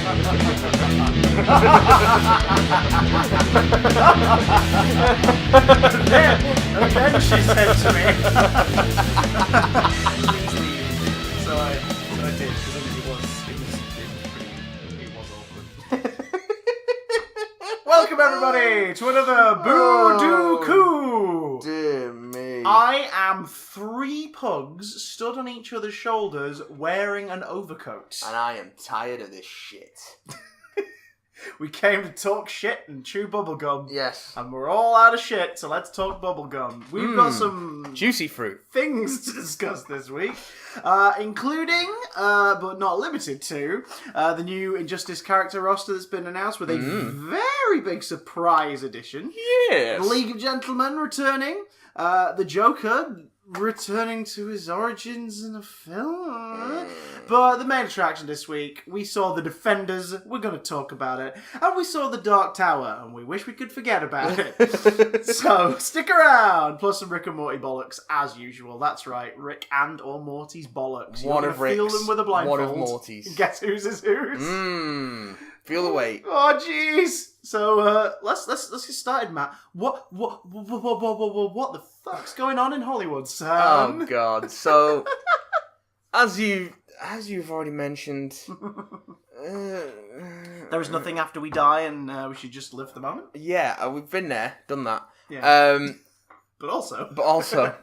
and then she said to me. so I did, because it was awkward. Welcome everybody to another Boo-Doo Coo. Dear me. I am three pugs stood on each other's shoulders wearing an overcoat. And I am tired of this shit. We came to talk shit and chew bubblegum. Yes. And we're all out of shit, so let's talk bubblegum. We've got some juicy fruit things to discuss this week, including, but not limited to, the new Injustice character roster that's been announced with a very big surprise edition. Yes. The League of Gentlemen returning, the Joker returning to his origins in a film. But the main attraction this week, we saw the Defenders, we're going to talk about it, and we saw the Dark Tower, and we wish we could forget about it. So, stick around, plus some Rick and Morty bollocks, as usual. That's right, Rick and or Morty's bollocks. One of Rick's, feel them with a blindfold. one of Morty's. Guess whose is whose? Feel the weight. Oh, jeez. So, let's get started, Matt. What the fuck's going on in Hollywood, son? Oh, God. So, as you've already mentioned... there is nothing after we die and we should just live the moment? Yeah, we've been there, done that. Yeah. But also...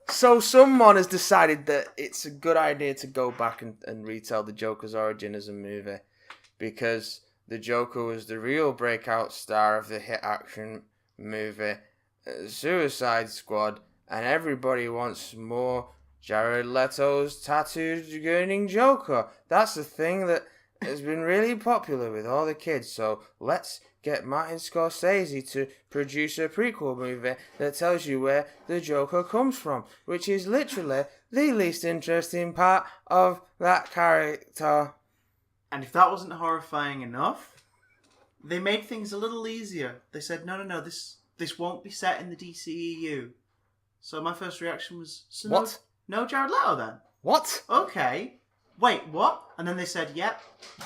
So someone has decided that it's a good idea to go back and retell the Joker's origin as a movie. Because the Joker was the real breakout star of the hit action movie Suicide Squad, and everybody wants more Jared Leto's tattooed grinning Joker. That's the thing that has been really popular with all the kids, so let's get Martin Scorsese to produce a prequel movie that tells you where the Joker comes from, which is literally the least interesting part of that character. And if that wasn't horrifying enough, they made things a little easier. They said, no, this won't be set in the DCEU. So my first reaction was, so what? No Jared Leto then? What? Okay. Wait, what? And then they said, yep,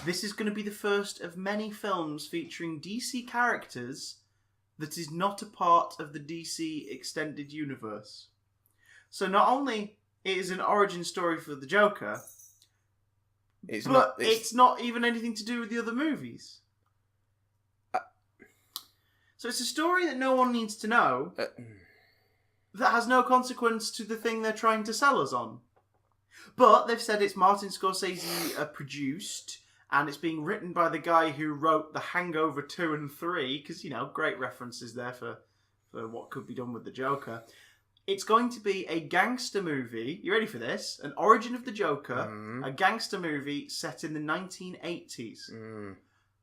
this is going to be the first of many films featuring DC characters that is not a part of the DC extended universe. So not only it is an origin story for the Joker... It's not even anything to do with the other movies. So it's a story that no one needs to know that has no consequence to the thing they're trying to sell us on. But they've said it's Martin Scorsese produced, and it's being written by the guy who wrote The Hangover 2 and 3, because, great references there for what could be done with the Joker. It's going to be a gangster movie. You ready for this? An origin of the Joker. A gangster movie set in the 1980s.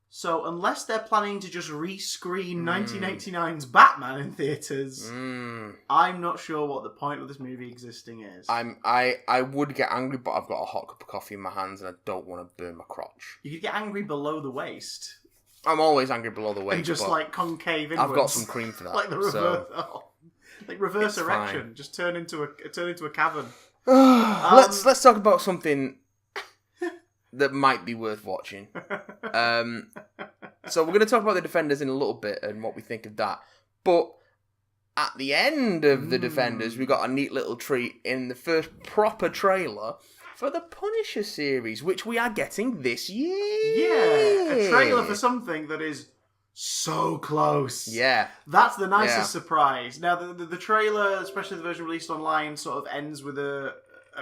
So unless they're planning to just rescreen 1989's Batman in theatres, I'm not sure what the point of this movie existing is. I would get angry, but I've got a hot cup of coffee in my hands and I don't want to burn my crotch. You could get angry below the waist. I'm always angry below the waist. And just concave inwards. I've got some cream for that. Like the reverse. Like reverse erection, fine. Just turn into a cavern. Let's talk about something that might be worth watching. So we're going to talk about the Defenders in a little bit and what we think of that. But at the end of the Defenders, we got a neat little treat in the first proper trailer for the Punisher series, which we are getting this year. Yeah, a trailer for something that is so close. Yeah. That's the nicest surprise. Now, the trailer, especially the version released online, sort of ends with a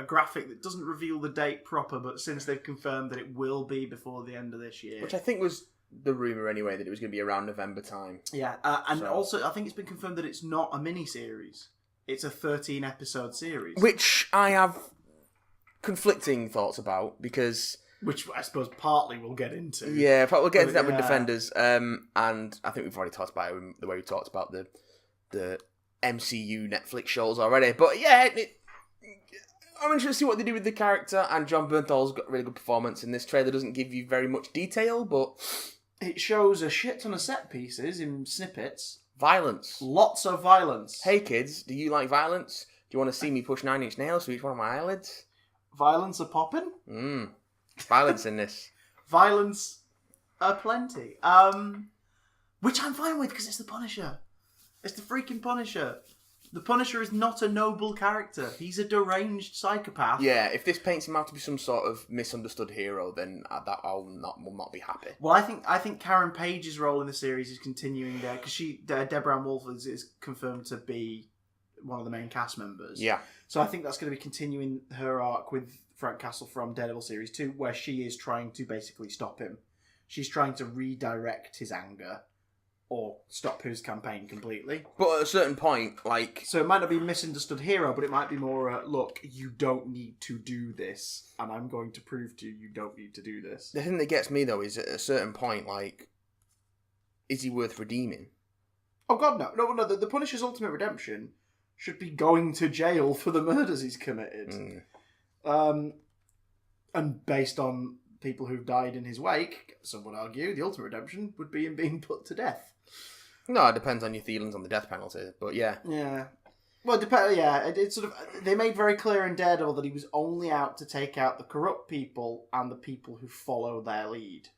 graphic that doesn't reveal the date proper, but since they've confirmed that it will be before the end of this year. Which I think was the rumour anyway, that it was going to be around November time. Yeah, also I think it's been confirmed that it's not a mini-series. It's a 13-episode series. Which I have conflicting thoughts about, because... Which I suppose partly we'll get into. Yeah, but we'll get into that with Defenders. And I think we've already talked about it the way we talked about the MCU Netflix shows already. But yeah, I'm interested to see what they do with the character. And John Bernthal's got a really good performance in this trailer. Doesn't give you very much detail, but it shows a shit ton of set pieces in snippets. Violence. Lots of violence. Hey kids, do you like violence? Do you want to see me push 9-inch nails through each one of my eyelids? Violence a poppin'? Violence in this. Violence Plenty. Which I'm fine with because it's the Punisher. It's the freaking Punisher. The Punisher is not a noble character. He's a deranged psychopath. Yeah, if this paints him out to be some sort of misunderstood hero, then will not be happy. Well, I think Karen Page's role in the series is continuing there because Deborah Ann Wolfe is confirmed to be one of the main cast members. Yeah. So I think that's going to be continuing her arc with Frank Castle from Daredevil Series 2, where she is trying to basically stop him. She's trying to redirect his anger or stop his campaign completely. But at a certain point, So it might not be a misunderstood hero, but it might be more, look, you don't need to do this, and I'm going to prove to you you don't need to do this. The thing that gets me, though, is at a certain point, is he worth redeeming? Oh, God, no. No, the Punisher's ultimate redemption should be going to jail for the murders he's committed. And based on people who've died in his wake, some would argue the ultimate redemption would be him being put to death. No, it depends on your feelings on the death penalty, but yeah. Yeah. Well, it's sort of... They made very clear in Daredevil that he was only out to take out the corrupt people and the people who follow their lead.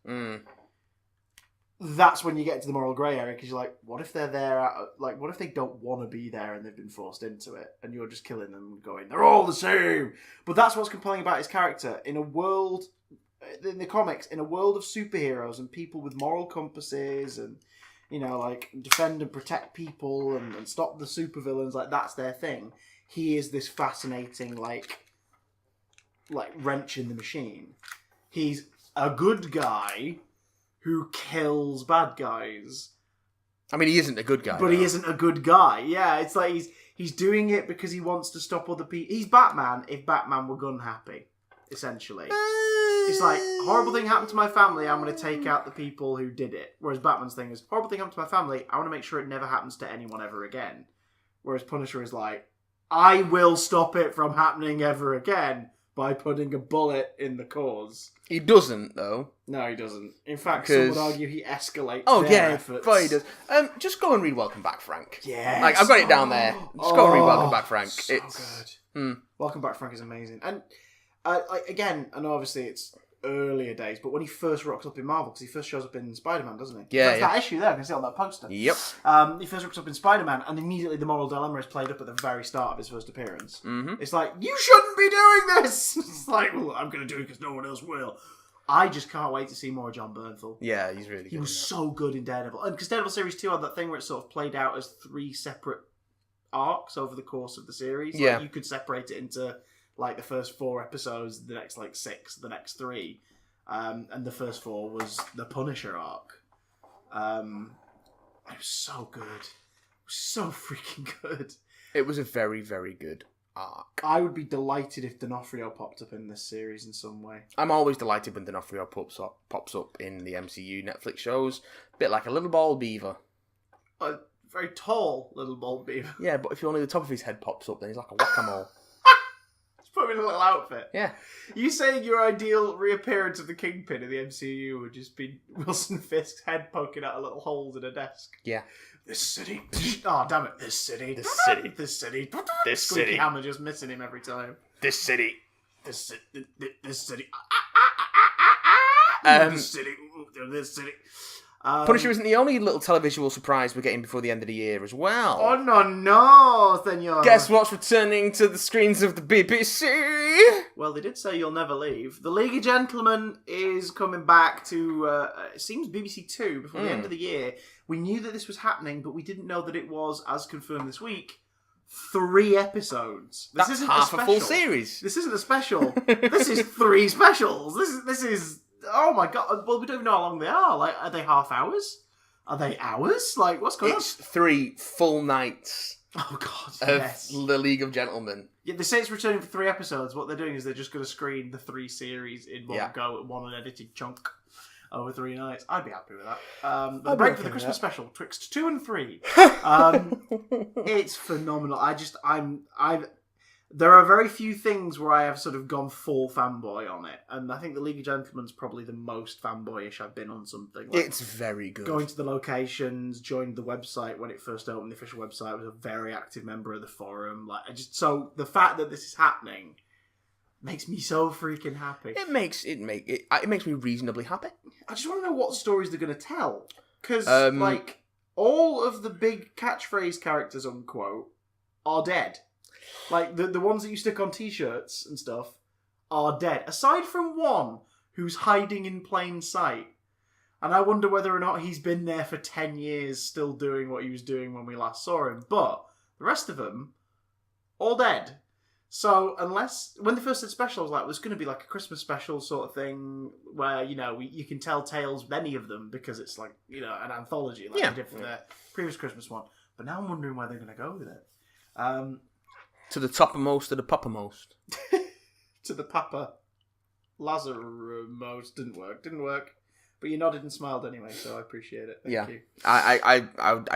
That's when you get to the moral grey area, because you're like, what if they're there... what if they don't want to be there and they've been forced into it, and you're just killing them and going, they're all the same! But that's what's compelling about his character. In the comics, in a world of superheroes and people with moral compasses and... defend and protect people and stop the supervillains, that's their thing. He is this fascinating, wrench in the machine. He's a good guy who kills bad guys. I mean, he isn't a good guy. But he isn't a good guy. Yeah, it's like he's doing it because he wants to stop other people. He's Batman if Batman were gun happy, essentially. It's like, horrible thing happened to my family, I'm going to take out the people who did it. Whereas Batman's thing is, horrible thing happened to my family, I want to make sure it never happens to anyone ever again. Whereas Punisher is like, I will stop it from happening ever again by putting a bullet in the cause. He doesn't, though. No, he doesn't. In fact, some would argue he escalates their efforts. Oh, yeah, he does. Just go and read Welcome Back, Frank. Yes. I've got it down there. Just go and read Welcome Back, Frank. So good. Welcome Back, Frank is amazing. And again, and obviously it's earlier days, but when he first rocks up in Marvel, because he first shows up in Spider-Man, doesn't he? Yeah, That's that issue there, I can see it on that poster. Yep. He first rocks up in Spider-Man, and immediately the moral dilemma is played up at the very start of his first appearance. Mm-hmm. It's like, you shouldn't be doing this! It's like, well, I'm going to do it because no one else will. I just can't wait to see more of John Bernthal. Yeah, he's really good. He was so good in Daredevil. And because Daredevil Series 2 had that thing where it sort of played out as 3 separate arcs over the course of the series. Yeah. You could separate it into... the first 4 episodes, the next 6, the next 3, and the first 4 was the Punisher arc. It was so good, it was so freaking good. It was a very, very good arc. I would be delighted if D'Onofrio popped up in this series in some way. I'm always delighted when D'Onofrio pops up in the MCU Netflix shows, a bit like a little bald beaver. A very tall little bald beaver. Yeah, but if only the top of his head pops up, then he's like a whack-a-mole. Put him in a little outfit. Yeah. You saying your ideal reappearance of the Kingpin in the MCU would just be Wilson Fisk's head poking out a little holes in a desk. Yeah. This city. Oh, damn it. This city. This city. This city. This Squeaky city. Hammer just missing him every time. This city. This city. This city. This city. Punisher isn't the only little televisual surprise we're getting before the end of the year as well. Oh, no, senor. Guess what's returning to the screens of the BBC? Well, they did say you'll never leave. The League of Gentlemen is coming back to, it seems BBC 2 before the end of the year. We knew that this was happening, but we didn't know that it was, as confirmed this week, 3 episodes. This That's isn't half a a special. full series. This isn't a special. This is 3 specials. This is... Oh my god. Well, we don't even know how long they are. Are they half hours? Are they hours? What's going on? It's 3 full nights Oh god, of yes. The League of Gentlemen. Yeah, they say it's returning for 3 episodes. What they're doing is they're just going to screen the 3 series in one go, at one unedited chunk over 3 nights. I'd be happy with that. The break for the Christmas special, twixt 2 and 3. It's phenomenal. There are very few things where I have sort of gone full fanboy on it, and I think the League of Gentlemen's probably the most fanboyish I've been on something. It's very good. Going to the locations, joined the website when it first opened, the official website, was a very active member of the forum. So the fact that this is happening makes me so freaking happy. It makes me reasonably happy. I just want to know what stories they're going to tell. Because, all of the big catchphrase characters, unquote, are dead. Like, the ones that you stick on t-shirts and stuff are dead. Aside from one who's hiding in plain sight. And I wonder whether or not he's been there for 10 years still doing what he was doing when we last saw him. But the rest of them, all dead. So unless... When they first said special, I was like, there's going to be like a Christmas special sort of thing where, you can tell tales with any of them because it's like, an anthology like they did for the previous Christmas one. But now I'm wondering where they're going to go with it. To the toppermost of the poppermost. To the Papa Lazarus. Didn't work. But you nodded and smiled anyway, so I appreciate it. Thank you. I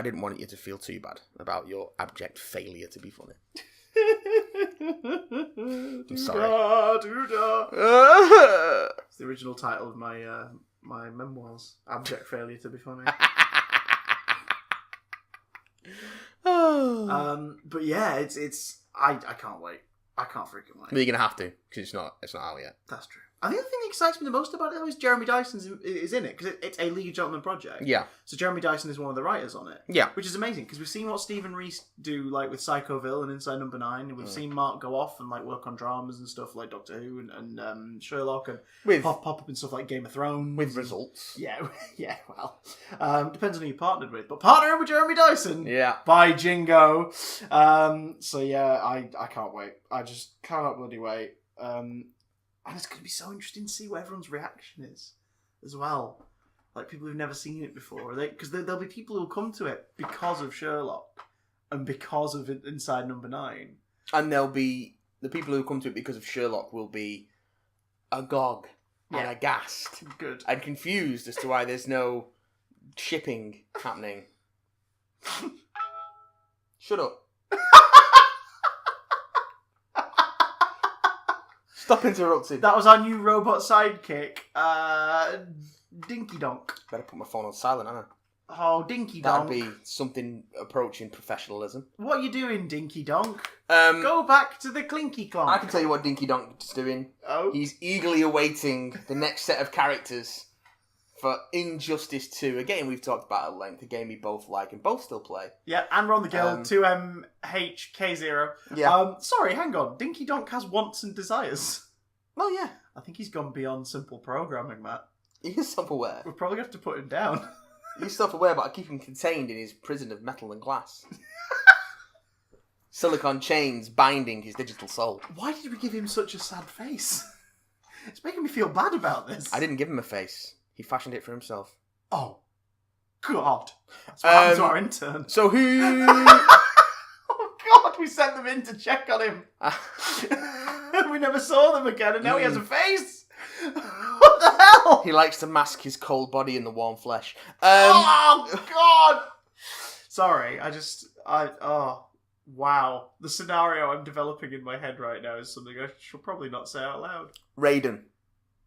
didn't want you to feel too bad about your abject failure to be funny. I'm sorry. It's the original title of my memoirs. Abject failure to be funny. But yeah, it's I can't wait. I can't freaking wait. But you're gonna have to because it's not out yet. That's true. I think the thing that excites me the most about it though is Jeremy Dyson is in it because it's a League of Gentlemen project. Yeah. So Jeremy Dyson is one of the writers on it. Yeah. Which is amazing because we've seen what Stephen Rees do like with Psychoville and Inside Number 9. We've seen Mark go off and like work on dramas and stuff like Doctor Who and Sherlock and pop up in stuff like Game of Thrones with results. Yeah. Well, depends on who you partnered with, but partnering with Jeremy Dyson. Yeah. By Jingo. So yeah, I can't wait. I just cannot bloody wait. And it's going to be so interesting to see what everyone's reaction is as well. Like, people who've never seen it before. Because there'll be people who'll come to it because of Sherlock and because of Inside Number 9. And there'll be... The people who come to it because of Sherlock will be agog and aghast. Good. And confused as to why there's no shipping happening. Shut up. Stop interrupting. That was our new robot sidekick, Dinky-Donk. Better put my phone on silent, haven't I? Oh, Dinky-Donk. That'd be something approaching professionalism. What are you doing, Dinky-Donk? Go back to the Clinky Clonk. I can tell you what Dinky-Donk is doing. Oh? He's eagerly awaiting the next set of characters for Injustice 2. A game we've talked about at length. A game we both like and both still play. Yeah, and we're on the guild. 2MHK0. Yeah. Sorry, hang on. Dinky-Donk has wants and desires. Oh, yeah. I think he's gone beyond simple programming, Matt. He is self-aware. We'll probably have to put him down. He's self-aware, but I keep him contained in his prison of metal and glass. Silicon chains binding his digital soul. Why did we give him such a sad face? It's making me feel bad about this. I didn't give him a face. He fashioned it for himself. Oh, God. That's what happened to our intern. So who... Oh, God, we sent them in to check on him. We never saw them again, and now he has a face. What the hell? He likes to mask his cold body in the warm flesh. Oh, God. Sorry, wow. The scenario I'm developing in my head right now is something I should probably not say out loud. Raiden.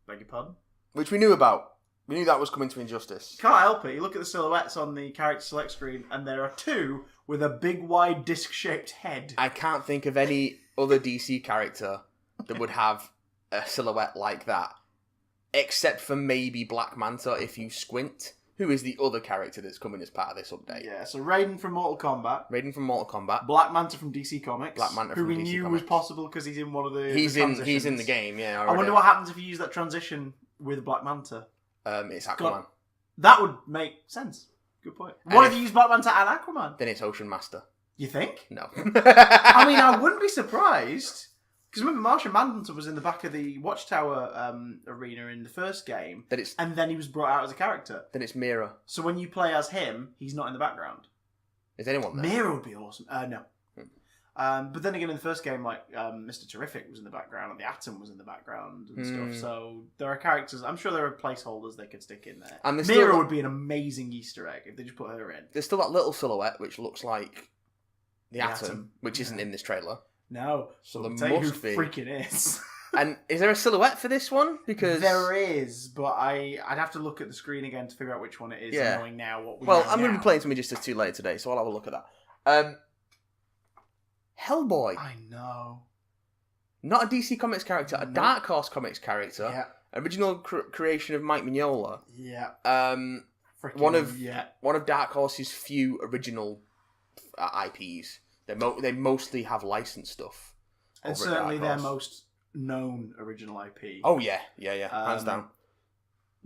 Beg your pardon? Which we knew about. We knew that was coming to Injustice. Can't help it. You look at the silhouettes on the character select screen, and there are two with a big, wide, disc-shaped head. I can't think of any other DC character that would have a silhouette like that. Except for maybe Black Manta, if you squint, who is the other character that's coming as part of this update. Yeah, so Raiden from Mortal Kombat. Black Manta from DC Comics. Who we knew was possible because he's in one of the He's in the game, yeah. Already. I wonder what happens if you use that transition with Black Manta. It's Aquaman. That would make sense. Good point. What if you use Black Manta and Aquaman? Then it's Ocean Master. You think? No. I mean, I wouldn't be surprised. Because remember, Martian Manhunter was in the back of the Watchtower arena in the first game. And then he was brought out as a character. Then it's Mira. So when you play as him, he's not in the background. Is anyone there? Mira would be awesome. No. But then again, in the first game, like Mr. Terrific was in the background, and the Atom was in the background and stuff. So there are characters. I'm sure there are placeholders they could stick in there. And Mira would be an amazing Easter egg if they just put her in. There's still that little silhouette which looks like the Atom, which isn't in this trailer. No, so there must be. Freaking is. And is there a silhouette for this one? Because there is, but I'd have to look at the screen again to figure out which one it is. Yeah. Knowing now what we Well, know I'm going to now. be playing some Injustice 2 later today, so I'll have a look at that. Hellboy. I know. Not a DC Comics character, a Dark Horse Comics character. Yeah. original creation of Mike Mignola. Yeah. One of Dark Horse's few original IPs. They mostly have licensed stuff. And certainly their most known original IP. Oh yeah, hands down.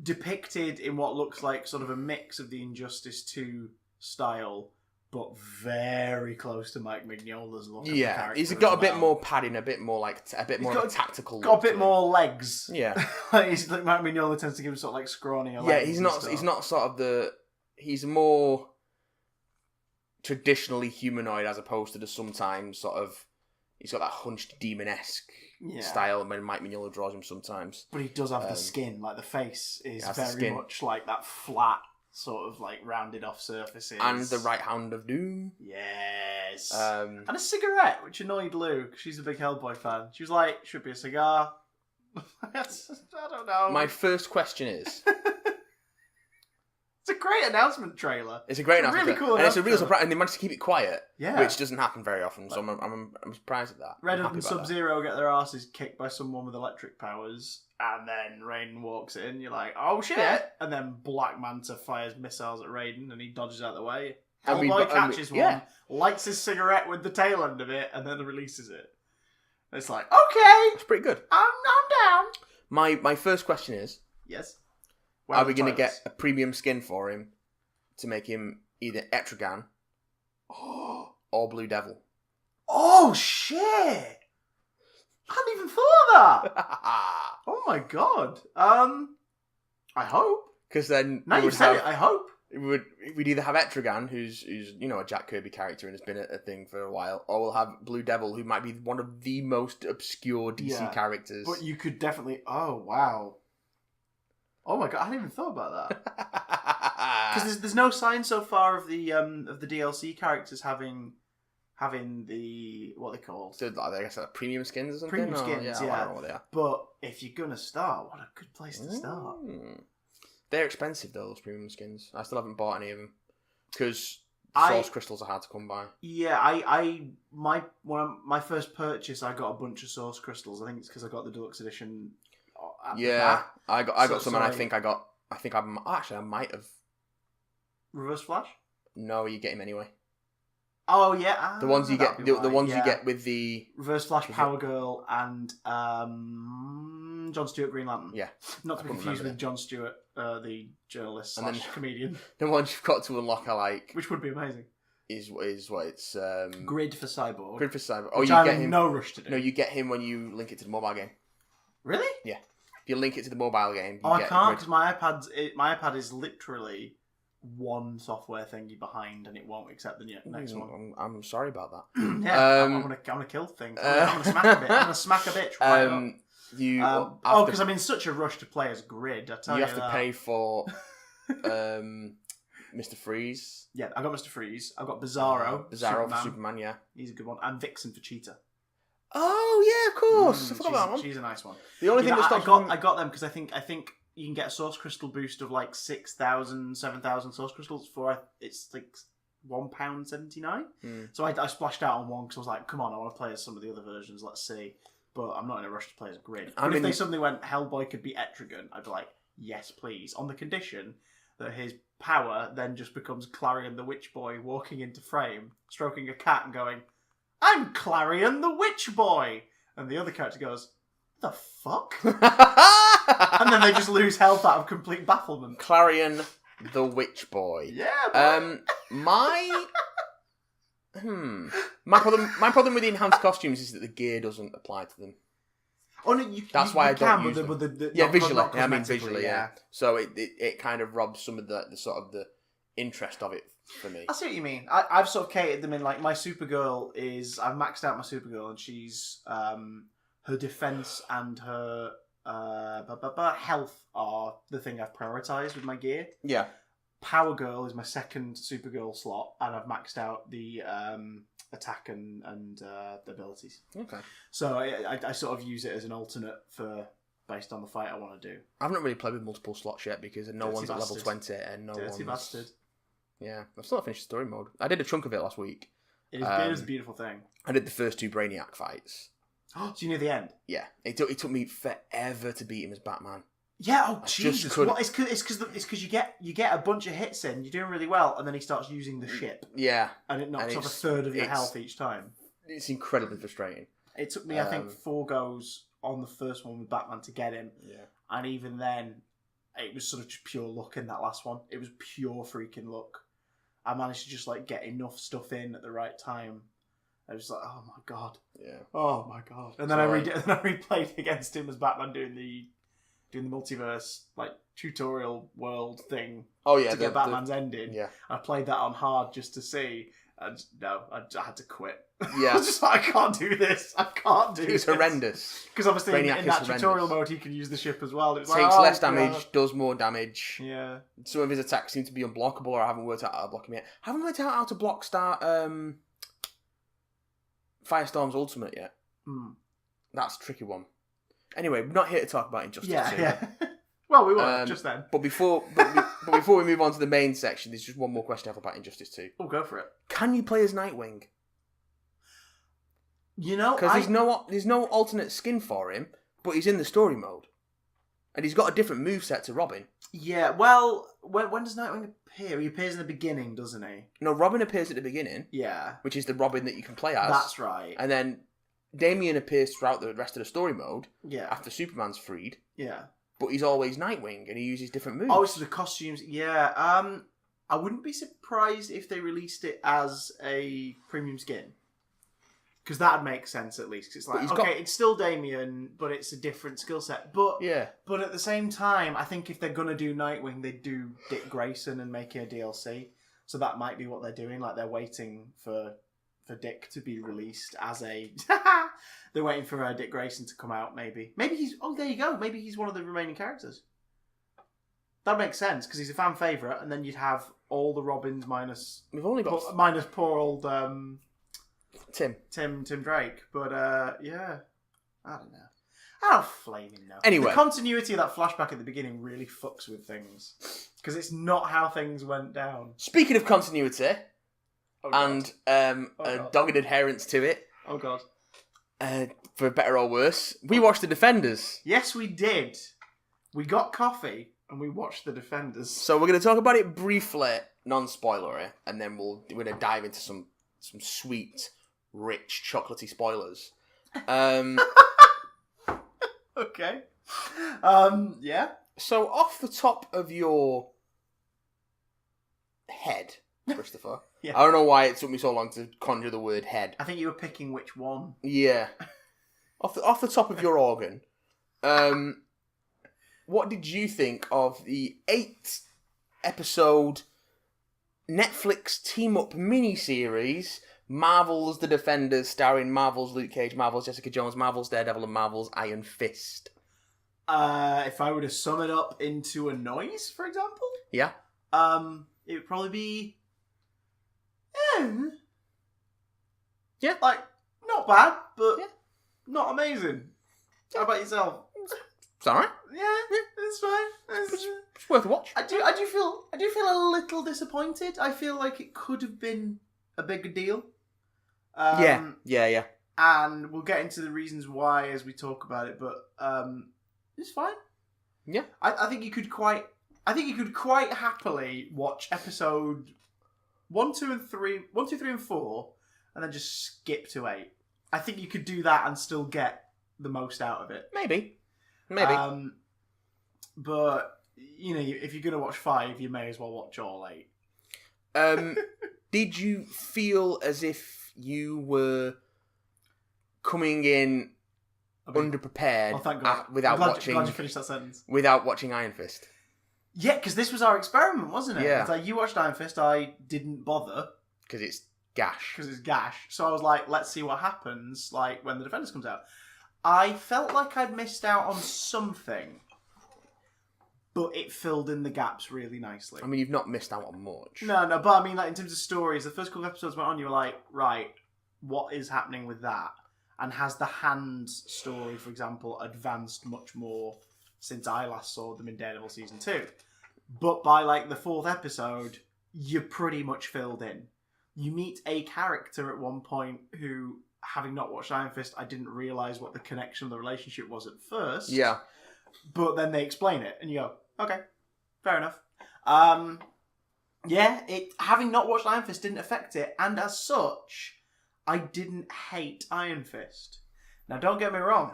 Depicted in what looks like sort of a mix of the Injustice 2 style, but very close to Mike Mignola's look. Yeah, he's got a bit more padding, a bit more of a tactical. Got a bit more legs. Yeah, he's like Mike Mignola tends to give him sort of like scrawnier legs. Yeah, he's not sort of the. He's more traditionally humanoid as opposed to the sometimes sort of. He's got that hunched demon-esque style when Mike Mignola draws him sometimes. But he does have the skin, like the face is very much like that flat, sort of like rounded off surfaces. And the right hand of doom. Yes. And a cigarette, which annoyed Lou, 'cause she's a big Hellboy fan. She was like, should be a cigar. I don't know. My first question is... It's a great announcement trailer. It's a great announcement really cool and it's a real surprise. And they managed to keep it quiet, yeah, which doesn't happen very often. So I'm surprised at that. Red Hood and Sub-Zero get their asses kicked by someone with electric powers, and then Raiden walks in. You're like, oh shit! And then Black Manta fires missiles at Raiden, and he dodges out of the way. Hellboy catches one, lights his cigarette with the tail end of it, and then releases it. It's like, okay, it's pretty good. I'm down. My first question is, yes. Are we going to get a premium skin for him to make him either Etrigan or Blue Devil? Oh, shit! I hadn't even thought of that! Oh my god. I hope. Because then... Now you've said it, I hope. We'd either have Etrigan, who's you know, a Jack Kirby character and has been a thing for a while, or we'll have Blue Devil, who might be one of the most obscure DC characters. But you could definitely... Oh, wow. Oh my god, I hadn't even thought about that. Because there's no sign so far of the DLC characters having the what are they called? So I guess premium skins or something. Premium skins, I don't know what they are. But if you're gonna start, what a good place to start. They're expensive though, those premium skins. I still haven't bought any of them because source crystals are hard to come by. Yeah, my first purchase, I got a bunch of source crystals. I think it's because I got the deluxe edition. I got some, and I think I might have. Reverse Flash? No, you get him anyway. Oh yeah, the ones you get, the ones you get with the Reverse Flash, Power Girl, and John Stewart Green Lantern. Yeah, not to be confused with John Stewart, the journalist and comedian. The ones you've got to unlock are which would be amazing. Is what it's Grid for Cyborg. Grid for Cyborg. Oh, you get him. No rush to do. No, you get him when you link it to the mobile game. Really? Yeah. If you link it to the mobile game, I can't because my iPad is literally one software thingy behind, and it won't accept the next one. I'm sorry about that. I'm gonna kill things. I'm gonna smack a bit. I'm gonna smack a bitch. Right because I'm in such a rush to play as Grid. I tell you, have to pay for Mr. Freeze. Yeah, I got Mr. Freeze. I've got Bizarro. For Superman. Yeah, he's a good one, and Vixen for Cheetah. Oh yeah, of course. I forgot that one. She's a nice one. The only thing I got them because I think you can get a source crystal boost of like 6,000, 7,000 source crystals for it's like £1.79. So I splashed out on one because I was like, come on, I want to play as some of the other versions. Let's see. But I'm not in a rush to play as Grid. But if they suddenly went Hellboy could be Etrigan, I'd be like, yes, please, on the condition that his power then just becomes Clarion the Witch Boy walking into frame, stroking a cat and going, I'm Clarion the Witch Boy! And the other character goes, the fuck? And then they just lose health out of complete bafflement. Clarion the Witch Boy. Yeah, my problem with the enhanced costumes is that the gear doesn't apply to them. Oh no, that's why I don't use them. Visually. I mean visually, yeah. So it kind of robs some of the sort of the interest of it for me. I see what you mean. I've sort of catered them in, like, my Supergirl is... I've maxed out my Supergirl, and she's... her defense and her health are the thing I've prioritised with my gear. Yeah. Power Girl is my second Supergirl slot, and I've maxed out the attack and the abilities. Okay. So I sort of use it as an alternate based on the fight I want to do. I've not really played with multiple slots yet because no one's at level 20 and no one's... Dirty bastard. Yeah, I've still not finished story mode. I did a chunk of it last week. It is a beautiful thing. I did the first 2 Brainiac fights. So you knew the end? Yeah. It took me forever to beat him as Batman. Yeah, oh Jesus! couldn't- What? It's because you get a bunch of hits in, you're doing really well, and then he starts using the ship, Yeah, and it knocks And off a it's- third of your it's- health each time. it's incredibly frustrating. It took me, I think, 4 goes on the first one with Batman to get him, and even then, it was sort of just pure luck in that last one. It was pure freaking luck. I managed to just like get enough stuff in at the right time. I was like, oh my god, oh my god, and then I replayed against him as Batman doing the multiverse like tutorial world thing. Oh yeah, to get Batman's ending. Yeah, I played that on hard just to see. And no, I had to quit. Yeah. I was just like, I can't do this. I can't do this. He's horrendous. Because obviously Brainiac in is that tutorial horrendous. mode, he can use the ship as well. It's Takes like, less God. damage, does more damage. Yeah. Some of his attacks seem to be unblockable, or I haven't worked out how to block him yet. I haven't worked out how to block Firestorm's ultimate yet. That's a tricky one. Anyway, we're not here to talk about Injustice 2. Yeah. Well, we were just then. But before we move on to the main section, there's just one more question I have about Injustice 2. Oh, go for it. Can you play as Nightwing? You know, because there's no alternate skin for him, but he's in the story mode, and he's got a different moveset to Robin. Yeah, well, when does Nightwing appear? He appears in the beginning, doesn't he? No, Robin appears at the beginning. Yeah, which is the Robin that you can play as. That's right. And then Damian appears throughout the rest of the story mode. Yeah. After Superman's freed. Yeah. But he's always Nightwing, and he uses different moves. Oh, so the costumes. Yeah. I wouldn't be surprised if they released it as a premium skin. Because that'd make sense at least. 'Cause it's like, okay, it's still Damian, but it's a different skill set. But But at the same time, I think if they're gonna do Nightwing, they'd do Dick Grayson and make it a DLC. So that might be what they're doing. Like they're waiting for Dick to be released as a. They're waiting for Dick Grayson to come out. Maybe he's. Oh, there you go. Maybe he's one of the remaining characters. That makes sense because he's a fan favorite, and then you'd have all the Robins minus. We've only got minus poor old Tim Drake. But yeah, I don't know. I don't flaming know. Anyway, the continuity of that flashback at the beginning really fucks with things because it's not how things went down. Speaking of continuity, and a dogged adherence to it. Oh god. For better or worse, we watched The Defenders. Yes, we did. We got coffee and we watched The Defenders. So we're going to talk about it briefly, non-spoilery, and then we're going to dive into some sweet, rich, chocolatey spoilers. Okay. Yeah. So off the top of your head, Christopher. Yeah. I don't know why it took me so long to conjure the word head. I think you were picking which one. Yeah. Off the top of your organ, what did you think of the 8-episode Netflix team-up mini-series, Marvel's The Defenders, starring Marvel's Luke Cage, Marvel's Jessica Jones, Marvel's Daredevil, and Marvel's Iron Fist? If I were to sum it up into a noise, for example? Yeah. It would probably be... Yeah. Like, not bad, but not amazing. How about yourself? It's alright. Yeah, it's fine. It's worth a watch. I do feel a little disappointed. I feel like it could have been a bigger deal. Yeah. And we'll get into the reasons why as we talk about it, but it's fine. Yeah. I think you could quite happily watch episode 1, 2, 3, and 4, and then just skip to 8. I think you could do that and still get the most out of it. Maybe. But you know, if you're gonna watch 5, you may as well watch all 8. Did you feel as if you were coming in underprepared? Oh, thank God. Without watching? Glad you finished that sentence. Without watching Iron Fist. Yeah, because this was our experiment, wasn't it? Yeah. It's like you watched Iron Fist, I didn't bother because it's gash. So I was like, let's see what happens. Like when The Defenders comes out, I felt like I'd missed out on something, but it filled in the gaps really nicely. I mean, you've not missed out on much. No, but I mean, like in terms of stories, the first couple of episodes went on, you were like, right, what is happening with that? And has the Hand story, for example, advanced much more since I last saw them in Daredevil Season 2? But by like the 4th episode, you're pretty much filled in. You meet a character at one point who, having not watched Iron Fist, I didn't realise what the connection of the relationship was at first. Yeah. but then they explain it, and you go, okay, fair enough. Having not watched Iron Fist didn't affect it, and as such, I didn't hate Iron Fist. Now, don't get me wrong,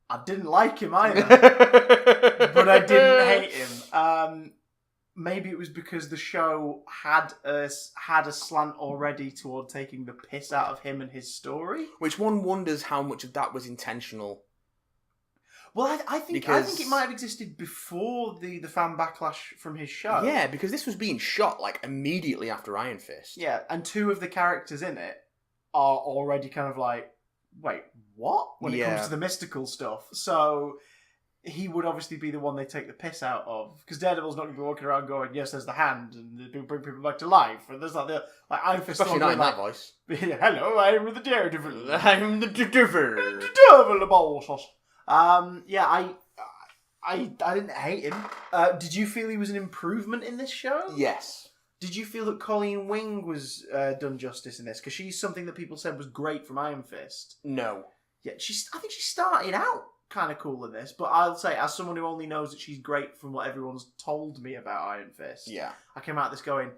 I didn't like him either, but I didn't hate him. Maybe it was because the show had a slant already toward taking the piss out of him and his story. Which one wonders how much of that was intentional. Well, I think it might have existed before the fan backlash from his show. Yeah, because this was being shot like immediately after Iron Fist. Yeah, and two of the characters in it are already kind of like, wait, what? When it comes to the mystical stuff. So he would obviously be the one they take the piss out of. Because Daredevil's not going to be walking around going, yes, there's the hand, and they bring people back to life. And there's like Iron Fist. Especially not in that voice. Hello, I'm the Daredevil. I'm the devil. The devil of all. I didn't hate him. Did you feel he was an improvement in this show? Yes. Did you feel that Colleen Wing was done justice in this? Because she's something that people said was great from Iron Fist. No. Yeah, I think she started out kind of cool in this, but I'll say, as someone who only knows that she's great from what everyone's told me about Iron Fist, I came out of this going,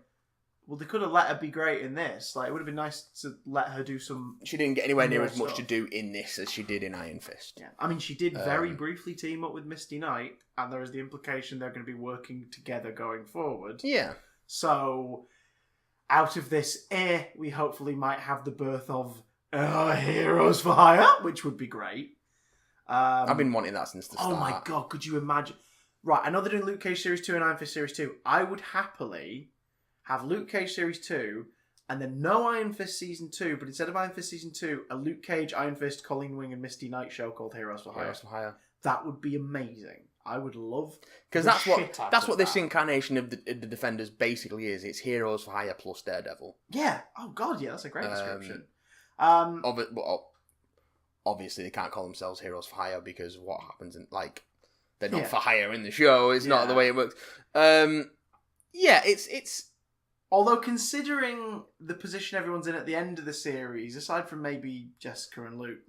well, they could have let her be great in this. Like, it would have been nice to let her do some... She didn't get anywhere near as much to do in this as she did in Iron Fist. Yeah, I mean, she did very briefly team up with Misty Knight, and there is the implication they're going to be working together going forward. Yeah. So, out of this we hopefully might have the birth of Heroes for Hire, which would be great. I've been wanting that since the start. Oh my god, could you imagine? Right, I know they're doing Luke Cage Series 2 and Iron Fist Series 2. I would happily have Luke Cage Series 2 and then no Iron Fist Season 2, but instead of Iron Fist Season 2, a Luke Cage, Iron Fist, Colleen Wing and Misty Knight show called Heroes for Hire. Heroes for Hire. That would be amazing. I would love because that's what this incarnation of the Defenders basically is. It's Heroes for Hire plus Daredevil. Yeah. Oh god, yeah, that's a great description. Obviously, they can't call themselves Heroes for Hire because what happens in they're not for hire in the show. It's not the way it works. It's. Although considering the position everyone's in at the end of the series, aside from maybe Jessica and Luke,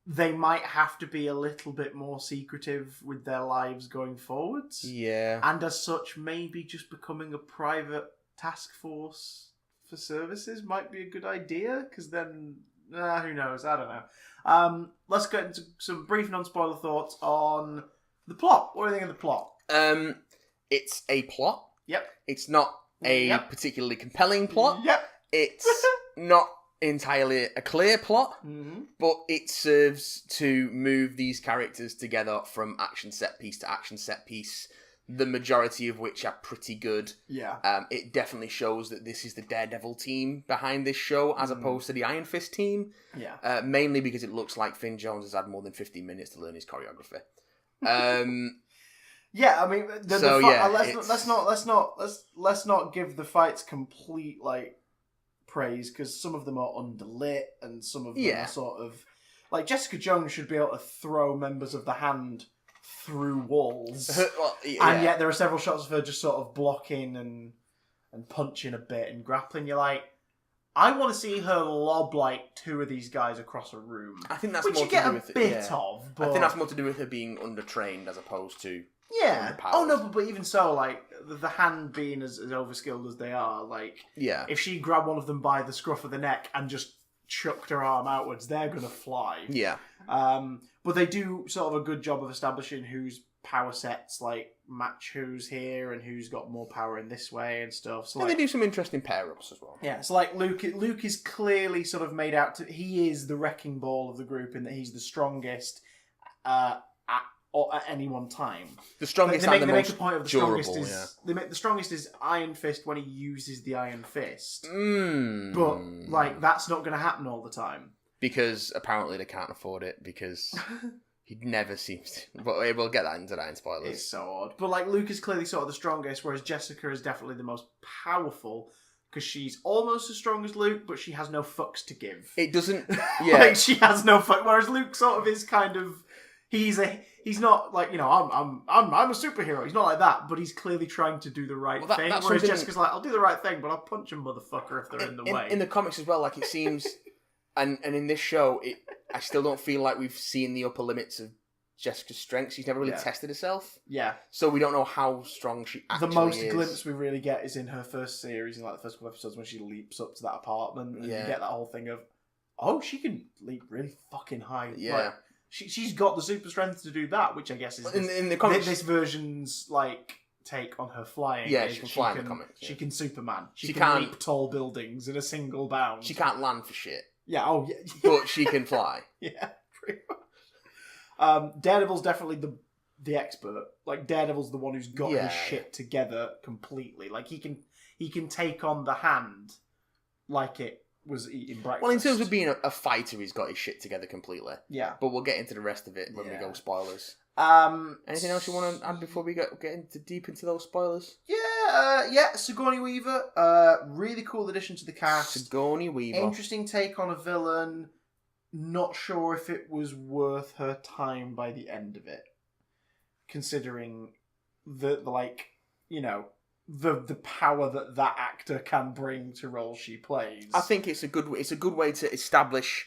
they might have to be a little bit more secretive with their lives going forwards. Yeah. And as such, maybe just becoming a private task force for services might be a good idea, because then, who knows? I don't know. Let's get into some brief non-spoiler thoughts on the plot. What do you think of the plot? It's a plot. Yep. It's not a particularly compelling plot. Yep. It's not entirely a clear plot, but it serves to move these characters together from action set piece to action set piece, the majority of which are pretty good. Yeah. It definitely shows that this is the Daredevil team behind this show as opposed to the Iron Fist team. Yeah. Mainly because it looks like Finn Jones has had more than 15 minutes to learn his choreography. Yeah, I mean, let's not give the fights complete praise, because some of them are underlit and some of them are sort of Jessica Jones should be able to throw members of the Hand through walls, and yet there are several shots of her just sort of blocking and punching a bit and grappling. You're like, I want to see her lob two of these guys across a room. I think that's which more you get to do a with bit it, of. But... I think that's more to do with her being undertrained as opposed to. Yeah. Oh no, but even so, the Hand being as overskilled as they are, if she grabbed one of them by the scruff of the neck and just chucked her arm outwards, they're gonna fly. Yeah. But they do sort of a good job of establishing whose power sets match who's here and who's got more power in this way and stuff. So they do some interesting pair-ups as well. Yeah. So Luke is clearly sort of made out to. He is the wrecking ball of the group in that he's the strongest. At any one time, the strongest they and the make most a point of the durable. Strongest is, They make the strongest is Iron Fist when he uses the Iron Fist, but that's not going to happen all the time because apparently they can't afford it because he never seems to. But we'll get that into that in spoilers. It's so odd, but Luke is clearly sort of the strongest, whereas Jessica is definitely the most powerful. Because she's almost as strong as Luke, but she has no fucks to give. It doesn't. Yeah, she has no fuck. Whereas Luke sort of is kind of. He's not I'm a superhero. He's not like that, but he's clearly trying to do the right thing. Whereas Jessica's like, I'll do the right thing, but I'll punch a motherfucker if they're in the way. In the comics as well, it seems, and in this show, I still don't feel like we've seen the upper limits of Jessica's strengths. She's never really tested herself. Yeah. So we don't know how strong she actually is. The most glimpse we really get is in her first series, in like the first couple episodes, when she leaps up to that apartment, and you get that whole thing of, oh, she can leap really fucking high. Yeah. Like, she's got the super strength to do that, which I guess is in the comics, this version's like take on her flying. Yeah, she can fly in the comics. Yeah. She can Superman. She can't leap tall buildings in a single bound. She can't land for shit. Yeah, oh yeah. But she can fly. Yeah, pretty much. Daredevil's definitely the expert. Like, Daredevil's the one who's got his shit together completely. Like, he can take on the Hand like it was eating breakfast. Well, in terms of being a fighter, he's got his shit together completely. Yeah. But we'll get into the rest of it when we go spoilers. Anything else you want to add before we get deep into those spoilers? Yeah, Sigourney Weaver. Really cool addition to the cast. Sigourney Weaver. Interesting take on a villain. Not sure if it was worth her time by the end of it, considering the power that actor can bring to roles she plays. I think it's a good way to establish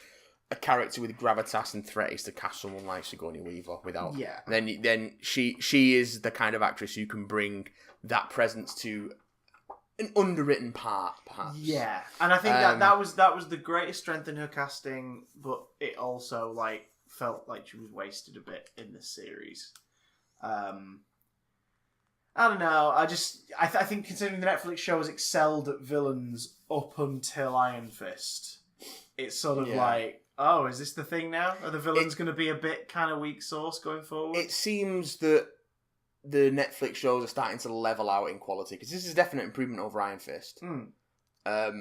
a character with gravitas and threat is to cast someone like Sigourney Weaver without. Yeah. Then she is the kind of actress who can bring that presence to an underwritten part, perhaps. Yeah, and I think that was the greatest strength in her casting, but it also felt like she was wasted a bit in this series. I don't know. I think considering the Netflix show has excelled at villains up until Iron Fist, it's sort of like, oh, is this the thing now? Are the villains going to be a bit kind of weak sauce going forward? It seems that the Netflix shows are starting to level out in quality, because this is a definite improvement over Iron Fist. But I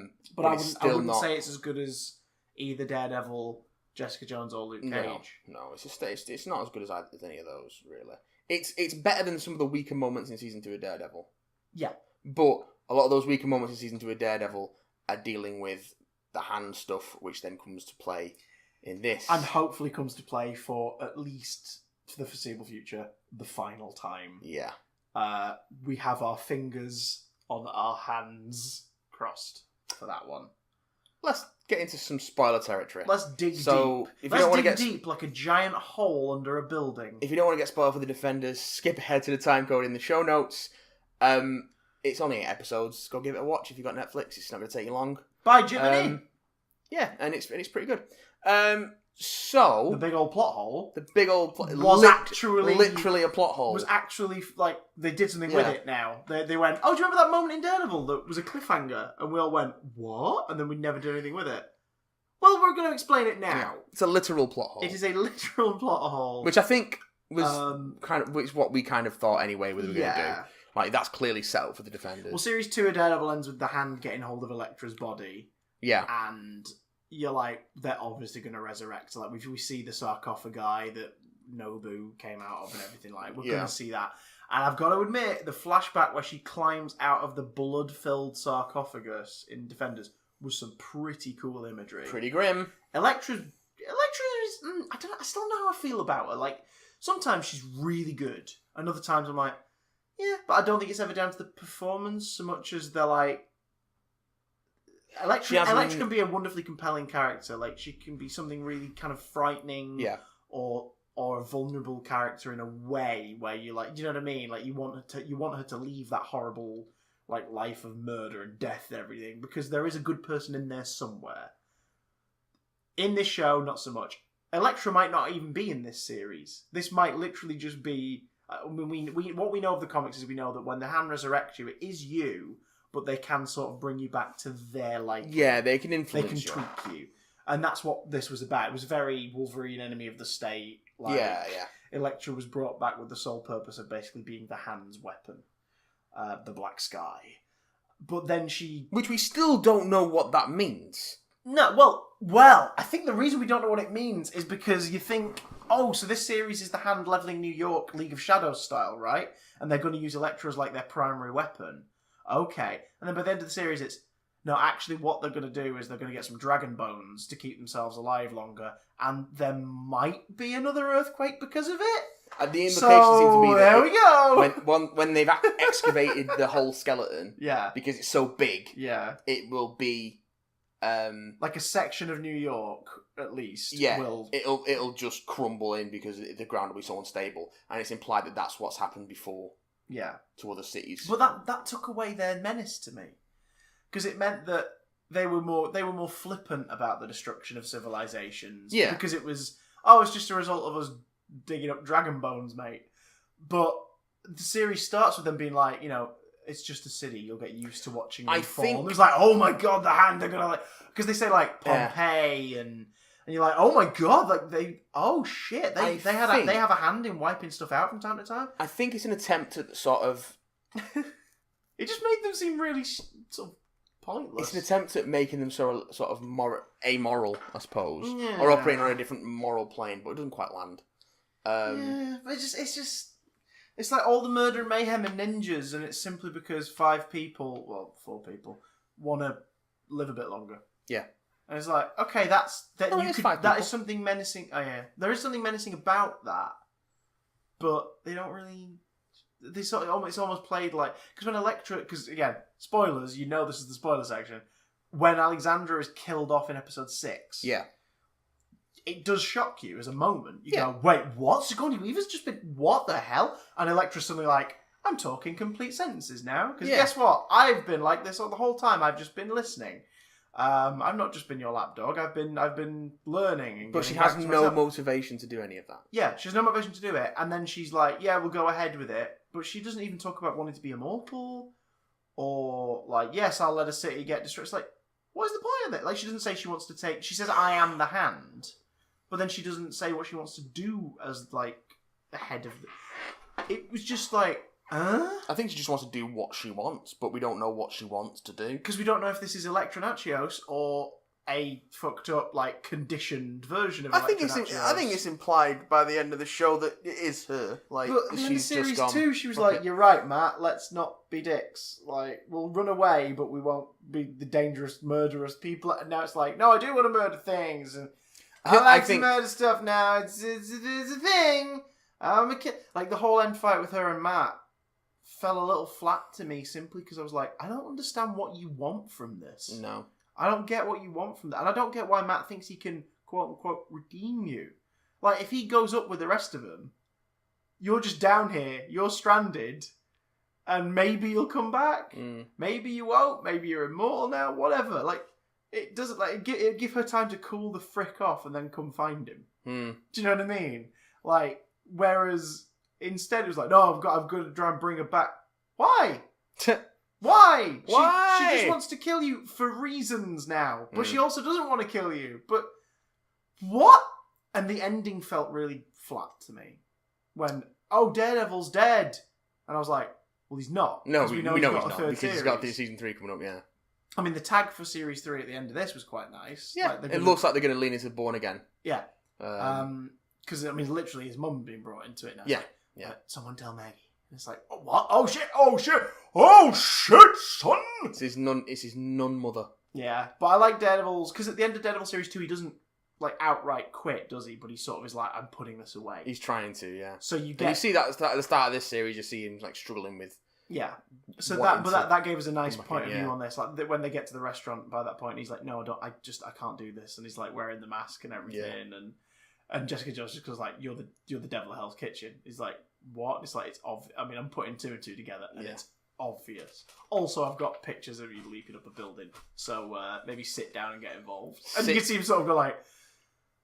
wouldn't say it's as good as either Daredevil, Jessica Jones, or Luke Cage. No, it's not as good as any of those, really. It's better than some of the weaker moments in Season 2 of Daredevil. Yeah. But a lot of those weaker moments in Season 2 of Daredevil are dealing with the Hand stuff, which then comes to play in this. And hopefully comes to play for at least, for the foreseeable future, the final time. Yeah. We have our fingers on our hands crossed for that one. Let's get into some spoiler territory. Let's dig deep. Let's dig deep like a giant hole under a building. If you don't want to get spoiled for the Defenders, skip ahead to the time code in the show notes. It's only 8 episodes. Go give it a watch if you've got Netflix. It's not going to take you long. By Jiminy! Yeah, and it's pretty good. So the big old plot hole. The big old plot was literally a plot hole. Was actually they did something with it now. They went, oh, do you remember that moment in Daredevil that was a cliffhanger? And we all went, what? And then we never did anything with it. Well, we're going to explain it now. Yeah, it's a literal plot hole. It is a literal plot hole, which I think was which what we kind of thought anyway we were going to do. Like, that's clearly set up for the Defenders. Well, Series 2 of Daredevil ends with the Hand getting hold of Elektra's body. Yeah. And you're like, they're obviously going to resurrect. Like, we see the sarcophagi that Nobu came out of and everything. Like, we're going to see that. And I've got to admit, the flashback where she climbs out of the blood-filled sarcophagus in Defenders was some pretty cool imagery. Pretty grim. Elektra is... I still don't know how I feel about her. Like, sometimes she's really good. And other times I'm like, yeah, but I don't think it's ever down to the performance so much as they're like... Elektra can be a wonderfully compelling character. Like, she can be something really kind of frightening, or a vulnerable character in a way where you like, do you know what I mean? Like, you want her to leave that horrible life of murder and death and everything, because there is a good person in there somewhere. In this show, not so much. Elektra might not even be in this series. This might literally just be. What we know of the comics is we know that when the Hand resurrects you, it is you. But they can sort of bring you back to their liking. Yeah, they can influence you. They can tweak you. And that's what this was about. It was very Wolverine, enemy of the state. Elektra was brought back with the sole purpose of basically being the Hand's weapon. The Black Sky. But then she... Which we still don't know what that means. No, well, I think the reason we don't know what it means is because you think, oh, so this series is the Hand leveling New York League of Shadows style, right? And they're going to use Elektra as their primary weapon. Okay. And then by the end of the series, it's, no, actually what they're going to do is they're going to get some dragon bones to keep themselves alive longer, and there might be another earthquake because of it. And the implication seems to be that there we go. When they've excavated the whole skeleton, yeah, because it's so big, yeah, it will be Like a section of New York, at least. Yeah, will... it'll just crumble in because the ground will be so unstable, and it's implied that that's what's happened before. Yeah, to other cities. But that took away their menace to me, because it meant that they were more flippant about the destruction of civilizations. Yeah, because it was it's just a result of us digging up dragon bones, mate. But the series starts with them being like, it's just a city. You'll get used to watching them fall. And it was like, oh my god, the hand are gonna because they say like Pompeii and you're like, oh my god, like they have a hand in wiping stuff out from time to time. I think it's an attempt at sort of. It just made them seem really sort of pointless. It's an attempt at making them sort of amoral, I suppose, or operating on a different moral plane, but it doesn't quite land. But it's like all the murder and mayhem and ninjas, and it's simply because 4 people want to live a bit longer. Yeah. And it's like, okay, that is something menacing. Oh yeah, there is something menacing about that, but they don't really. It's almost played like because when Elektra, because again, spoilers. This is the spoiler section. When Alexandra is killed off in episode 6, it does shock you as a moment. You go, wait, what? Sigourney Weaver's just been, what the hell? And Elektra's suddenly like, I'm talking complete sentences now. Because guess what? I've been like this all the whole time. I've just been listening. I've not just been your lapdog. I've been learning. But she has no motivation to do any of that. Yeah, she has no motivation to do it. And then she's like, yeah, we'll go ahead with it. But she doesn't even talk about wanting to be immortal. Or like, yes, I'll let a city get destroyed. It's like, what is the point of it? Like, she doesn't say she wants to take... She says, I am the hand. But then she doesn't say what she wants to do as, like, the head of the... It was just like, I think she just wants to do what she wants, but we don't know what she wants to do. Because we don't know if this is Elektra Natchios or a fucked up, like, conditioned version of Elektra Natchios. I think it's implied by the end of the show that it is her. Like, but in she's series just gone, 2, she was like, you're right, Matt, let's not be dicks. Like, we'll run away, but we won't be the dangerous, murderous people. And now it's like, no, I do want to murder things, and I think to murder stuff now. It's a thing. I'm a kid. Like, the whole end fight with her and Matt fell a little flat to me simply because I was like, I don't understand what you want from this. No. I don't get what you want from that. And I don't get why Matt thinks he can, quote-unquote, redeem you. Like, if he goes up with the rest of them, you're just down here, you're stranded, and maybe you'll come back. Maybe you won't. Maybe you're immortal now, whatever. Like, it doesn't, like, it give her time to cool the frick off and then come find him. Do you know what I mean? Like, whereas instead it was like, no, I've got to try and bring her back. Why? Why? Why? She just wants to kill you for reasons now. But she also doesn't want to kill you. But what? And the ending felt really flat to me. When, Daredevil's dead. And I was like, well, he's not. No, we know he's not. Because series. he's got season 3 coming up, yeah. I mean, the tag for series 3 at the end of this was quite nice. Yeah, it looks like they're going to lean into Born Again. Yeah. Because, I mean, literally his mum being brought into it now. Yeah. Someone tell Maggie. It's like, oh, what? Oh, shit, son! It's his nun mother. Yeah, but I like Daredevil's, because at the end of Daredevil Series 2, he doesn't, like, outright quit, does he? But he sort of is like, I'm putting this away. He's trying to, yeah. So you see that at the start of this series, you see him, like, struggling with... Yeah. So that gave us a nice point of view on this. Like, when they get to the restaurant by that point, he's like, no, I can't do this. And he's, like, wearing the mask and everything. Yeah. And Jessica Jones just goes, like, you're the devil of Hell's Kitchen. He's like, what? It's like, it's obvious. I mean, I'm putting 2 and 2 together, and it's obvious. Also, I've got pictures of you leaping up a building, so maybe sit down and get involved. And you can see him sort of go like,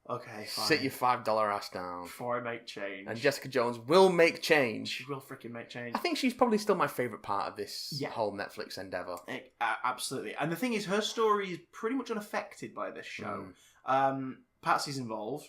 okay, fine. Sit your $5 ass down. Before I make change. And Jessica Jones will make change. She will freaking make change. I think she's probably still my favourite part of this whole Netflix endeavour. Absolutely. And the thing is, her story is pretty much unaffected by this show. Patsy's involved.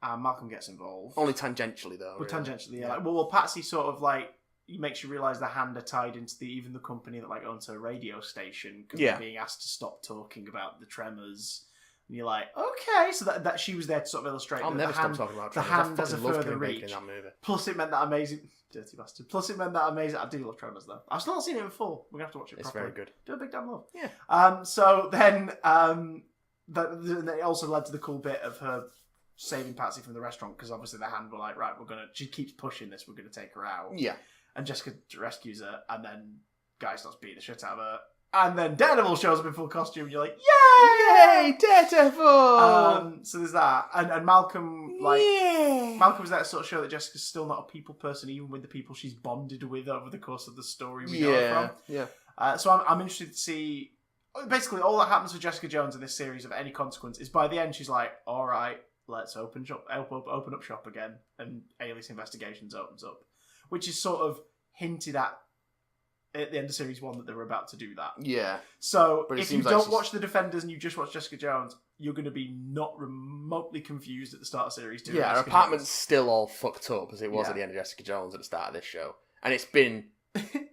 Malcolm gets involved. Only tangentially, though. Well, tangentially, yeah. Like, well, Patsy sort of, like, makes you realise the hand are tied into even the company that, like, owns her radio station, because they're being asked to stop talking about the tremors. And you're like, okay, so that she was there to sort of illustrate I'll never stop talking about tremors. The hand has a further reach. In that movie. Plus, it meant that amazing... Dirty bastard. Plus, it meant that amazing... I do love Tremors, though. I've still not seen it in full. We're going to have to watch it properly. It's very good. Do a big damn love. Yeah. So then... it also led to the cool bit of her saving Patsy from the restaurant, because obviously the hand were like, right, she keeps pushing this, we're going to take her out. Yeah. And Jessica rescues her, and then Guy starts beating the shit out of her. And then Daredevil shows up in full costume, and you're like, yay! Yay, Daredevil! So there's that. And Malcolm, Malcolm was that sort of show that Jessica's still not a people person, even with the people she's bonded with over the course of the story we know from. Yeah. So I'm interested to see... Basically, all that happens with Jessica Jones in this series of any consequence is by the end she's like, all right, let's open up shop again, and Alias Investigations opens up, which is sort of hinted at the end of Series 1 that they were about to do that. Yeah. So if you don't watch The Defenders and you just watch Jessica Jones, you're going to be not remotely confused at the start of Series 2. Yeah, her apartment's still all fucked up as it was at the end of Jessica Jones at the start of this show. And it's been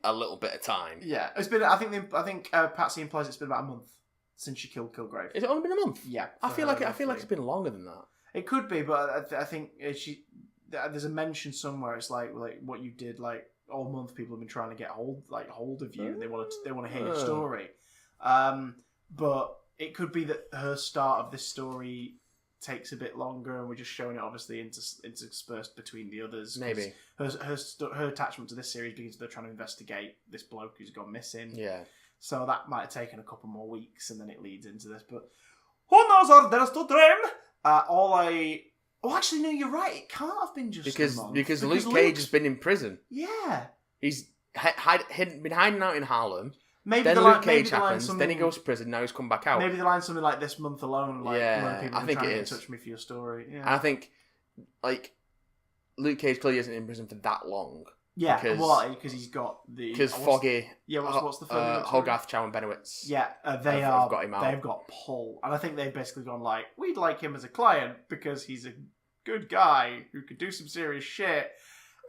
a little bit of time. Yeah. It's been, I think Patsy implies it's been about a month since she killed Kilgrave. Has it only been a month? Yeah. I feel like it's been longer than that. It could be, but I think there's a mention somewhere. It's like what you did, like all month people have been trying to get hold of you, and they want to hear your story. But it could be that her start of this story takes a bit longer, and we're just showing it obviously interspersed between the others. Maybe her attachment to this series because they're trying to investigate this bloke who's gone missing. Yeah. So that might have taken a couple more weeks, and then it leads into this. But who knows what there's to dream? Actually, no, you're right. It can't have been just because Luke Cage has been in prison. Yeah. He's been hiding out in Harlem. Maybe then Luke Cage happens. Then he goes to prison. Now he's come back out. Maybe the line's something like this month alone. Like, yeah, people I think trying it to is. Get in touch with me for your story. Yeah. And I think Luke Cage clearly isn't in prison for that long. Yeah, why? Because he's got the... Because Foggy... Yeah, what's the film? Hogarth, Chow and Benowitz. Yeah, they've got him out. They've got pull. And I think they've basically gone like, we'd like him as a client because he's a good guy who could do some serious shit.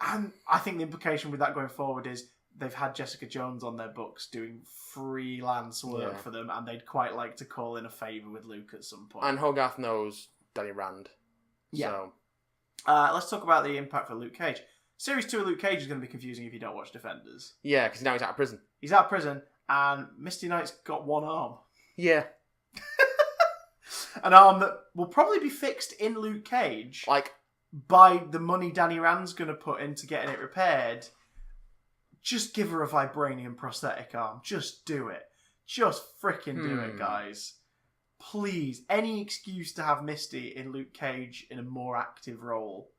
And I think the implication with that going forward is they've had Jessica Jones on their books doing freelance work for them, and they'd quite like to call in a favour with Luke at some point. And Hogarth knows Danny Rand. Yeah. So. Let's talk about the impact for Luke Cage. Series 2 of Luke Cage is going to be confusing if you don't watch Defenders. Yeah, because now he's out of prison. He's out of prison, and Misty Knight's got one arm. Yeah. An arm that will probably be fixed in Luke Cage. By the money Danny Rand's going to put into getting it repaired. Just give her a vibranium prosthetic arm. Just do it. Just freaking do it, guys. Please. Any excuse to have Misty in Luke Cage in a more active role,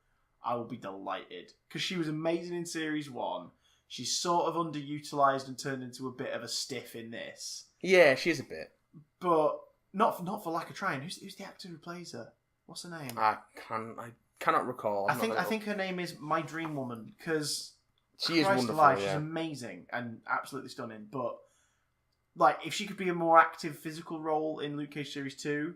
I will be delighted. Because she was amazing in Series 1. She's sort of underutilised and turned into a bit of a stiff in this. Yeah, she is a bit. But not for lack of trying. Who's the actor who plays her? What's her name? I cannot recall. I think her name is My Dream Woman. Because she is wonderful. She's amazing and absolutely stunning. But if she could be a more active physical role in Luke Cage Series 2,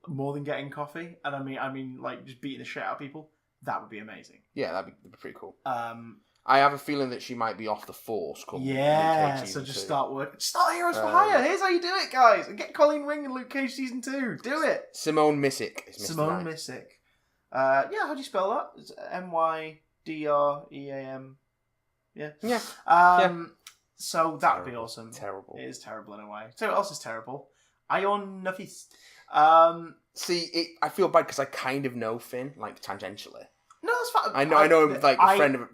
more than getting coffee, and I mean just beating the shit out of people. That would be amazing. Yeah, that'd be pretty cool. I have a feeling that she might be off the force. Yeah, so just start work. Start Heroes for Hire. Here's how you do it, guys. And get Colleen Wing and Luke Cage Season 2. Do it. Simone Missick is Mr. Simone Knight. Missick. How do you spell that? It's Mydream. Yeah. Yeah. So that would be awesome. Terrible. It is terrible in a way. So what else is terrible? Iron Fist. See, I feel bad because I kind of know Finn, tangentially. No, that's fine. I know him a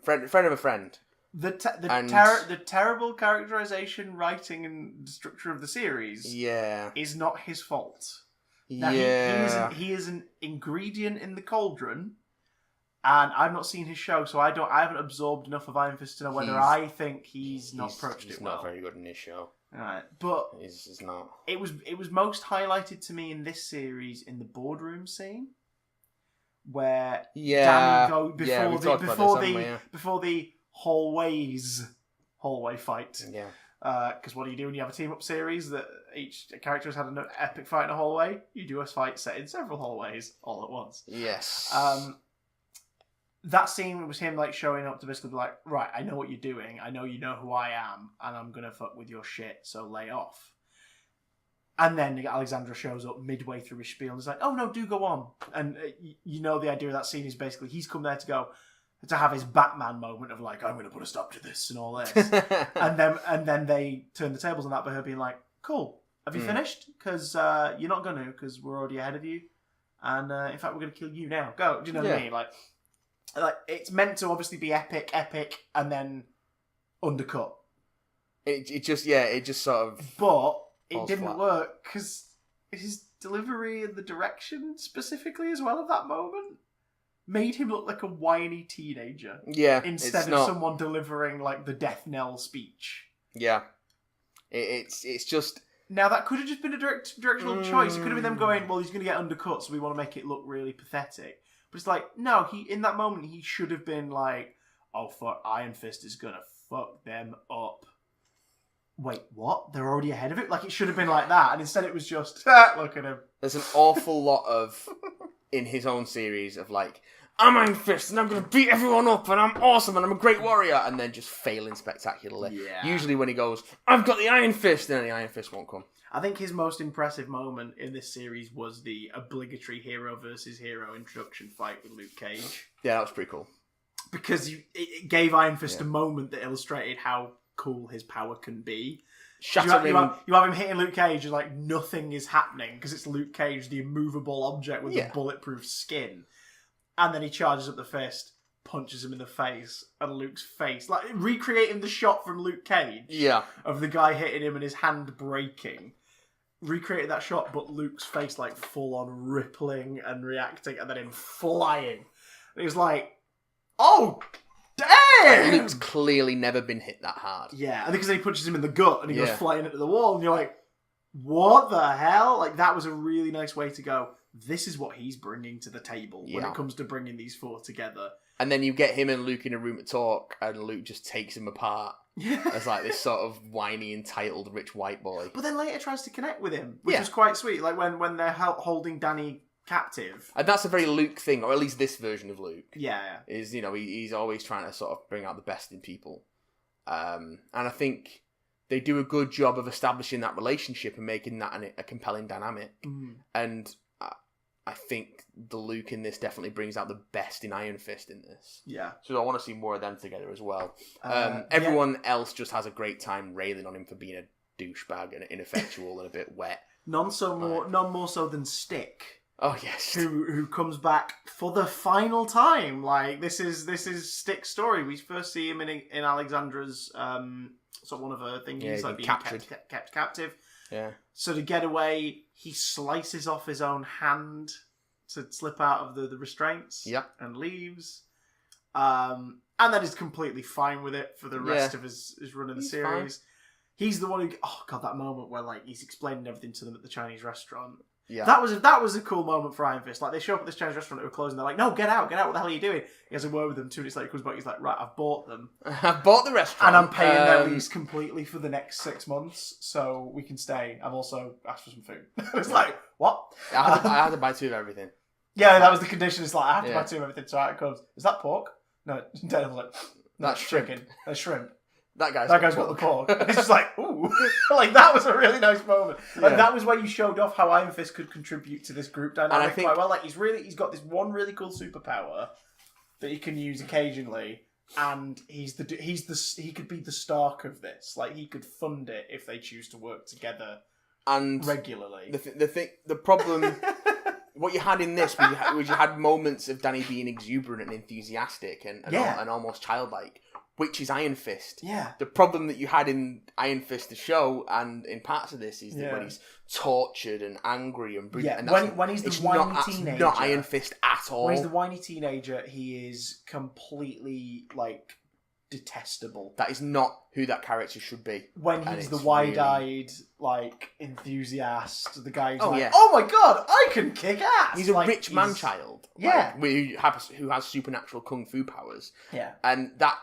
friend of a friend. The terrible characterization, writing, and structure of the series is not his fault. Now, he is an ingredient in the cauldron, and I've not seen his show, so I haven't absorbed enough of Iron Fist to know whether I think he's not approached it well. He's not very good in his show. Right, but he's not. It was most highlighted to me in this series in the boardroom scene, where Danny goes before the hallway fight. Yeah. Because what do you do when you have a team up series that each character has had an epic fight in a hallway? You do a fight set in several hallways all at once. Yes. That scene was him showing up to basically be like, right, I know what you're doing. I know you know who I am, and I'm gonna fuck with your shit. So lay off. And then Alexandra shows up midway through his spiel and is like, oh no, do go on. And the idea of that scene is basically he's come there to have his Batman moment of I'm going to put a stop to this and all this. and then they turn the tables on that by her being like, cool, have you finished? Because you're not going to, because we're already ahead of you. And in fact, we're going to kill you now. Go. Do you know what I mean? It's meant to obviously be epic, and then undercut. It just sort of... But it falls didn't flat. work because his delivery and the direction specifically as well of that moment made him look like a whiny teenager. Yeah, Instead of someone delivering like the death knell speech. Yeah. It's just... Now, that could have just been a directional choice. It could have been them going, well, he's going to get undercut, so we want to make it look really pathetic. But it's like, no, in that moment, he should have been like, oh, fuck, Iron Fist is going to fuck them up. Wait, what? They're already ahead of it? Like, it should have been like that. And instead it was just, look at him. There's an awful lot of, in his own series, of like, I'm Iron Fist and I'm going to beat everyone up and I'm awesome and I'm a great warrior, and then just failing spectacularly. Yeah. Usually when he goes, I've got the Iron Fist, then the Iron Fist won't come. I think his most impressive moment in this series was the obligatory hero versus hero introduction fight with Luke Cage. Yeah, that was pretty cool. Because it gave Iron Fist a moment that illustrated how cool his power can be. You have him hitting Luke Cage and like nothing is happening because it's Luke Cage, the immovable object with the bulletproof skin. And then he charges up the fist, punches him in the face, and Luke's face, like recreating the shot from Luke Cage of the guy hitting him and his hand breaking. Recreated that shot, but Luke's face like full on rippling and reacting, and then him flying. And he was like, "Oh, damn!" Luke's clearly never been hit that hard. Yeah, and because then he punches him in the gut and he goes flying into the wall, and you're like, "What the hell?" Like, that was a really nice way to go. This is what he's bringing to the table when it comes to bringing these four together. And then you get him and Luke in a room to talk, and Luke just takes him apart as like this sort of whiny, entitled, rich white boy. But then later tries to connect with him, which was quite sweet. Like when they're holding Danny captive. And that's a very Luke thing, or at least this version of Luke. Yeah. Is, he's always trying to sort of bring out the best in people. And I think they do a good job of establishing that relationship and making that a compelling dynamic. And I think the Luke in this definitely brings out the best in Iron Fist in this. Yeah. So I want to see more of them together as well. Everyone else just has a great time railing on him for being a douchebag and ineffectual and a bit wet. None more so than Stick. Oh yes. Who comes back for the final time? Like this is Stick's story. We first see him in Alexandra's sort of one of her thingies, like being kept captive. Yeah. So to get away, he slices off his own hand to slip out of the restraints. Yep. And leaves. And then is completely fine with it for the rest of his run in the series. Fine. He's the one who... Oh, God, that moment where like he's explaining everything to them at the Chinese restaurant. Yeah. That was a cool moment for Iron Fist. Like, they show up at this Chinese restaurant that were closing. They're like, no, get out, what the hell are you doing? He has a word with them. 2 minutes later, he comes back, he's like, right, I've bought them. I've bought the restaurant. And I'm paying their lease completely for the next 6 months, so we can stay. I've also asked for some food. It's like, what? I had to buy 2 of everything. Yeah, that was the condition. It's like, I have to buy 2 of everything, so out it comes. Is that pork? No, Daniel's like, that's shrimp. Chicken. That's shrimp. That guy's got the pork. And it's just like, ooh. Like, that was a really nice moment. Like, that was where you showed off how Iron Fist could contribute to this group dynamic quite well. Like, he's got this one really cool superpower that he can use occasionally, and he could be the Stark of this. Like, he could fund it if they choose to work together and regularly. The problem... What you had in this was you had moments of Danny being exuberant and enthusiastic and almost childlike, which is Iron Fist. Yeah. The problem that you had in Iron Fist the show and in parts of this is that when he's tortured and angry and brutal, and when he's the whiny teenager, not Iron Fist at all. When he's the whiny teenager, he is completely like detestable. That is not who that character should be. When he's the wide-eyed, like, enthusiast, the guy who's oh my god, I can kick ass! He's a rich man-child. Yeah. Who has supernatural kung fu powers. Yeah. And that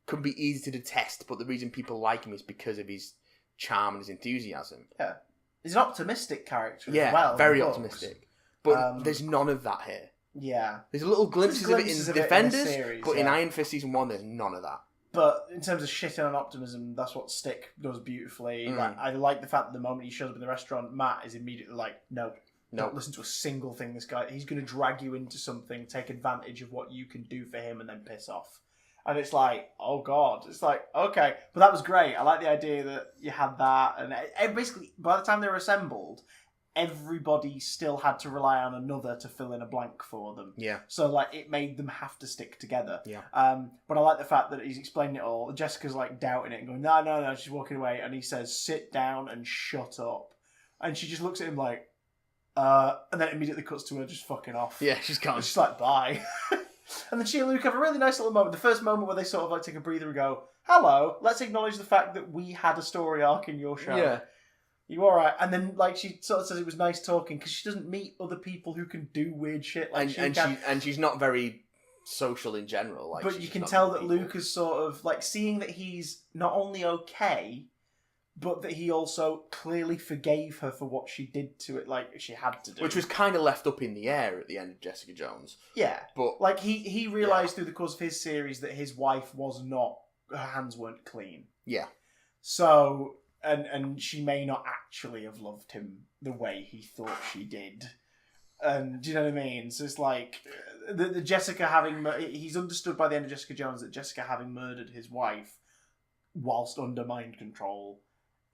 can be easy to detest, but the reason people like him is because of his charm and his enthusiasm. Yeah. He's an optimistic character as well. Yeah, very optimistic. But there's none of that here. Yeah. There's little glimpses of it in Defenders, but in Iron Fist Season 1, there's none of that. But in terms of shitting on optimism, that's what Stick does beautifully. Like, I like the fact that the moment he shows up in the restaurant, Matt is immediately like, no, don't listen to a single thing this guy... He's going to drag you into something, take advantage of what you can do for him, and then piss off. And it's like, oh God. It's like, okay. But that was great. I like the idea that you had that. And basically, by the time they were assembled, everybody still had to rely on another to fill in a blank for them. Yeah. So, like, it made them have to stick together. Yeah. But I like the fact that he's explaining it all. Jessica's, like, doubting it and going, no, she's walking away. And he says, sit down and shut up. And she just looks at him like, and then it immediately cuts to her just fucking off. Yeah, she's gone. She's like, bye. And then she and Luke have a really nice little moment. The first moment where they sort of, like, take a breather and go, hello, let's acknowledge the fact that we had a story arc in your show. Yeah. You alright? And then, like, she sort of says it was nice talking because she doesn't meet other people who can do weird shit like and she's not very social in general. Like, but you can tell that Luke is sort of, like, seeing that he's not only okay, but that he also clearly forgave her for what she did to it, like, she had to do. Which was kind of left up in the air at the end of Jessica Jones. Yeah. But like, he realised through the course of his series that his wife was not... her hands weren't clean. Yeah. So... And she may not actually have loved him the way he thought she did. And do you know what I mean? So it's like the Jessica having... he's understood by the end of Jessica Jones that Jessica having murdered his wife whilst under mind control,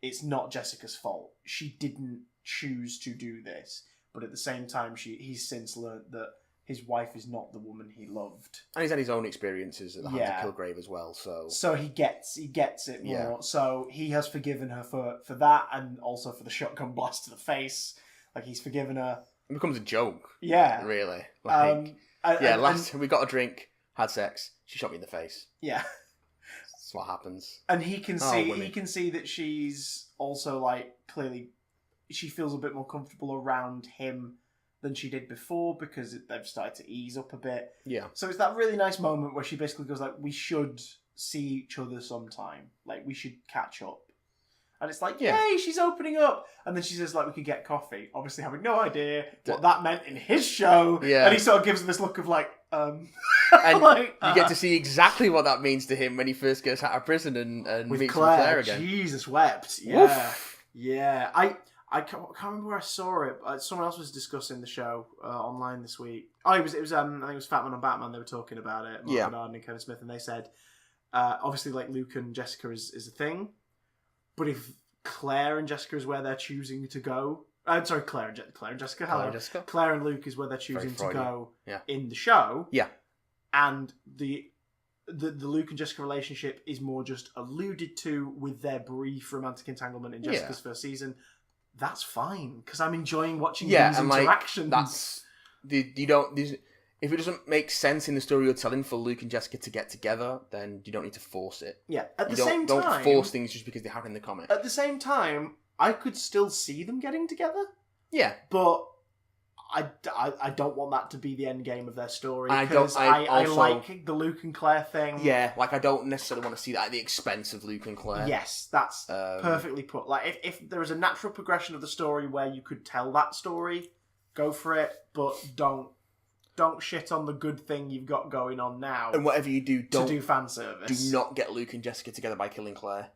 it's not Jessica's fault. She didn't choose to do this. But at the same time, he's since learnt that his wife is not the woman he loved. And he's had his own experiences at the hands of Kilgrave as well, so... So he gets it more. Yeah. So he has forgiven her for that, and also for the shotgun blast to the face. Like, he's forgiven her. It becomes a joke. Yeah. Really. Like, and we got a drink, had sex, she shot me in the face. Yeah. That's what happens. And he can see that she's also, like, clearly... she feels a bit more comfortable around him than she did before because they've started to ease up a bit. Yeah. So it's that really nice moment where she basically goes like, we should see each other sometime. Like, we should catch up. And it's like, yay, she's opening up. And then she says, like, we could get coffee. Obviously having no idea what that meant in his show. Yeah. And he sort of gives her this look of like, And like, you get to see exactly what that means to him when he first gets out of prison and with meets Claire. with Claire again. Jesus wept. Yeah. Oof. Yeah. I can't remember where I saw it. Someone else was discussing the show online this week. Oh, it was I think it was Fatman on Batman. They were talking about it. Mark Bernard and Kevin Smith, and they said, obviously, like, Luke and Jessica is a thing, but if Claire and Jessica is where they're choosing to go, sorry, Claire and Jessica. Hello, Jessica. Claire and Luke is where they're choosing to go in the show. Yeah, and the Luke and Jessica relationship is more just alluded to with their brief romantic entanglement in Jessica's first season. That's fine, because I'm enjoying watching these interactions. If it doesn't make sense in the story you're telling for Luke and Jessica to get together, then you don't need to force it. Yeah, at the same time... don't force things just because they happen in the comic. At the same time, I could still see them getting together. Yeah. But I don't want that to be the end game of their story, I because I like the Luke and Claire thing. Yeah, like, I don't necessarily want to see that at the expense of Luke and Claire. Yes, that's perfectly put. Like, if there is a natural progression of the story where you could tell that story, go for it, but don't shit on the good thing you've got going on now. And whatever you do, don't do fan service. Do not get Luke and Jessica together by killing Claire.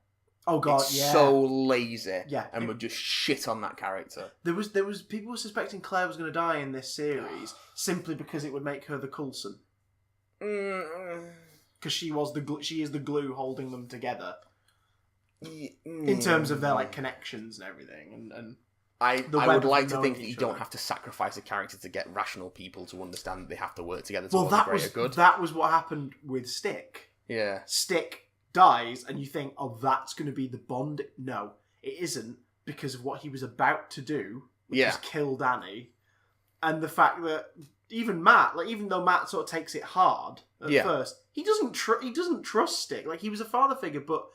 Oh god, it's so lazy. Yeah, and would just shit on that character. There was people were suspecting Claire was going to die in this series simply because it would make her the Coulson. Because she is the glue holding them together. In terms of their, like, connections and everything, and I would like to think that you don't have to sacrifice a character to get rational people to understand that they have to work together towards the greater good. That was what happened with Stick. Yeah. Stick dies, and you think, oh, that's going to be the Bond. No, it isn't, because of what he was about to do, which is kill Danny. And the fact that even Matt, like, even though Matt sort of takes it hard at first, he doesn't trust Stick. Like, he was a father figure, but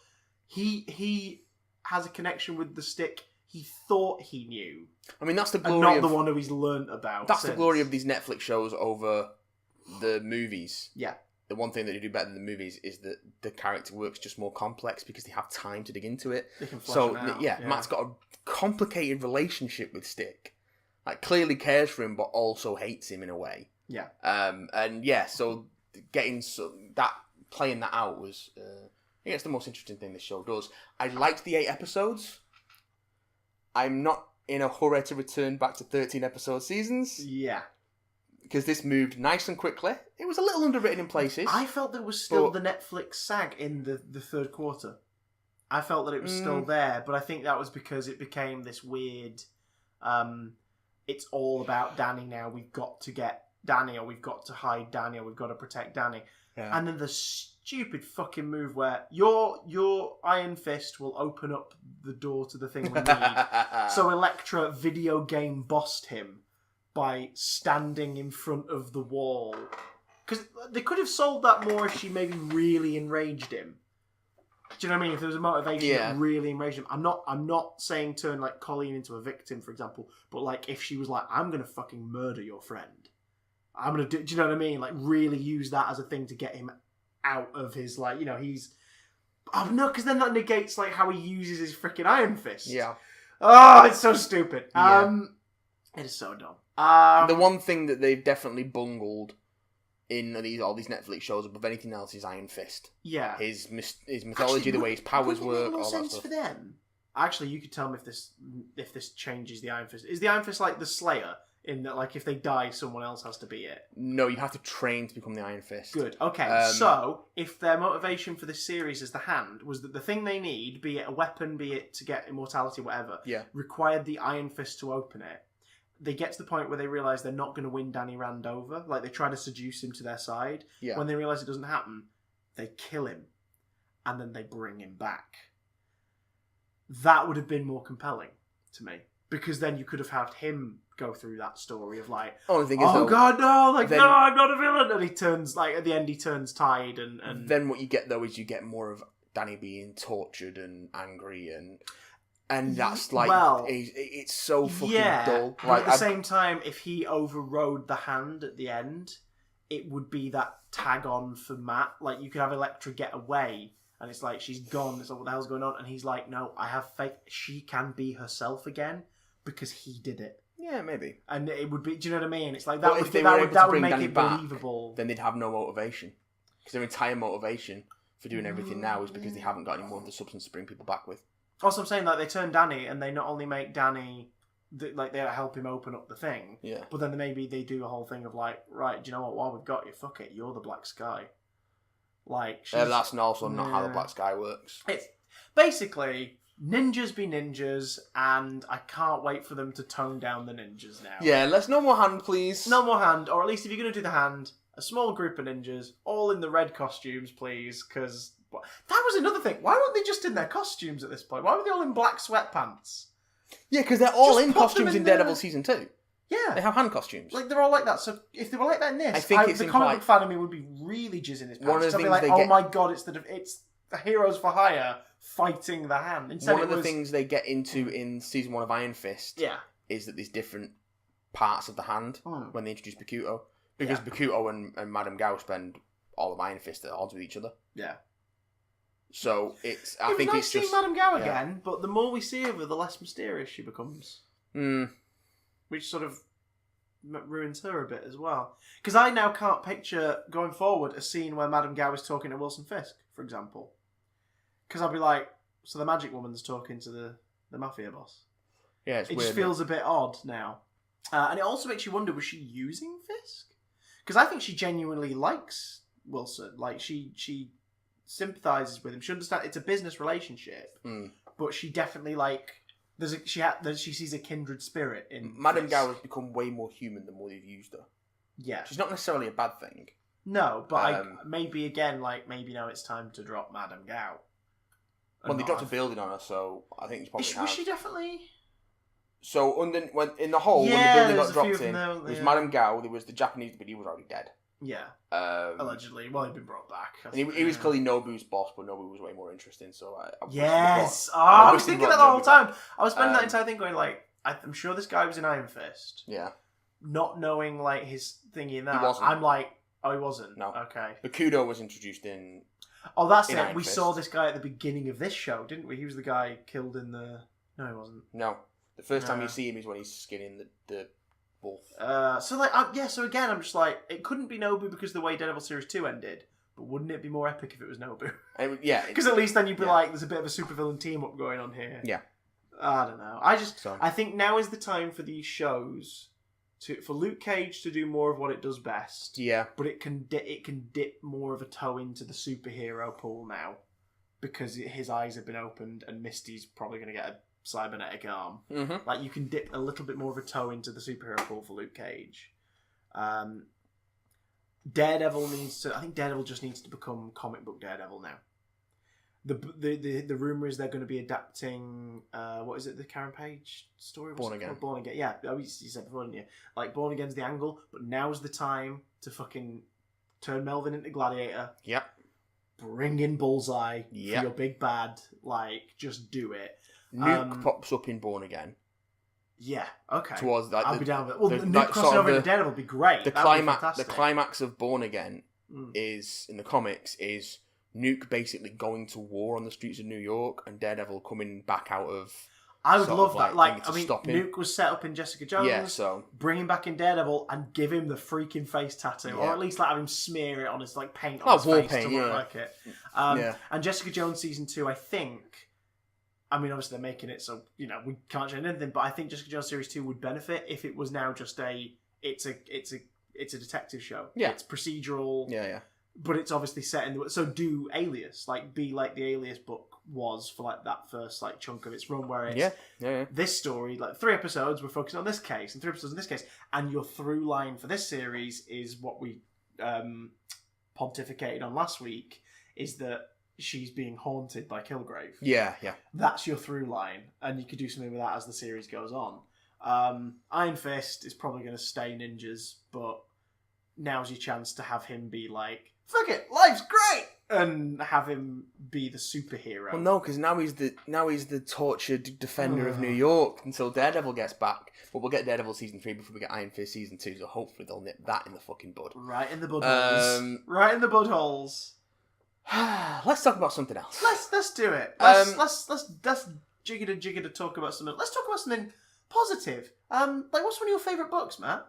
he has a connection with the Stick he thought he knew. I mean, that's the glory and not the one who he's learnt about. That's the glory of these Netflix shows over the movies. Yeah. The one thing that they do better than the movies is that the character work's just more complex because they have time to dig into it. They can flesh him out. Yeah, Matt's got a complicated relationship with Stick. Like, clearly cares for him, but also hates him in a way. Yeah. So playing that out was, I think it's the most interesting thing this show does. I liked the 8 episodes. I'm not in a hurry to return back to 13-episode seasons. Yeah. Because this moved nice and quickly. It was a little underwritten in places. I felt there was still the Netflix sag in the third quarter. I felt that it was still there, but I think that was because it became this weird It's all about Danny now. We've got to get Danny, or we've got to hide Danny, or we've got to protect Danny. Yeah. And then the stupid fucking move where your Iron Fist will open up the door to the thing we need. So Elektra video game bossed him by standing in front of the wall. Because they could have sold that more if she maybe really enraged him. Do you know what I mean? If there was a motivation that really enraged him. I'm not saying turn like Colleen into a victim, for example, but like if she was like, I'm gonna fucking murder your friend. I'm gonna do you know what I mean? Like really use that as a thing to get him out of his like, you know, he's no, because then that negates like how he uses his freaking Iron Fist. Yeah. Oh, it's so stupid. Yeah. It is so dumb. The one thing that they've definitely bungled in all these Netflix shows above anything else is Iron Fist. Yeah. His mythology, actually, the way his powers work, all that sense stuff. For them. Actually, you could tell me if this changes the Iron Fist. Is the Iron Fist like the Slayer? In that, like, if they die, someone else has to be it. No, you have to train to become the Iron Fist. Good. Okay, so if their motivation for this series as the Hand was that the thing they need, be it a weapon, be it to get immortality, whatever, required the Iron Fist to open it, they get to the point where they realise they're not going to win Danny Rand over. Like, they try to seduce him to their side. Yeah. When they realise it doesn't happen, they kill him. And then they bring him back. That would have been more compelling to me. Because then you could have had him go through that story of like, God, no, like, no, I'm not a villain. And he turns, like, at the end he turns tied and... Then what you get, though, is you get more of Danny being tortured and angry and that's like, it's so fucking dull. Like, at the same time, if he overrode the Hand at the end, it would be that tag on for Matt. Like, you could have Elektra get away, and it's like, she's gone, it's like, what the hell's going on? And he's like, no, I have faith. She can be herself again, because he did it. Yeah, maybe. And it would be, do you know what I mean? It's like, that would make Danny it back, believable. Then they'd have no motivation. Because their entire motivation for doing everything now is because they haven't got any more of the substance to bring people back with. Also, I'm saying, like, they turn Danny, and they not only make Danny, like, they help him open up the thing, but then maybe they do a whole thing of, like, right, do you know what, while we've got you, fuck it, you're the Black Sky. Like, that's also not how the Black Sky works. It's basically, ninjas be ninjas, and I can't wait for them to tone down the ninjas now. Yeah, let's no more Hand, please. No more Hand, or at least if you're going to do the Hand, a small group of ninjas, all in the red costumes, please, because... That was another thing. Why weren't they just in their costumes at this point? Why were they all in black sweatpants? Yeah, because they're all in costumes in Daredevil Season 2. Yeah. They have hand costumes. Like, they're all like that. So if they were like that in this, I think the comic book fan of me would be really jizzing his pants. One of the things like, oh my god, it's the heroes for hire fighting the Hand. Instead, one of the things they get into in Season 1 of Iron Fist is that there's different parts of the Hand when they introduce Bakuto. Because Bakuto and Madame Gao spend all of Iron Fist at odds with each other. Yeah. So I think nice it's just seeing Madame Gao again, but the more we see of her, the less mysterious she becomes. Which sort of ruins her a bit as well. Because I now can't picture going forward a scene where Madame Gao is talking to Wilson Fisk, for example. Because I'll be like, so the Magic Woman's talking to the mafia boss. Yeah, it's it weird. Just feels a bit odd now, and it also makes you wonder: was she using Fisk? Because I think she genuinely likes Wilson. Like she sympathizes with him. She understands it's a business relationship, but she definitely she sees a kindred spirit in Madame Gao has become way more human the more they've used her. Yeah, she's not necessarily a bad thing. No, but maybe again, maybe now it's time to drop Madame Gao. Well, they dropped a building on her, so I think it's probably was she definitely. So in the hole, when the building got dropped in, there was Madame Gao. There was the Japanese, but he was already dead. Yeah. Allegedly. Well, he'd been brought back. And he was clearly Nobu's boss, but Nobu was way more interesting, so I yes! I was thinking that the whole time. I was spending that entire thing going, like, I'm sure this guy was in Iron Fist. Yeah. Not knowing, like, his thingy in that. He wasn't. I'm like, oh, he wasn't? No. Okay. Bakudo was introduced in... Oh, that's it. Iron We Fist. saw this guy at the beginning of this show, didn't we? He was the guy killed in the... No, he wasn't. No. The first time you see him is when he's skinning the wolf. So again, I'm just like, it couldn't be Nobu because of the way Daredevil Series 2 ended, but wouldn't it be more epic if it was Nobu? Yeah. Because at least then you'd be like, there's a bit of a supervillain team-up going on here. Yeah. I don't know. I think now is the time for these shows, for Luke Cage to do more of what it does best. Yeah. But it can dip more of a toe into the superhero pool now, because his eyes have been opened and Misty's probably going to get a cybernetic arm. Mm-hmm. Like, you can dip a little bit more of a toe into the superhero pool for Luke Cage. Daredevil I think Daredevil just needs to become comic book Daredevil now. The rumor is they're going to be adapting what is it, the Karen Page story? Born Again. Born Again. Yeah, you said before, didn't you? Like, Born Again's the angle, but now's the time to fucking turn Melvin into Gladiator. Yep. Bring in Bullseye for Yep. your big bad. Like, just do it. Nuke pops up in Born Again. Yeah. Okay. Towards like I'll be down with it. Well, the Nuke crossing over into Daredevil would be great. The That'd be climax of Born Again is in the comics is Nuke basically going to war on the streets of New York and Daredevil coming back out of. I would love that. Like, I mean, stop him. Nuke was set up in Jessica Jones. Yeah, so bring him back in Daredevil and give him the freaking face tattoo, Yeah. or at least like have him smear it on his like paint on his face paint, to look yeah. like it. Yeah. And Jessica Jones season 2, I think. I mean, obviously they're making it, so you know we can't change anything. But I think Jessica Jones series 2 would benefit if it was now just it's a detective show. Yeah. It's procedural. yeah. But it's obviously set in the... So do Alias. Like, be like the Alias book was for, like, that first, like, chunk of its run where it's... Yeah. This story, like, 3 episodes, we're focusing on this case, and 3 episodes on this case. And your through line for this series is what we pontificated on last week, is that she's being haunted by Kilgrave. Yeah. That's your through line, and you could do something with that as the series goes on. Iron Fist is probably going to stay ninjas, but now's your chance to have him be like, fuck it, life's great, and have him be the superhero. Well, no, because now he's the tortured defender of New York until Daredevil gets back. But we'll get Daredevil season 3 before we get Iron Fist season 2, so hopefully they'll nip that in the fucking bud. Right in the bud holes. Right in the bud holes. Let's talk about something else. Let's do it. Let's jigger to talk about something. Let's talk about something positive. Like, what's one of your favourite books, Matt?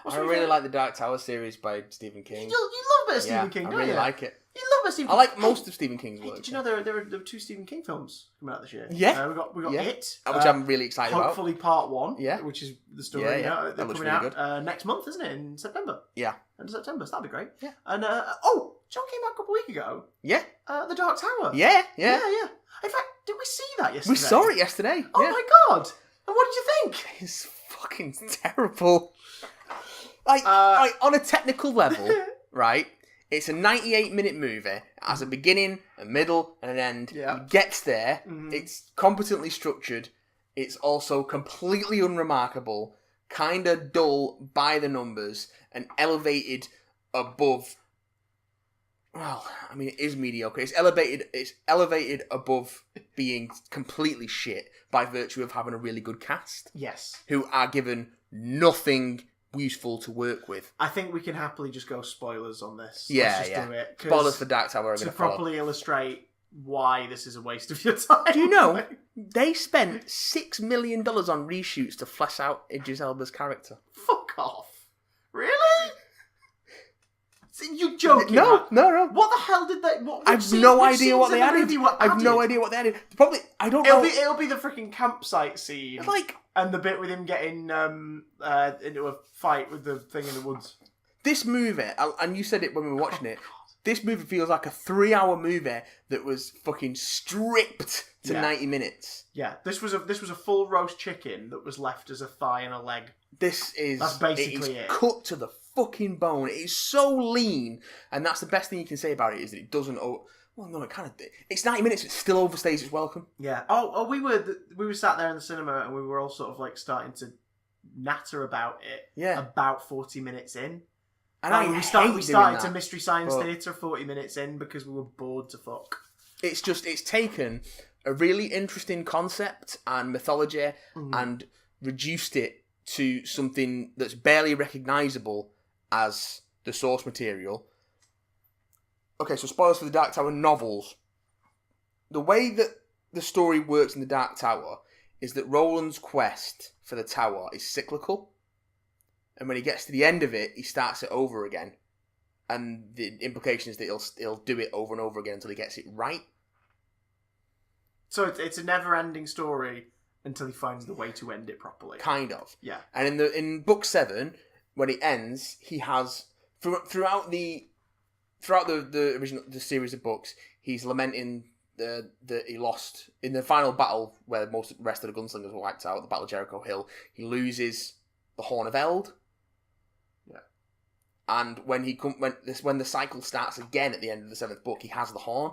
I really like the Dark Tower series by Stephen King. You love a bit of Stephen King, don't you? I really like it. You love a bit of Stephen King. I like most of Stephen King's work. Did you know there were 2 Stephen King films coming out this year? Yeah. We got It. Which I'm really excited about. Hopefully part 1. Yeah. Which is the story. Yeah. That looks coming really out good. Next month, isn't it? In September. Yeah. End of September, so that'd be great. Yeah. And, John came back a couple of weeks ago. Yeah. The Dark Tower. Yeah. In fact, did we see that yesterday? We saw it yesterday. Oh my god! And what did you think? It's fucking terrible. Like, on a technical level, right? It's a 98-minute movie. It has a beginning, a middle, and an end. Yeah. It gets there. Mm-hmm. It's competently structured. It's also completely unremarkable, kind of dull by the numbers, and elevated above... Well, I mean, it is mediocre. It's elevated above being completely shit by virtue of having a really good cast. Yes. Who are given nothing useful to work with. I think we can happily just go spoilers on this. Yeah, Let's just do it. Spoilers for Dark Tower are going to to follow. properly illustrate why this is a waste of your time. Do you know, they spent $6 million on reshoots to flesh out Idris Elba's character. Fuck off. Really? You joking? No. What the hell did they... I've no idea what they added. I've no idea what they added. Probably, I don't know. It'll be the freaking campsite scene. Like... And the bit with him getting into a fight with the thing in the woods. This movie, and you said it when we were watching it, this movie feels like a 3-hour movie that was fucking stripped to 90 minutes. Yeah, this was a full roast chicken that was left as a thigh and a leg. That's basically it. Cut to the fucking bone. It is so lean, and that's the best thing you can say about it is that it doesn't. Well, no, it kind of. It's 90 minutes. It still overstays its welcome. Yeah. We were sat there in the cinema and we were all sort of like starting to natter about it. Yeah. About 40 minutes in. And we started to Mystery Science Theatre 40 minutes in because we were bored to fuck. It's taken a really interesting concept and mythology and reduced it to something that's barely recognisable as the source material. Okay, so spoilers for the Dark Tower novels. The way that the story works in the Dark Tower is that Roland's quest for the tower is cyclical. And when he gets to the end of it, he starts it over again. And the implication is that he'll do it over and over again until he gets it right. So it's a never-ending story until he finds the way to end it properly. Kind of. Yeah. And in book 7, when it ends, he has throughout the original series of books, he's lamenting that he lost in the final battle where most of the rest of the gunslingers were wiped out, the Battle of Jericho Hill. He loses the Horn of Eld. Yeah. And when the cycle starts again at the end of the 7th book, he has the horn.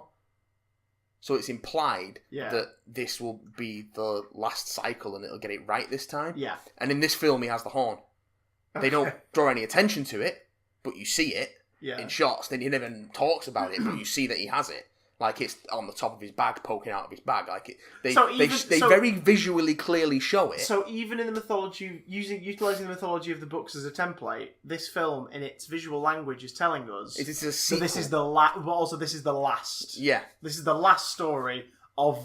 So it's implied that this will be the last cycle and it'll get it right this time. Yeah. And in this film, he has the horn. They don't draw any attention to it, but you see it in shots. Then he never talks about it, but you see that he has it. Like it's on the top of his bag, poking out of his bag. Like they very visually clearly show it. So even in the mythology, utilizing the mythology of the books as a template, this film in its visual language is telling us it's a sequel. that this is the last. But also, this is the last. Yeah, this is the last story of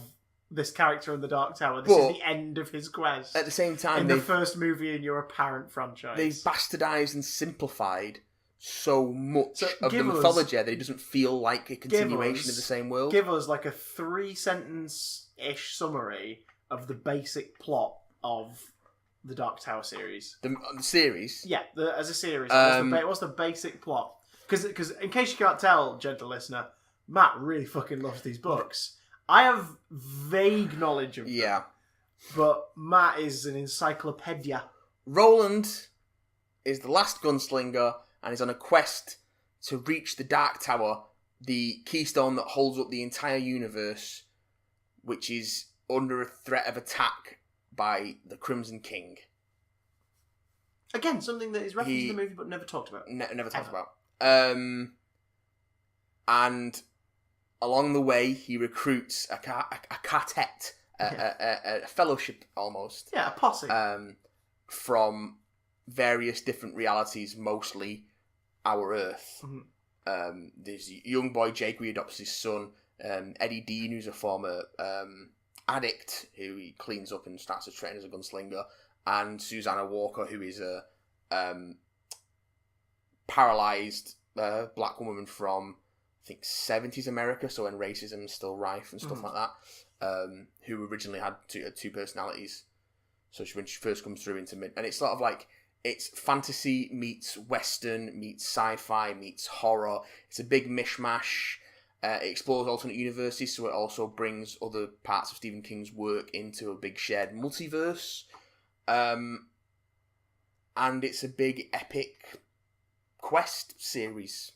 this character in the Dark Tower. This is the end of his quest. At the same time, in the first movie in your apparent franchise, they've bastardized and simplified so much of the mythology that it doesn't feel like a continuation of the same world. Give us like a 3-sentence-ish summary of the basic plot of the Dark Tower series. The series? Yeah, as a series. What's the basic plot? Because in case you can't tell, gentle listener, Matt really fucking loves these books. I have vague knowledge of them. But Matt is an encyclopedia. Roland is the last gunslinger and is on a quest to reach the Dark Tower, the keystone that holds up the entire universe, which is under a threat of attack by the Crimson King. Again, something that is referenced in the movie but never talked about. Never talked about. And along the way, he recruits a quartet, a fellowship almost. Yeah, a posse. From various different realities, mostly our Earth. Mm-hmm. There's a young boy, Jake, who adopts his son. Eddie Dean, who's a former addict, who he cleans up and starts to train as a gunslinger. And Susanna Walker, who is a paralysed black woman from, I think, 70s America, so when racism is still rife and stuff like that, who originally had two personalities. So when she first comes through into mid... And it's sort of like... It's fantasy meets Western, meets sci-fi, meets horror. It's a big mishmash. It explores alternate universes, so it also brings other parts of Stephen King's work into a big shared multiverse. And it's a big epic quest series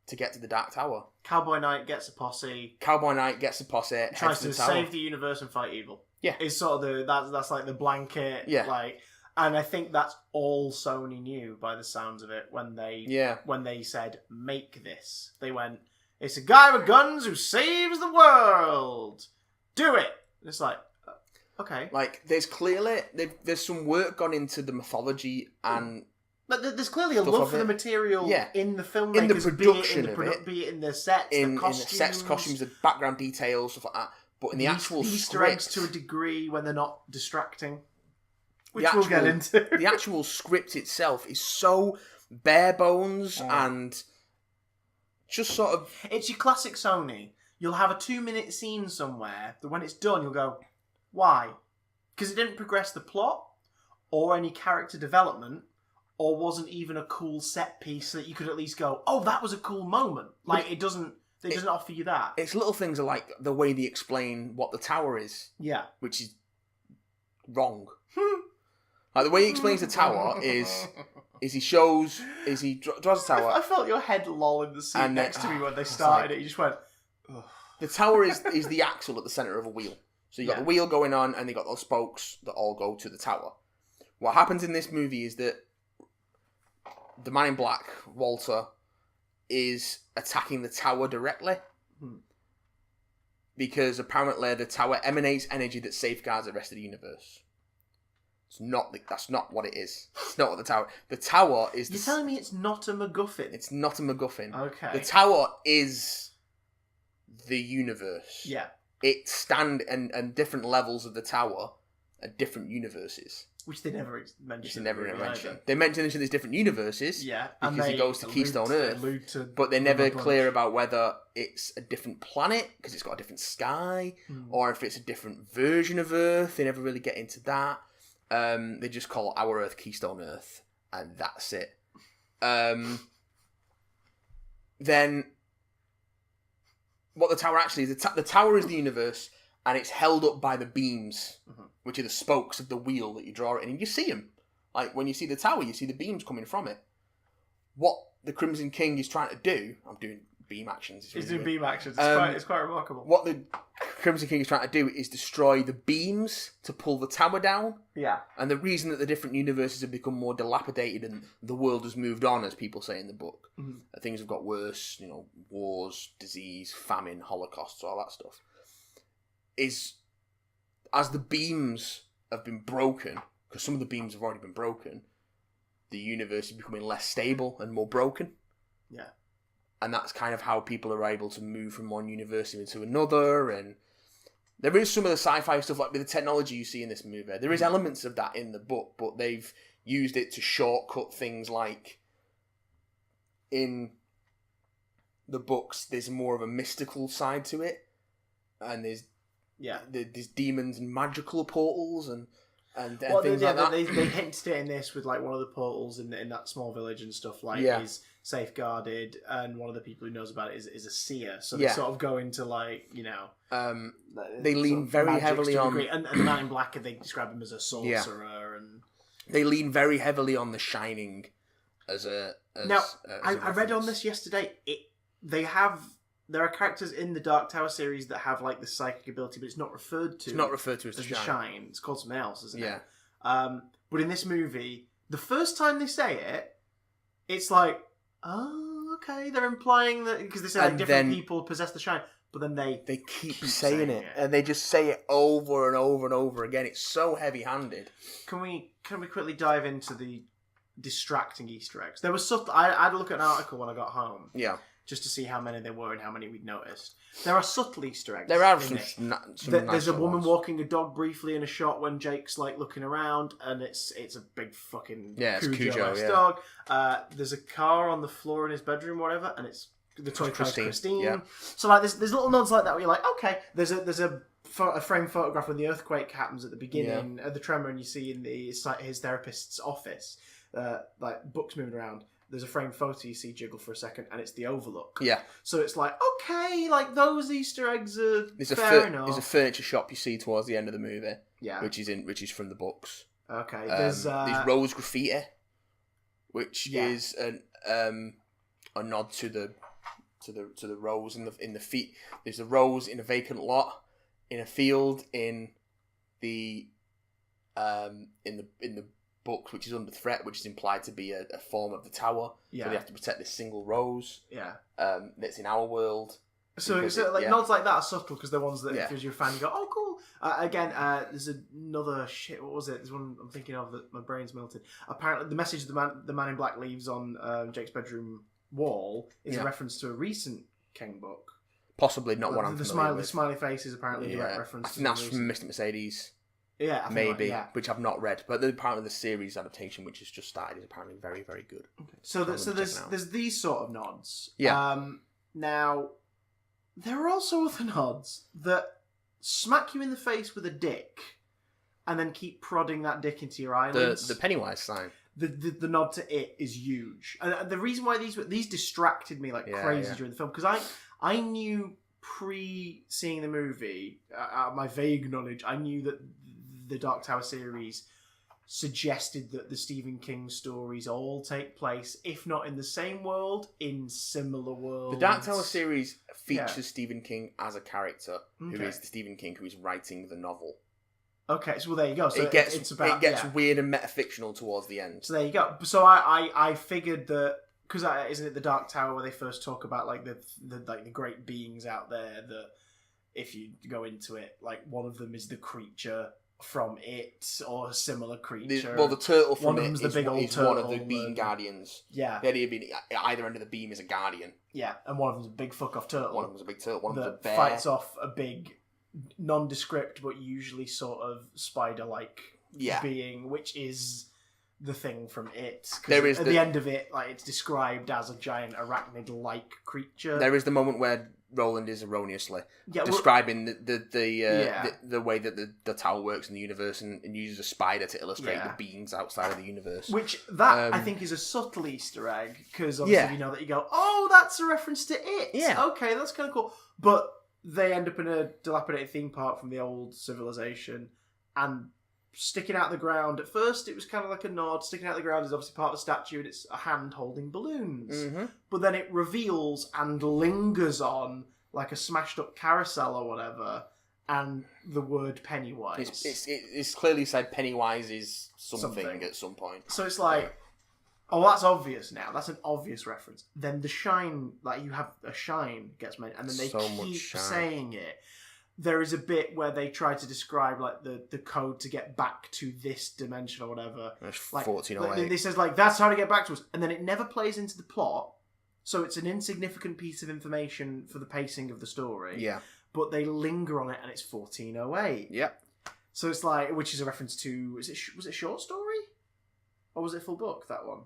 to get to the Dark Tower. Cowboy Knight gets a posse. Tries to save the universe and fight evil. Yeah. It's sort of that's like the blanket. Yeah. Like, and I think that's all Sony knew by the sounds of it when they said, make this. They went, it's a guy with guns who saves the world. Do it. And it's like, okay. Like, there's clearly, there's some work gone into the mythology and... But there's clearly a love for the material in the film. In the production of it. Be it in the sets, in the sets, costumes, the background details, stuff like that. But in the actual Easter script... eggs to a degree when they're not distracting. Which we'll get into. The actual script itself is so bare bones and just sort of... It's your classic Sony. You'll have a 2-minute scene somewhere that when it's done, you'll go, why? Because it didn't progress the plot or any character development or wasn't even a cool set piece that you could at least go, oh, that was a cool moment. Like, it doesn't offer you that. It's little things like the way they explain what the tower is. Yeah. Which is wrong. Like, the way he explains the tower is he draws the tower. I felt your head loll in the seat next to me when they started it. You just went, ugh. The tower is the axle at the centre of a wheel. So you got the wheel going on and you got those spokes that all go to the tower. What happens in this movie is that the man in black, Walter, is attacking the tower directly. Because apparently the tower emanates energy that safeguards the rest of the universe. That's not what it is. It's not what the tower... The tower is... You're telling me it's not a MacGuffin? It's not a MacGuffin. Okay. The tower is the universe. Yeah. It and different levels of the tower are different universes. Which they never mentioned. Which they never mentioned. They mention there's different universes. Yeah. Because he goes to Keystone Earth. But they're never clear about whether it's a different planet, because it's got a different sky, or if it's a different version of Earth. They never really get into that. They just call our Earth Keystone Earth, and that's it. Then what the tower actually is. The tower is the universe, and it's held up by the beams, which are the spokes of the wheel that you draw it in, and you see them. Like, when you see the tower, you see the beams coming from it. What the Crimson King is trying to do... I'm doing beam actions. He's doing beam actions. It's quite remarkable. What the Crimson King is trying to do is destroy the beams to pull the tower down. Yeah. And the reason that the different universes have become more dilapidated and the world has moved on, as people say in the book, things have got worse, wars, disease, famine, holocausts, all that stuff, is as the beams have been broken, because some of the beams have already been broken, the universe is becoming less stable and more broken. Yeah. And that's kind of how people are able to move from one universe into another. And there is some of the sci-fi stuff, like with the technology you see in this movie. There is elements of that in the book, but they've used it to shortcut things like in the books, there's more of a mystical side to it. And there's demons and magical portals and things like that. They hinted it in this with like one of the portals in that small village and stuff is safeguarded, and one of the people who knows about it is a seer. So they sort of go into like they lean very heavily on, and the Man in Black, they describe him as a sorcerer, and they lean very heavily on The Shining as a. I read on this yesterday. There are characters in the Dark Tower series that have like the psychic ability, but it's not referred to. It's not referred to as the Shine. Shine. It's called something else, isn't it? Yeah. But in this movie, the first time they say it, it's like, oh, okay. They're implying that because they say like different people possess the Shine, but then they keep saying it, and they just say it over and over and over again. It's so heavy-handed. Can we quickly dive into the distracting Easter eggs? There was I had a look at an article when I got home. Yeah. Just to see how many there were and how many we'd noticed. There are subtle Easter eggs. There are There's a woman walking a dog briefly in a shot when Jake's like looking around, and it's a big fucking Cujo-esque dog. There's a car on the floor in his bedroom, whatever, and it's the toy car's Christine. Yeah. So like there's little nods like that where you're like, okay, there's a framed photograph when the earthquake happens at the beginning of the tremor, and you see in his therapist's office, like books moving around. There's a framed photo you see jiggle for a second, and it's the Overlook. Yeah. So it's like, okay, like those Easter eggs are fair enough. There's a furniture shop you see towards the end of the movie. Yeah. Which is from the books. Okay. There's rose graffiti, which is a nod to the rose in the feet. There's a rose in a vacant lot in a field in the books, which is under threat, which is implied to be a form of the tower. Yeah. So they have to protect this single rose. Yeah. That's in our world. So nods like that are subtle because they're ones that if you're a fan, you go, oh, cool. There's another what was it? There's one I'm thinking of that my brain's melted. Apparently, the message the man in Black leaves on Jake's bedroom wall is a reference to a recent King book. Possibly not one I'm familiar with. The smiley face is apparently a direct reference. I think that's from Mr. Mercedes. Yeah, maybe, which I've not read, but apparently the series adaptation, which has just started, is apparently very, very good. Okay. So there's these sort of nods. Yeah. Now, there are also other nods that smack you in the face with a dick, and then keep prodding that dick into your eyelids. The Pennywise sign. The nod to it is huge, and the reason why these distracted me like crazy during the film, because I knew pre-seeing the movie, out of my vague knowledge, I knew that the Dark Tower series suggested that the Stephen King stories all take place, if not in the same world, in similar worlds. The Dark Tower series features Stephen King as a character, who is the Stephen King who is writing the novel. Okay, so there you go. So it gets weird and metafictional towards the end. So there you go. So I figured that, because isn't it the Dark Tower where they first talk about like the great beings out there, that if you go into it, like one of them is the creature from it, or a similar creature. The turtle from it is one of the beam guardians. Yeah. The idea being either end of the beam is a guardian. Yeah, and one of them's a big fuck-off turtle. One of them's a big turtle, one of them's a bear. Fights off a big, nondescript, but usually sort of spider-like being, which is the thing from it. At the end of it, like it's described as a giant arachnid-like creature. There is the moment where Roland is erroneously Yeah, describing the way that the tower works in the universe and uses a spider to illustrate the beings outside of the universe. Which, I think, is a subtle Easter egg, because obviously you know that you go, oh, that's a reference to it. Yeah. Okay, that's kind of cool. But they end up in a dilapidated theme park from the old civilization, and sticking out the ground, at first it was kind of like a nod. Sticking out the ground is obviously part of a statue, and it's a hand holding balloons. Mm-hmm. But then it reveals and lingers on like a smashed up carousel or whatever, and the word Pennywise. It's clearly said Pennywise is something at some point. So it's like, oh, that's obvious now. That's an obvious reference. Then the shine, like you have a shine gets made, and then they keep saying it. There is a bit where they try to describe like the code to get back to this dimension or whatever. It's like 1408. They says like that's how to get back to us, and then it never plays into the plot, so it's an insignificant piece of information for the pacing of the story. Yeah. But they linger on it, and it's 1408. Yep. So it's like, which is a reference to, was it a short story, or was it a full book? That one.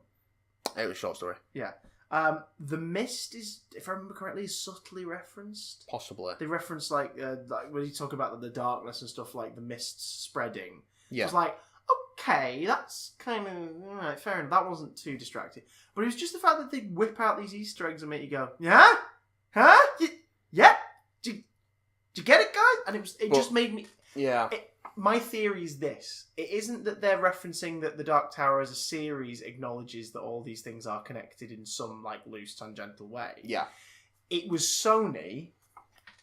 It was a short story. Yeah. The Mist is, if I remember correctly, is subtly referenced. Possibly. They reference like when you talk about the darkness and stuff, like the mist spreading. Yeah. It's like, okay, that's kind of right, fair enough. That wasn't too distracting, but it was just the fact that they whip out these Easter eggs and make you go, yeah, huh, yeah. Did you get it, guys? And it just made me. Yeah. My theory is this. It isn't that they're referencing that the Dark Tower as a series acknowledges that all these things are connected in some like loose tangential way. Yeah. It was Sony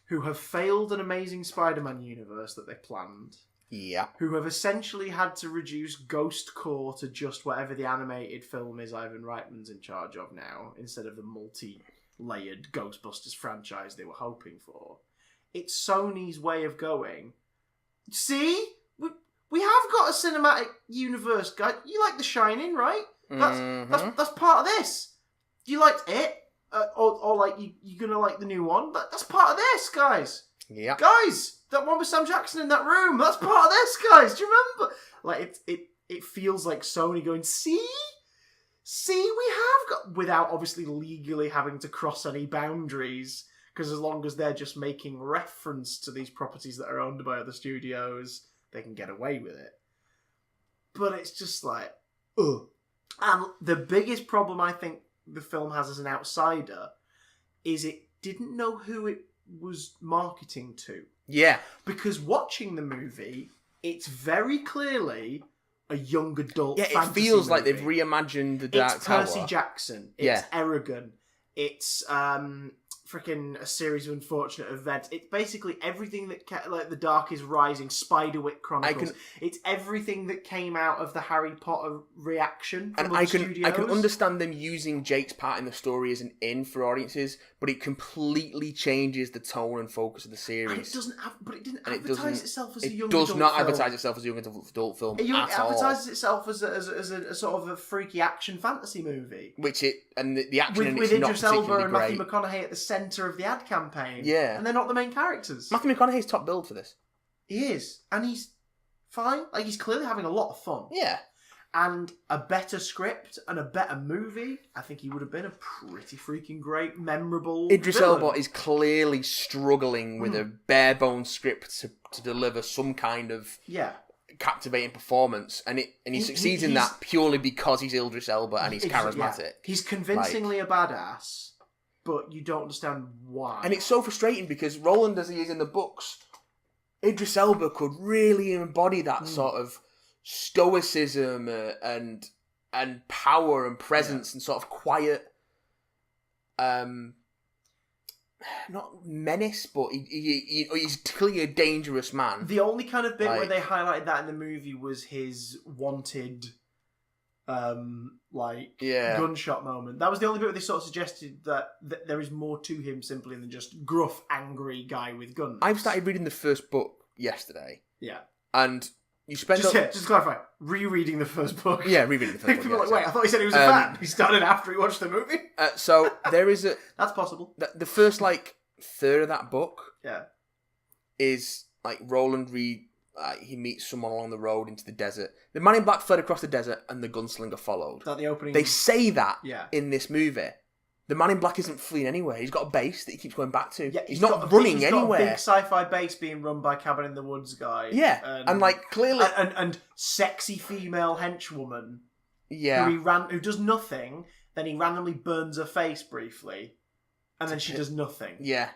who have failed an Amazing Spider-Man universe that they planned. Yeah. Who have essentially had to reduce Ghost Core to just whatever the animated film is Ivan Reitman's in charge of now, instead of the multi-layered Ghostbusters franchise they were hoping for. It's Sony's way of going, see? We have got a cinematic universe, guys. You like The Shining, right? That's part of this. You liked it, or like you're gonna like the new one. That's part of this, guys. Yeah, guys, that one with Sam Jackson in that room. That's part of this, guys. Do you remember? Like it feels like Sony going, see, we have got, without obviously legally having to cross any boundaries. Because as long as they're just making reference to these properties that are owned by other studios, they can get away with it. But it's just like, ugh. And the biggest problem I think the film has as an outsider is it didn't know who it was marketing to. Yeah. Because watching the movie, it's very clearly a young adult fantasy it feels movie. Like they've reimagined the Dark Tower. It's Percy Jackson. It's Eragon. It's freaking a series of unfortunate events. It's basically everything that like The Dark is Rising, Spiderwick Chronicles. It's everything that came out of the Harry Potter reaction from other studios. I can understand them using Jake's part in the story as an in for audiences, but it completely changes the tone and focus of the series. And it didn't advertise itself as a young adult film. It does not film. advertise itself as a young adult film it at all. It advertises itself as a sort of a freaky action fantasy movie. The action in with it's not Idris Elba particularly and great. Matthew McConaughey at the centre of the ad campaign. Yeah. And they're not the main characters. Matthew McConaughey's top billed for this. He is. And he's fine. Like, he's clearly having a lot of fun. Yeah. And a better script and a better movie, I think he would have been a pretty freaking great, memorable Idris villain. Elba is clearly struggling with a bare-bones script to deliver some kind of captivating performance, and he succeeds in that purely because he's Idris Elba and he's charismatic. Yeah. He's convincingly a badass, but you don't understand why. And it's so frustrating because Roland, as he is in the books, Idris Elba could really embody that sort of stoicism and power and presence and sort of quiet, not menace, but he's clearly a dangerous man. The only kind of bit where they highlighted that in the movie was his wanted gunshot moment. That was the only bit where they sort of suggested that there is more to him simply than just gruff, angry guy with guns. I've started reading the first book yesterday. Yeah. And you spend... Just to clarify, rereading the first book. Yeah, rereading the first book. People are like, wait, I thought he said he was a fan. He started after he watched the movie? So there is a... That's possible. The first, third of that book... Yeah. ...is, Roland Reed... he meets someone along the road into the desert. The man in black fled across the desert and the gunslinger followed. Is that the opening? They say that in this movie. The Man in Black isn't fleeing anywhere. He's got a base that he keeps going back to. Yeah, he's not running anywhere. Got a big sci-fi base being run by Cabin in the Woods guy. Yeah, and like clearly, and sexy female henchwoman. Yeah, who does nothing. Then he randomly burns her face briefly, and then she does nothing. Yeah,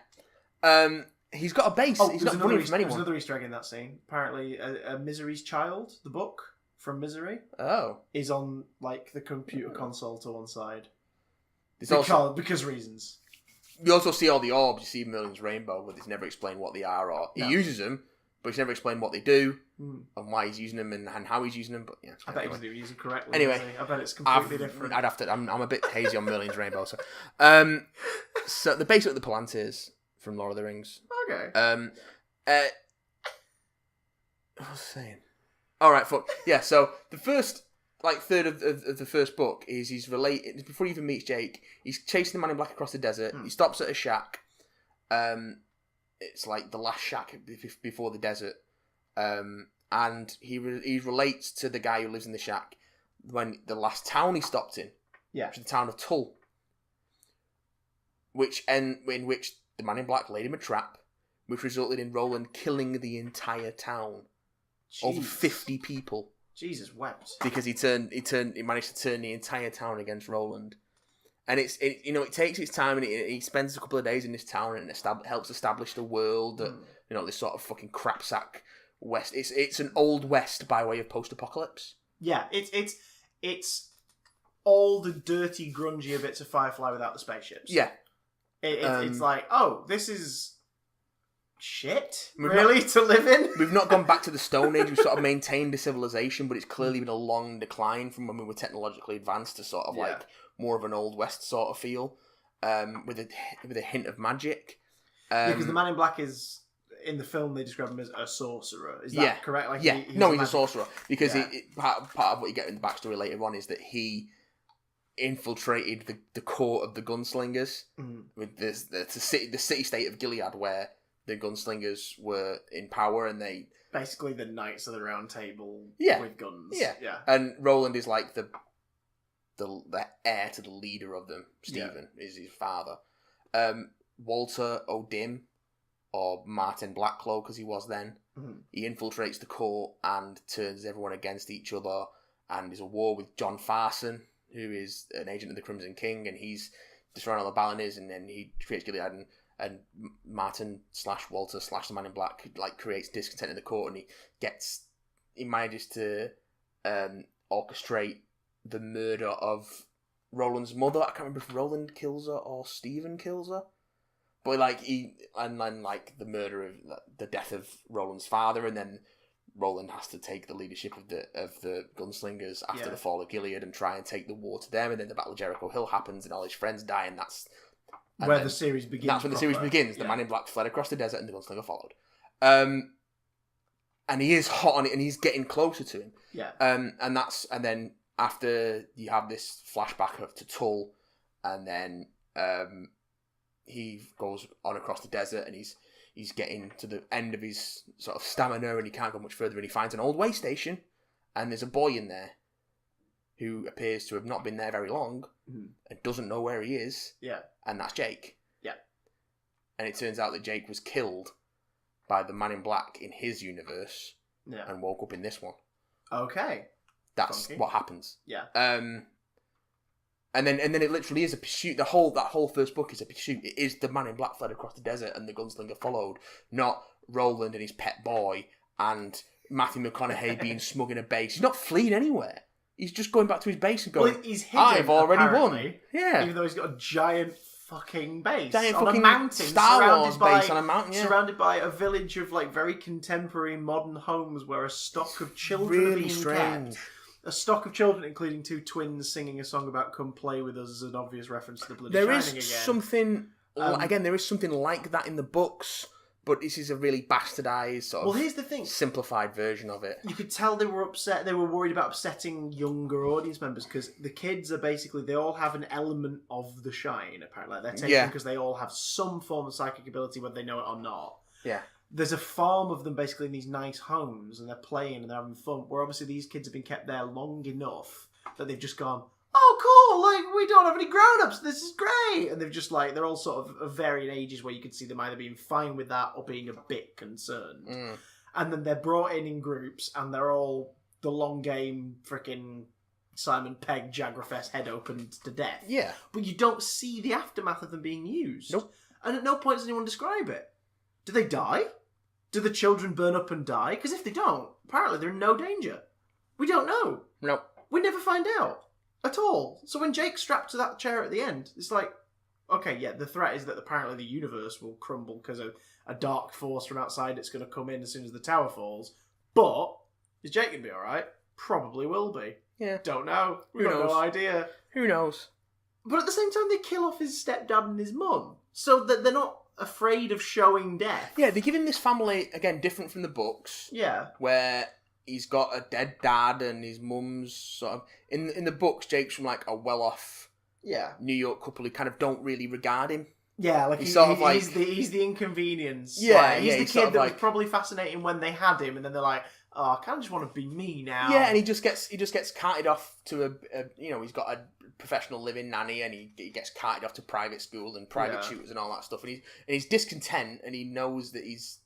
he's got a base. He's not running from anyone. There's another Easter egg in that scene. Apparently, a Misery's Child, the book from Misery, is on like the computer console to one side. Because reasons. You also see all the orbs. You see Merlin's rainbow, but it's never explained what they are. Or he uses them, but it's never explained what they do and why he's using them and how he's using them. But yeah, I bet he doesn't even use them correctly. Anyway, I bet it's completely different. I'd have to. I'm a bit hazy on Merlin's rainbow. So, so the base of the Palantirs from Lord of the Rings. Okay. What was I saying? All right, fuck yeah. So the first. Like third of the first book is he's related before he even meets Jake. He's chasing the Man in Black across the desert. He stops at a shack. It's like the last shack before the desert, and he relates to the guy who lives in the shack when the last town he stopped in, which is the town of Tull, in which the Man in Black laid him a trap, which resulted in Roland killing the entire town, over 50 people. Jesus wept. Because he managed to turn the entire town against Roland. And it takes its time, and he spends a couple of days in this town and helps establish the world that, this sort of fucking crapsack West. It's an old West by way of post-apocalypse. Yeah, it's all the dirty, grungier bits of Firefly without the spaceships. Yeah. It's like, oh, this is shit, really, to live in? We've not gone back to the Stone Age. We've sort of maintained the civilization, but it's clearly been a long decline from when we were technologically advanced to sort of like more of an Old West sort of feel, with a hint of magic. Because the Man in Black is, in the film, they describe him as a sorcerer. Is that correct? Like, he's a sorcerer. Because part of what you get in the backstory later on is that he infiltrated the court of the gunslingers with the city-state of Gilead, where the gunslingers were in power, and they basically the Knights of the Round Table with guns. Yeah. And Roland is like the heir to the leader of them. Stephen is his father. Walter O'Dim, or Martin Blackcloak as he was then, he infiltrates the court and turns everyone against each other, and there's a war with John Farson, who is an agent of the Crimson King, and he's destroying all the Balinese, and then he creates Gilead, and Martin / Walter / the Man in Black like creates discontent in the court, and he manages to orchestrate the murder of Roland's mother. I can't remember if Roland kills her or Stephen kills her, but the murder of the death of Roland's father, and then Roland has to take the leadership of the gunslingers after the fall of Gilead and try and take the war to them, and then the Battle of Jericho Hill happens, and all his friends die, and that's where the series begins. That's when the series begins. The Man in Black fled across the desert, and the gunslinger followed. And he is hot on it, and he's getting closer to him. Yeah. And then after you have this flashback up to Tull, and then he goes on across the desert, and he's getting to the end of his sort of stamina, and he can't go much further, and he finds an old way station, and there's a boy in there who appears to have not been there very long and doesn't know where he is. Yeah. And that's Jake. Yeah. And it turns out that Jake was killed by the Man in Black in his universe and woke up in this one. Okay. That's what happens. Yeah. And then it literally is a pursuit. That whole first book is a pursuit. It is the Man in Black fled across the desert and the gunslinger followed, not Roland and his pet boy and Matthew McConaughey being smug in a base. He's not fleeing anywhere. He's just going back to his base and going, he's hidden, I've already won. Yeah. Even though he's got a giant fucking base on a mountain. Star Wars base on a mountain, surrounded by a village of like very contemporary modern homes where a stock of children are being kept. A stock of children, including two twins singing a song about "Come Play With Us" as an obvious reference to the bloody There Shining is again. something, again, there is something like that in the books, but this is a really bastardized, sort of here's the thing. Simplified version of it. You could tell they were upset. They were worried about upsetting younger audience members because the kids are basically, they all have an element of the Shine, apparently. They're taken because they all have some form of psychic ability, whether they know it or not. Yeah. There's a farm of them basically in these nice homes, and they're playing and they're having fun, where obviously these kids have been kept there long enough that they've just gone, oh, cool, like, we don't have any grown-ups, this is great. And they've just, like, they're all sort of varying ages where you can see them either being fine with that or being a bit concerned. And then they're brought in groups, and they're all the long game frickin' Simon Pegg Jagrafest head opened to death. Yeah. But you don't see the aftermath of them being used. Nope. And at no point does anyone describe it. Do they die? Do the children burn up and die? Because if they don't, apparently they're in no danger. We don't know. Nope. We never find out. At all. So when Jake's strapped to that chair at the end, it's like, okay, yeah, the threat is that apparently the universe will crumble because of a dark force from outside that's going to come in as soon as the tower falls. But is Jake going to be alright? Probably will be. Yeah. Don't know. We've Who got knows? no idea. Who knows? But at the same time, they kill off his stepdad and his mum. So that they're not afraid of showing death. Yeah, they're giving this family, again, different from the books. Yeah. Where he's got a dead dad and his mum's sort of... In the books, Jake's from, like, a well-off New York couple who kind of don't really regard him. Yeah, like he's the inconvenience. Yeah, like, he's the kid that was like, probably fascinating when they had him, and then they're like, "Oh, I kind of just want to be me now." Yeah, and he just gets carted off to a he's got a professional living nanny, and he gets carted off to private school and private tutors and all that stuff, and he's discontent, and he knows that he's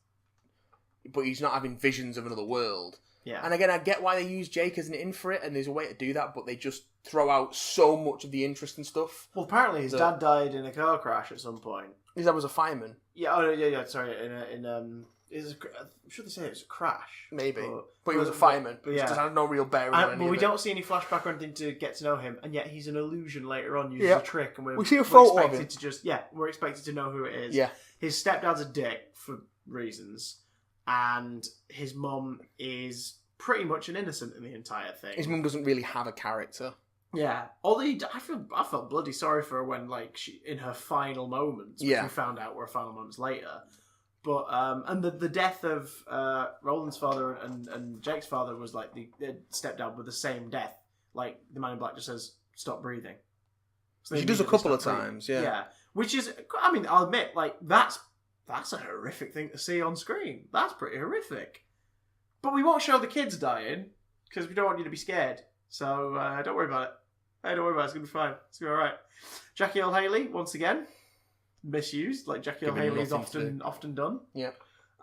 not having visions of another world. Yeah. And again, I get why they use Jake as an in for it, and there's a way to do that, but they just throw out so much of the interesting stuff. Well, apparently his dad died in a car crash at some point. His dad was a fireman. Yeah. Oh, yeah. Sorry. I'm sure they say it was a crash. Maybe, but he was a fireman. But yeah, just had no real bearing on but we don't see any flashback or anything to get to know him, and yet he's an illusion later on. Uses a trick, and we see a photo of him. We're expected to know who it is. Yeah. His stepdad's a dick for reasons, and his mum is pretty much an innocent in the entire thing. His mum doesn't really have a character. Yeah, although I felt bloody sorry for her when, like, she in her final moments, which we found out were final moments later. But and the death of Roland's father and Jake's father was like the stepdad with the same death. Like, the Man in Black just says, "Stop breathing." So she does a couple of times, yeah. Which is, I mean, I'll admit, like, that's a horrific thing to see on screen. That's pretty horrific. But we won't show the kids dying because we don't want you to be scared. So don't worry about it. Hey, don't worry about it. It's going to be fine. It's going to be all right. Jackie Earle Haley, once again, misused, like Jackie Earle Haley is often done. Yeah.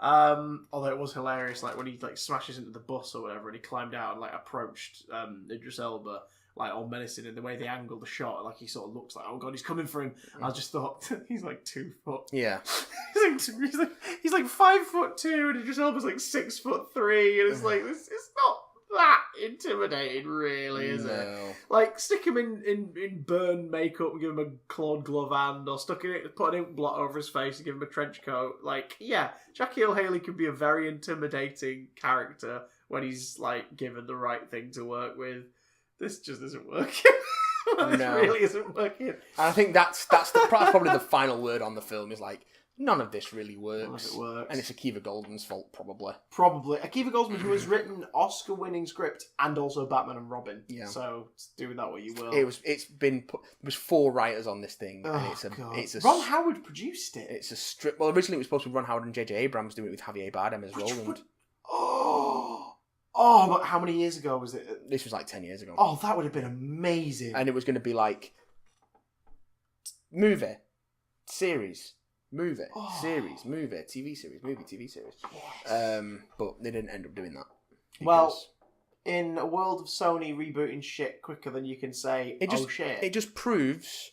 Although it was hilarious, like when he like smashes into the bus or whatever, and he climbed out and like approached Idris Elba, like all menacing in the way they angle the shot, like he sort of looks like, oh god, he's coming for him. I just thought he's like 2 foot. Yeah. he's like 5'2", and Idris Elba's like 6'3", and it's like it's not that intimidating, really, is it? Like, stick him in burn makeup and give him a clawed glove hand, or put an ink blot over his face and give him a trench coat. Like, yeah, Jackie Earle Haley could be a very intimidating character when he's like given the right thing to work with. This just isn't working. This really isn't working. And I think that's probably the final word on the film is like, none of this really works. And it's Akiva Goldsman's fault, probably. Akiva Goldsman, who has written Oscar-winning script and also Batman and Robin. Yeah. So do with that what you will. There was 4 writers on this thing. Oh, and it's a Ron Howard produced it. It's a strip. Well, originally it was supposed to be Ron Howard and J.J. Abrams doing it with Javier Bardem as Roland. But how many years ago was it? This was like 10 years ago. Oh, that would have been amazing. And it was going to be like movie, series, movie, series, movie, TV series, movie, TV series. Yes. But they didn't end up doing that. Well, in a world of Sony rebooting shit quicker than you can say, shit. It just proves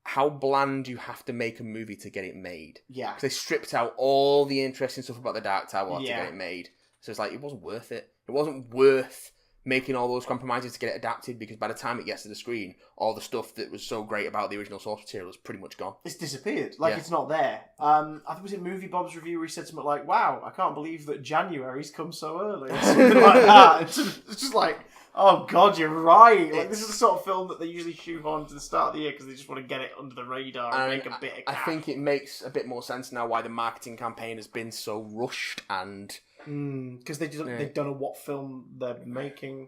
how bland you have to make a movie to get it made. Yeah. Because they stripped out all the interesting stuff about the Dark Tower to get it made. So it's like, it wasn't worth it. It wasn't worth making all those compromises to get it adapted, because by the time it gets to the screen, all the stuff that was so great about the original source material is pretty much gone. It's disappeared. It's not there. I think it was in Movie Bob's review where he said something like, wow, I can't believe that January's come so early. Or something like that. It's just like, oh god, you're right. Like, this is the sort of film that they usually shoehorn to the start of the year because they just want to get it under the radar and make a bit of cash. I think it makes a bit more sense now why the marketing campaign has been so rushed and... Because they don't know what film they're making.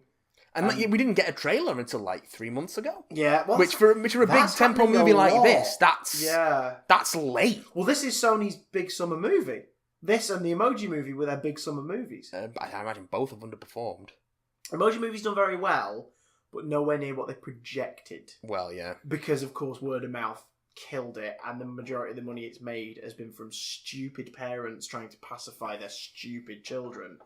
And we didn't get a trailer until like 3 months ago. Yeah, well, which for a big tempo movie like this, that's late. Well, this is Sony's big summer movie. This and the Emoji Movie were their big summer movies. I imagine both have underperformed. Emoji Movie's done very well, but nowhere near what they projected. Well, yeah. Because, of course, word of mouth killed it, and the majority of the money it's made has been from stupid parents trying to pacify their stupid children.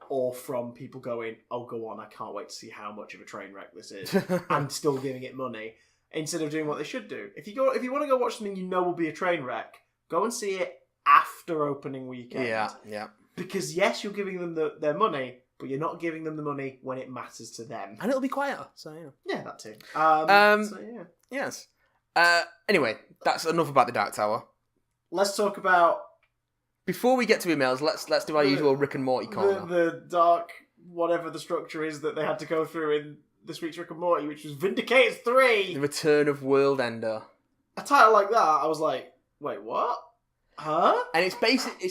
Or from people going, oh, go on, I can't wait to see how much of a train wreck this is, and still giving it money, instead of doing what they should do. If you want to go watch something you know will be a train wreck, go and see it after opening weekend. Yeah. Because, yes, you're giving them their money, but you're not giving them the money when it matters to them. And it'll be quieter, so yeah. Yeah, that too. So, yeah. Yes. Anyway, that's enough about the Dark Tower. Let's talk about... Before we get to emails, let's do our usual Rick and Morty corner. The dark, whatever the structure is that they had to go through in this week's Rick and Morty, which was Vindicator 3! The Return of World Ender. A title like that, I was like, wait, what? Huh? And it's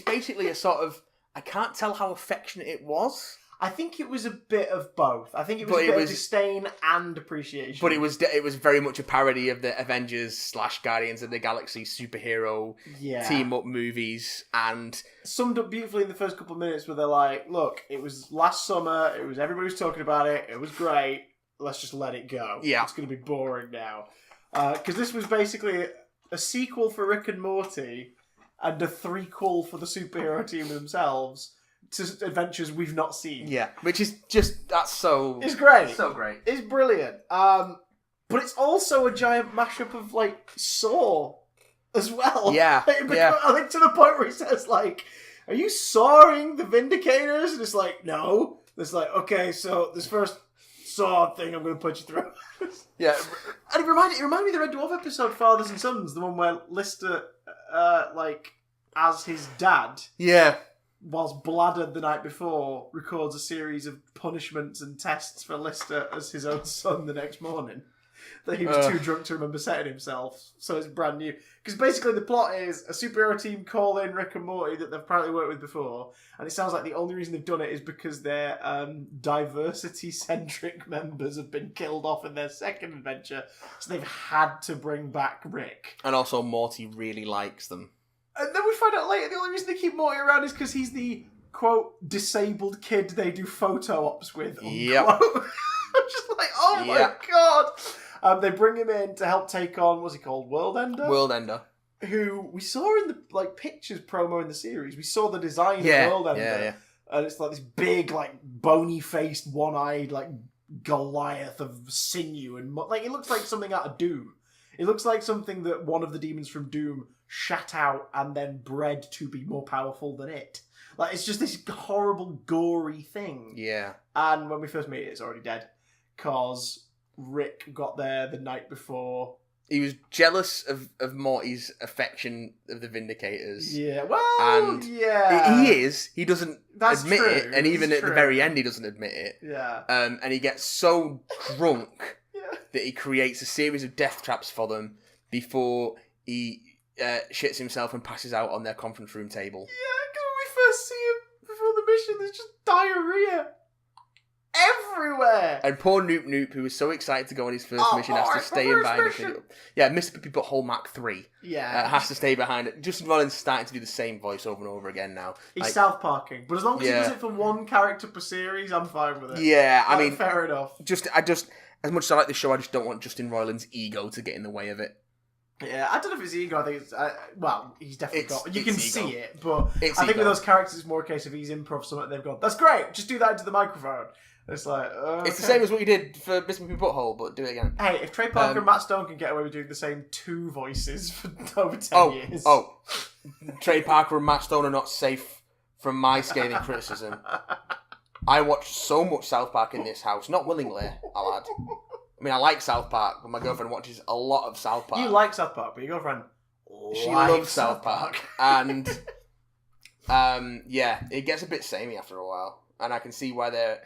basically a sort of... I can't tell how affectionate it was. I think it was a bit of both. I think it was a bit of disdain and appreciation. But it was very much a parody of the Avengers / Guardians of the Galaxy superhero team-up movies, and... Summed up beautifully in the first couple of minutes where they're like, look, it was last summer, everybody was talking about it, it was great, let's just let it go. Yeah. It's going to be boring now. Because this was basically a sequel for Rick and Morty and a threequel for the superhero team themselves to adventures we've not seen. Yeah, which is just, that's so... It's great. So great. It's brilliant. But it's also a giant mashup of, like, Saw as well. Yeah, I think to the point where he says, like, are you sawing the Vindicators? And it's like, no. It's like, okay, so this first Saw thing I'm going to put you through. Yeah. And it reminded me of the Red Dwarf episode, Fathers and Sons, the one where Lister, as his dad... Yeah. Whilst bladdered the night before, records a series of punishments and tests for Lister as his own son the next morning. That he was too drunk to remember setting himself. So it's brand new. Because basically the plot is a superhero team call in Rick and Morty that they've apparently worked with before. And it sounds like the only reason they've done it is because their diversity-centric members have been killed off in their second adventure. So they've had to bring back Rick. And also Morty really likes them. And then we find out later the only reason they keep Morty around is because he's the, quote, disabled kid they do photo ops with, unquote. Yep. I'm just like, oh my god! They bring him in to help take on, what's he called, World Ender? World Ender. Who we saw in the pictures promo in the series. We saw the design of World Ender. Yeah. And it's like this big, bony-faced, one-eyed, Goliath of sinew. And it looks like something out of Doom. It looks like something that one of the demons from Doom shat out and then bred to be more powerful than it. It's just this horrible, gory thing. Yeah. And when we first meet it, it's already dead. Because Rick got there the night before. He was jealous of Morty's affection of the Vindicators. Yeah, well, He is. He doesn't admit true. it. And even at the very end, he doesn't admit it. Yeah. And he gets so drunk that he creates a series of death traps for them before he shits himself and passes out on their conference room table. Yeah, because when we first see him before the mission, there's just diarrhea everywhere. And poor Noop Noop, who was so excited to go on his first mission, has to stay in behind it. Yeah, Mr. Pippi Butthole Mac 3. Yeah. Has to stay behind it. Justin Roiland's starting to do the same voice over and over again now. He's South Parking. But as long as he does it for one character per series, I'm fine with it. Yeah, I mean... Fair enough. As much as I like the show, I just don't want Justin Roiland's ego to get in the way of it. Yeah, I don't know if it's ego. I think it's... he's definitely got... You can see it, but I think ego. with those characters, it's more a case of he's improv something they've gone, that's great, just do that into the microphone. It's like... It's the same as what you did for Mr. Pippi Butthole, but do it again. Hey, if Trey Parker and Matt Stone can get away with doing the same two voices for over 10 years... Trey Parker and Matt Stone are not safe from my scathing criticism. I watch so much South Park in this house, not willingly, I'll add. I mean, I like South Park, but my girlfriend watches a lot of South Park. You like South Park, but your girlfriend she loves South Park. And, it gets a bit samey after a while. And I can see why they're...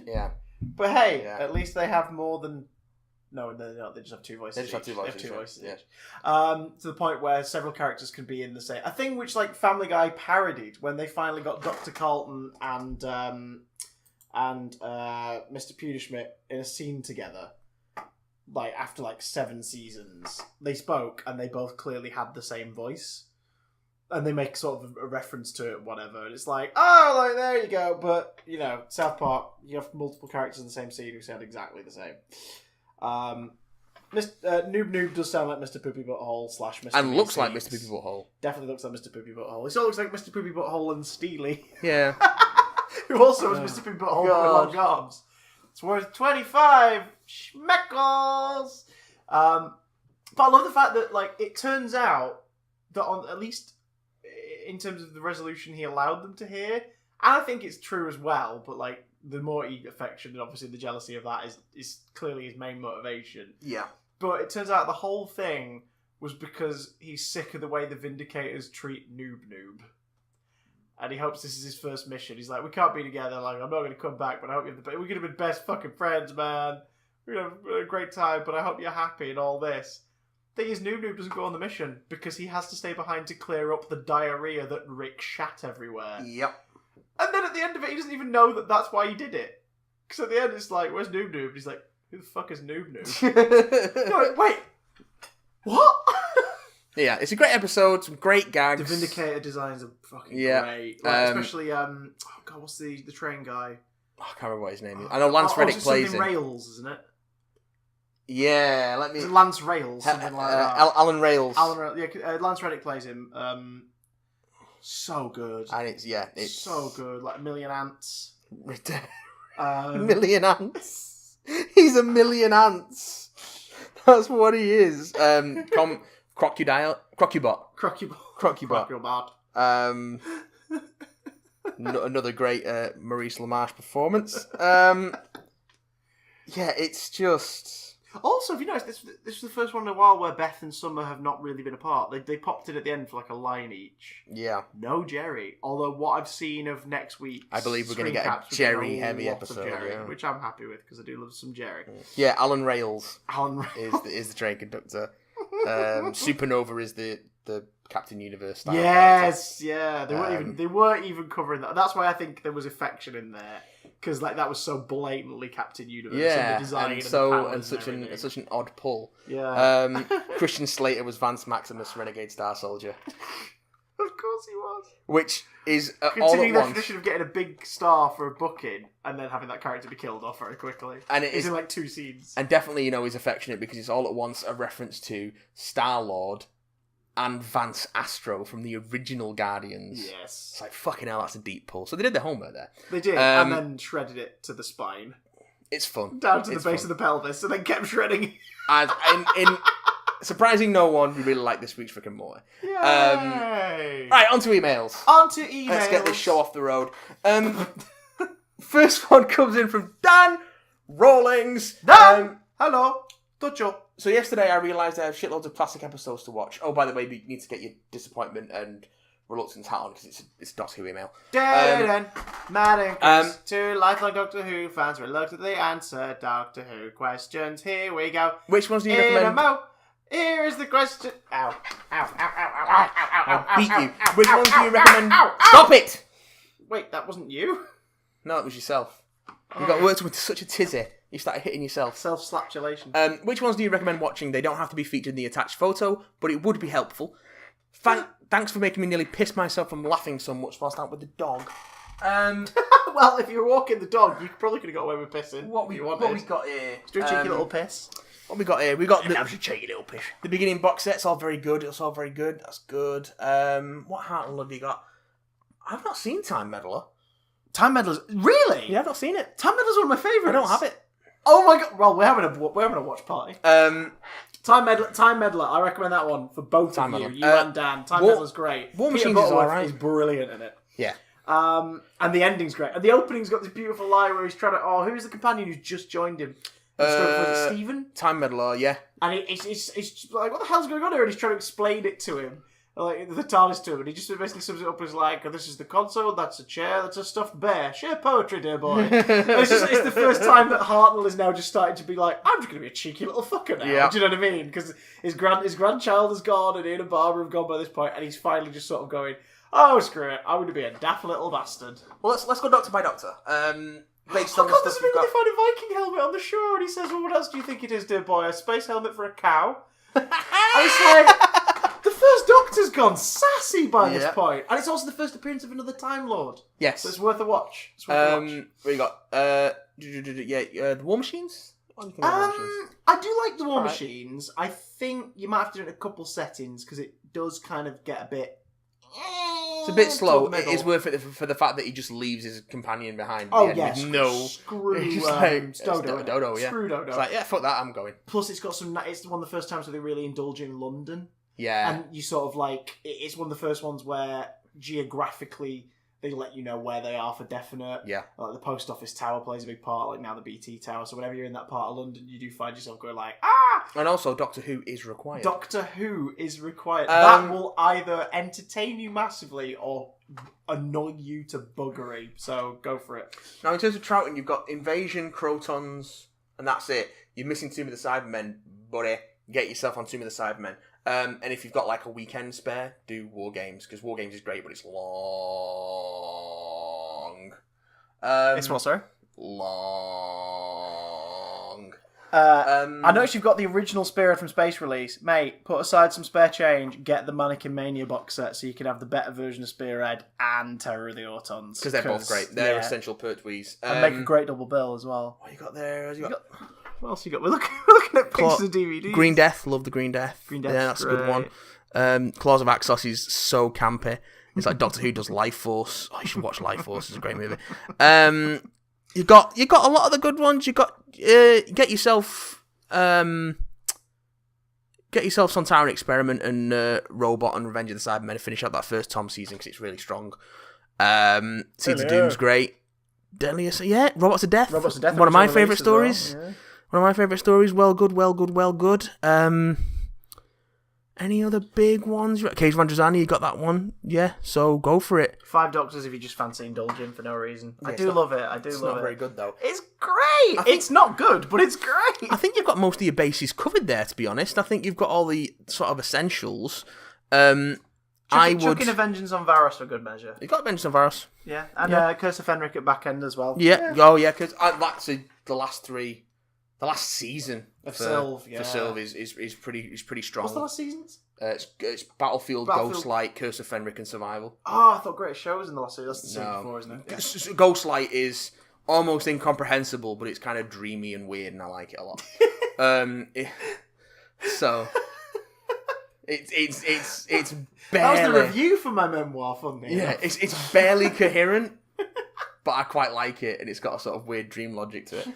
Yeah. But hey, at least they have more than... No, they're not. They just have two voices. They just have two voices. They have two voices yeah. To the point where several characters can be in the same... A thing which, Family Guy parodied when they finally got Dr. Carlton and Mr. Pewterschmidt in a scene together. After 7 seasons. They spoke and they both clearly had the same voice. And they make sort of a reference to it, whatever. And it's like, oh, like, there you go. But, you know, South Park, you have multiple characters in the same scene who sound exactly the same. Noob does sound like Mr. Poopy Butthole / Mr. And looks Meeseeks. like Mr. Poopy Butthole. Definitely looks like Mr. Poopy Butthole. He still looks like Mr. Poopy Butthole and Steely. Yeah. Who also was Mr. Poopy Butthole with long arms. It's worth 25 schmeckles. But I love the fact that, like, it turns out that on at least in terms of the resolution he allowed them to hear, and I think it's true as well, but, like, the Morty affection and obviously the jealousy of that is clearly his main motivation. Yeah. But it turns out the whole thing was because he's sick of the way the Vindicators treat Noob. And he hopes this is his first mission. He's like, we can't be together, like, I'm not going to come back, but I hope you're we're going to be best fucking friends, man. We're going to have a great time, but I hope you're happy and all this. Thing is, Noob doesn't go on the mission because he has to stay behind to clear up the diarrhea that Rick shat everywhere. Yep. And then at the end of it, he doesn't even know that that's why he did it. Because at the end, it's like, where's Noob? And he's like, who the fuck is Noob? You're like, wait, what? Yeah, it's a great episode, some great gags. The Vindicator designs are fucking great. Like, especially, oh god, what's the train guy? I can't remember what his name is. I know Lance Reddick plays him. Rails, isn't it? Yeah, let me... Is it Lance Rails? Something like that. Alan Rails. Yeah, Lance Reddick plays him. So good. And it's so good. Like a million ants. Million ants. He's a million ants. That's what he is. Crocubot. Another great Maurice LaMarche performance. Yeah, it's just... Also, if you notice, this is the first one in a while where Beth and Summer have not really been apart. They popped in at the end for like a line each. Yeah. No Jerry. Although what I've seen of next week's I believe we're going to get a Jerry-heavy episode. Jerry, which I'm happy with because I do love some Jerry. Yeah, Alan Rails. Alan Rails. is the train conductor. Supernova is the Captain Universe style. Yes, character. Yeah. They weren't even covering that. That's why I think there was affection in there. Because like that was so blatantly Captain Universe. Yeah, and the design and such an odd pull. Yeah. Christian Slater was Vance Maximus, Renegade Star Soldier. Of course he was. Which is continuing the tradition of getting a big star for a booking and then having that character be killed off very quickly. And it's in like 2 scenes. And definitely, he's affectionate because it's all at once a reference to Star-Lord and Vance Astro from the original Guardians. Yes. It's like, fucking hell, that's a deep pull. So they did their homework there. They did, and then shredded it to the spine. It's fun. Down to the base of the pelvis, and then kept shredding. And in surprising no one, we really like this week's freaking Morty. Yay! Right, on to emails. Let's get this show off the road. First one comes in from Dan Rawlings. Dan! Hello. Toucho. So yesterday I realised I have shitloads of classic episodes to watch. Oh, by the way, you need to get your disappointment and reluctance hat on because it's a Doctor Who email. Mad and to lifelong Doctor Who fans reluctantly answer Doctor Who questions. Here we go. Which ones do you recommend? Here is the question. Ow. I'll beat you. Which ones do you recommend? Stop it! Wait, that wasn't you? No, it was yourself. You got worked with such a tizzy. You started hitting yourself. Self-slapulation. Which ones do you recommend watching? They don't have to be featured in the attached photo, but it would be helpful. Thanks for making me nearly piss myself from laughing so much whilst out with the dog. Well, if you were walking the dog, you probably could have got away with pissing. What we got here? Let's do a cheeky little piss. What we got here? We got the cheeky little piss. The beginning box set. It's all very good. That's good. What Heartland have you got? I've not seen Time Meddler. Time Meddler's... Really? Yeah, I've not seen it. Time Meddler's one of my favourites. I don't have it. Oh my god! Well, we're having a watch party. Time Meddler. I recommend that one for both of you. You and Dan. Time Meddler's great. War Machine is alright. He's brilliant in it. Yeah. And the ending's great. And the opening's got this beautiful line where he's trying to. Oh, who's the companion who's just joined him? Was it Stephen? Time Meddler. Yeah. And it's like, what the hell's going on here? And he's trying to explain it to him. Like the TARDIS to him, and he just basically sums it up as like, oh, this is the console, that's a chair, that's a stuffed bear. Share poetry, dear boy. It's the first time that Hartnell is now just starting to be like, I'm just going to be a cheeky little fucker now. Yeah. Do you know what I mean? Because his grandchild is gone, and Ian and Barbara have gone by this point, and he's finally just sort of going, oh, screw it, I'm going to be a daft little bastard. Well, let's go doctor by doctor. Based on the stuff you've got. They find a Viking helmet on the shore, and he says, well, what else do you think it is, dear boy? A space helmet for a cow? And it's like... The first Doctor Doctor's gone sassy by this point. And it's also the first appearance of another Time Lord. Yes. So it's worth a watch. It's worth a watch. What you got? The War Machines? What do you think of the War Machines? I do like the War Machines. I think you might have to do it in a couple settings because it does kind of get a bit... It's a bit slow. It is worth it for the fact that he just leaves his companion behind. Oh, yeah. Screw Dodo, yeah. Screw Dodo. It's like, yeah, fuck that, I'm going. Plus, it's got some... It's one of the first times where they really indulge in London. Yeah. And you sort of like... It's one of the first ones where geographically they let you know where they are for definite. Yeah. Like the post office tower plays a big part, like now the BT tower. So whenever you're in that part of London, you do find yourself going like, And also, Doctor Who is required. Doctor Who is required. That will either entertain you massively or annoy you to buggery. So go for it. Now, in terms of Troughton, you've got Invasion, Crotons, and that's it. You're missing Tomb of the Cybermen, buddy. Get yourself on Tomb of the Cybermen. And if you've got like a weekend spare, do War Games, because War Games is great, but it's long. It's what, sorry? Long. I noticed you've got the original Spearhead from Space release. Mate, put aside some spare change, get the Mannequin Mania box set so you can have the better version of Spearhead and Terror of the Autons. Because they're both great. They're essential Pertwees. And make a great double bill as well. What you got there? What else you got? We're looking at pictures of DVDs. Green Death. Love the Green Death. Green Death. Yeah, that's a good one. Claws of Axos is so campy. It's like Doctor Who does Life Force. Oh, you should watch Life Force. It's a great movie. You got a lot of the good ones. You got get yourself Sontaran Experiment and Robot and Revenge of the Cybermen to finish out that first Tom season because it's really strong. Seeds of Doom's great. Deadliest, yeah. Robots of Death. One of my favourite stories. Well, yeah. One of my favourite stories. Well good. Any other big ones? Cage of Androzani, you got that one. Yeah, so go for it. 5 Doctors if you just fancy indulging for no reason. I do love it. It's not very good, though. It's great! It's not good, but it's great! I think you've got most of your bases covered there, to be honest. I think you've got all the sort of essentials. Chucking A Vengeance on Varos for good measure. You got Vengeance on Varos. Yeah, and Curse of Fenric at back end as well. Yeah. Oh, yeah, because that's the last three... The last season of Sylve, for Sylve is pretty strong. What's the last seasons? It's Battlefield, Ghostlight, Curse of Fenric, and Survival. Oh, I thought Greatest Show was in the last season. That's the season before, isn't it? Yeah. Ghostlight is almost incomprehensible, but it's kind of dreamy and weird, and I like it a lot. So it's barely. That was the review for my memoir, funny. Yeah, it's barely coherent, but I quite like it, and it's got a sort of weird dream logic to it.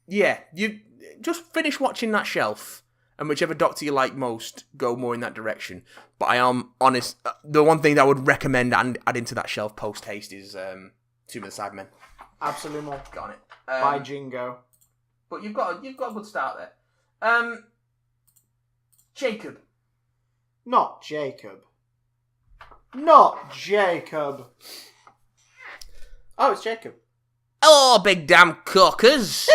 Yeah, you just finish watching that shelf, and whichever Doctor you like most, go more in that direction. But I am honest, the one thing that I would recommend and add into that shelf post haste is Tomb of the Cybermen. Absolutely, got it. By Jingo. But you've got a good start there. Jacob. Not Jacob. Oh, it's Jacob. Hello, big damn cockers.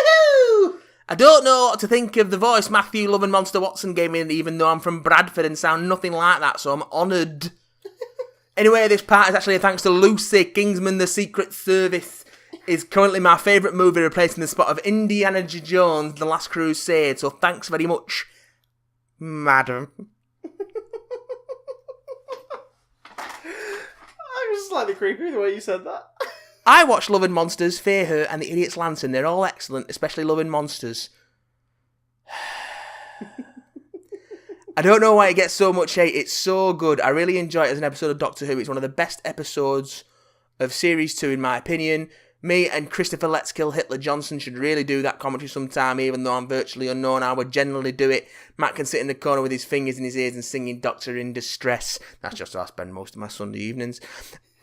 I don't know what to think of the voice Matthew Love and Monster Watson gave me, even though I'm from Bradford and sound nothing like that, so I'm honoured. Anyway, this part is actually thanks to Lucy. Kingsman: The Secret Service is currently my favourite movie, replacing the spot of Indiana Jones: The Last Crusade, so thanks very much, madam. I was slightly creepy the way you said that. I watch Love and Monsters, Fear Her, and The Idiot's Lantern. They're all excellent, especially Love and Monsters. I don't know why it gets so much hate. It's so good. I really enjoy it as an episode of Doctor Who. It's one of the best episodes of Series 2, in my opinion. Me and Christopher Let's Kill Hitler Johnson should really do that commentary sometime, even though I'm virtually unknown. I would generally do it. Matt can sit in the corner with his fingers in his ears and singing Doctor in Distress. That's just how I spend most of my Sunday evenings.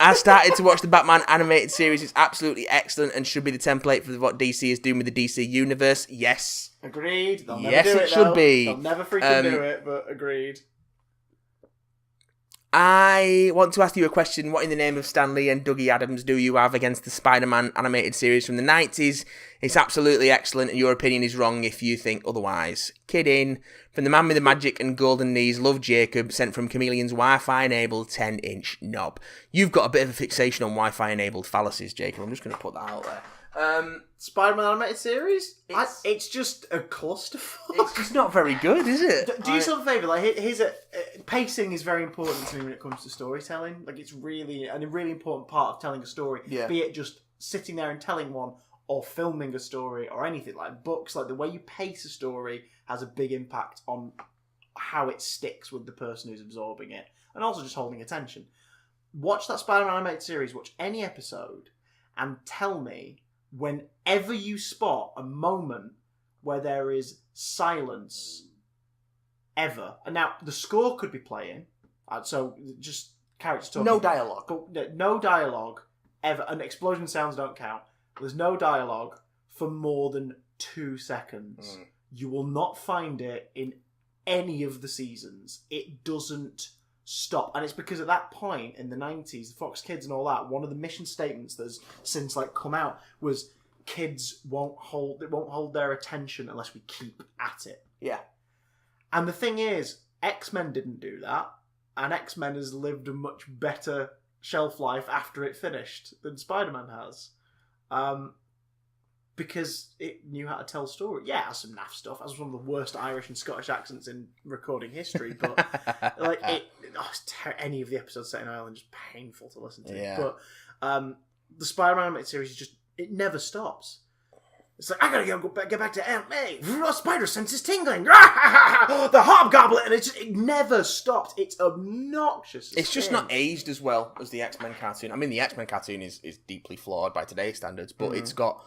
I started to watch the Batman animated series. It's absolutely excellent and should be the template for what DC is doing with the DC universe. Yes. Agreed. They'll never yes, do it should though. be. They'll never freaking do it, but agreed. I want to ask you a question. What in the name of Stan Lee and Dougie Adams do you have against the Spider-Man animated series from the 90s? It's absolutely excellent and your opinion is wrong if you think otherwise. Kidding. From the man with the magic and golden knees, love Jacob, sent from Chameleon's Wi-Fi enabled 10-inch knob. You've got a bit of a fixation on Wi-Fi enabled fallacies, Jacob. I'm just going to put that out there. Spider-Man animated series? It's just a clusterfuck. It's just not very good, is it? Do yourself a favour. Like, pacing is very important to me when it comes to storytelling. Like, it's really a really important part of telling a story. Yeah. Be it just sitting there and telling one, or filming a story, or anything like books. Like, the way you pace a story has a big impact on how it sticks with the person who's absorbing it, and also just holding attention. Watch that Spider-Man animated series. Watch any episode, and tell me whenever you spot a moment where there is silence ever. And now, the score could be playing, so just characters talking. No dialogue. No dialogue, ever. And explosion sounds don't count. There's no dialogue for more than 2 seconds. You will not find it in any of the seasons. It doesn't stop. And it's because at that point in the 90s, the Fox Kids and all that, one of the mission statements that's since come out was kids won't hold their attention unless we keep at it. Yeah. And the thing is, X-Men didn't do that, and X-Men has lived a much better shelf life after it finished than Spider-Man has. Because it knew how to tell story. Yeah, it has some naff stuff. It has one of the worst Irish and Scottish accents in recording history, but any of the episodes set in Ireland is just painful to listen to. Yeah. But the Spider-Man animated series it never stops. It's like, I gotta get back to Aunt May. Spider sense is tingling. The hobgoblin, and it never stopped. It's obnoxious. It's just not aged as well as the X-Men cartoon. I mean, the X-Men cartoon is deeply flawed by today's standards, but it's got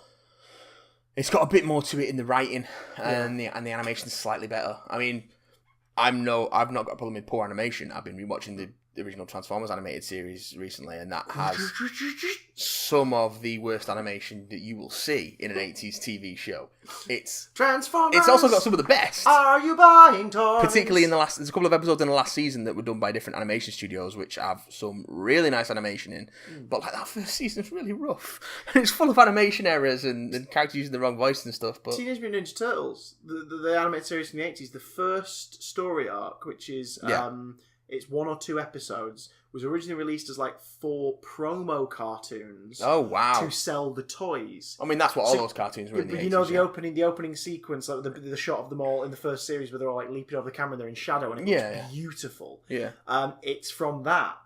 a bit more to it in the writing, and the animation's slightly better. I mean, I've not got a problem with poor animation. I've been rewatching the original Transformers animated series recently, and that has some of the worst animation that you will see in an 80s TV show. It's Transformers. It's also got some of the best. Are you buying toys? Particularly there's a couple of episodes in the last season that were done by different animation studios, which have some really nice animation in. But that first season's really rough. It's full of animation errors and characters using the wrong voice and stuff. But Teenage Mutant Ninja Turtles, the animated series from the 80s, the first story arc, which is it's 1 or 2 episodes, was originally released as 4 promo cartoons. Oh wow! To sell the toys. I mean, that's what all those cartoons were in the 80s. You know the opening sequence, the shot of them all in the first series where they're all leaping over the camera and they're in shadow, and it looks beautiful. Yeah. It's from that,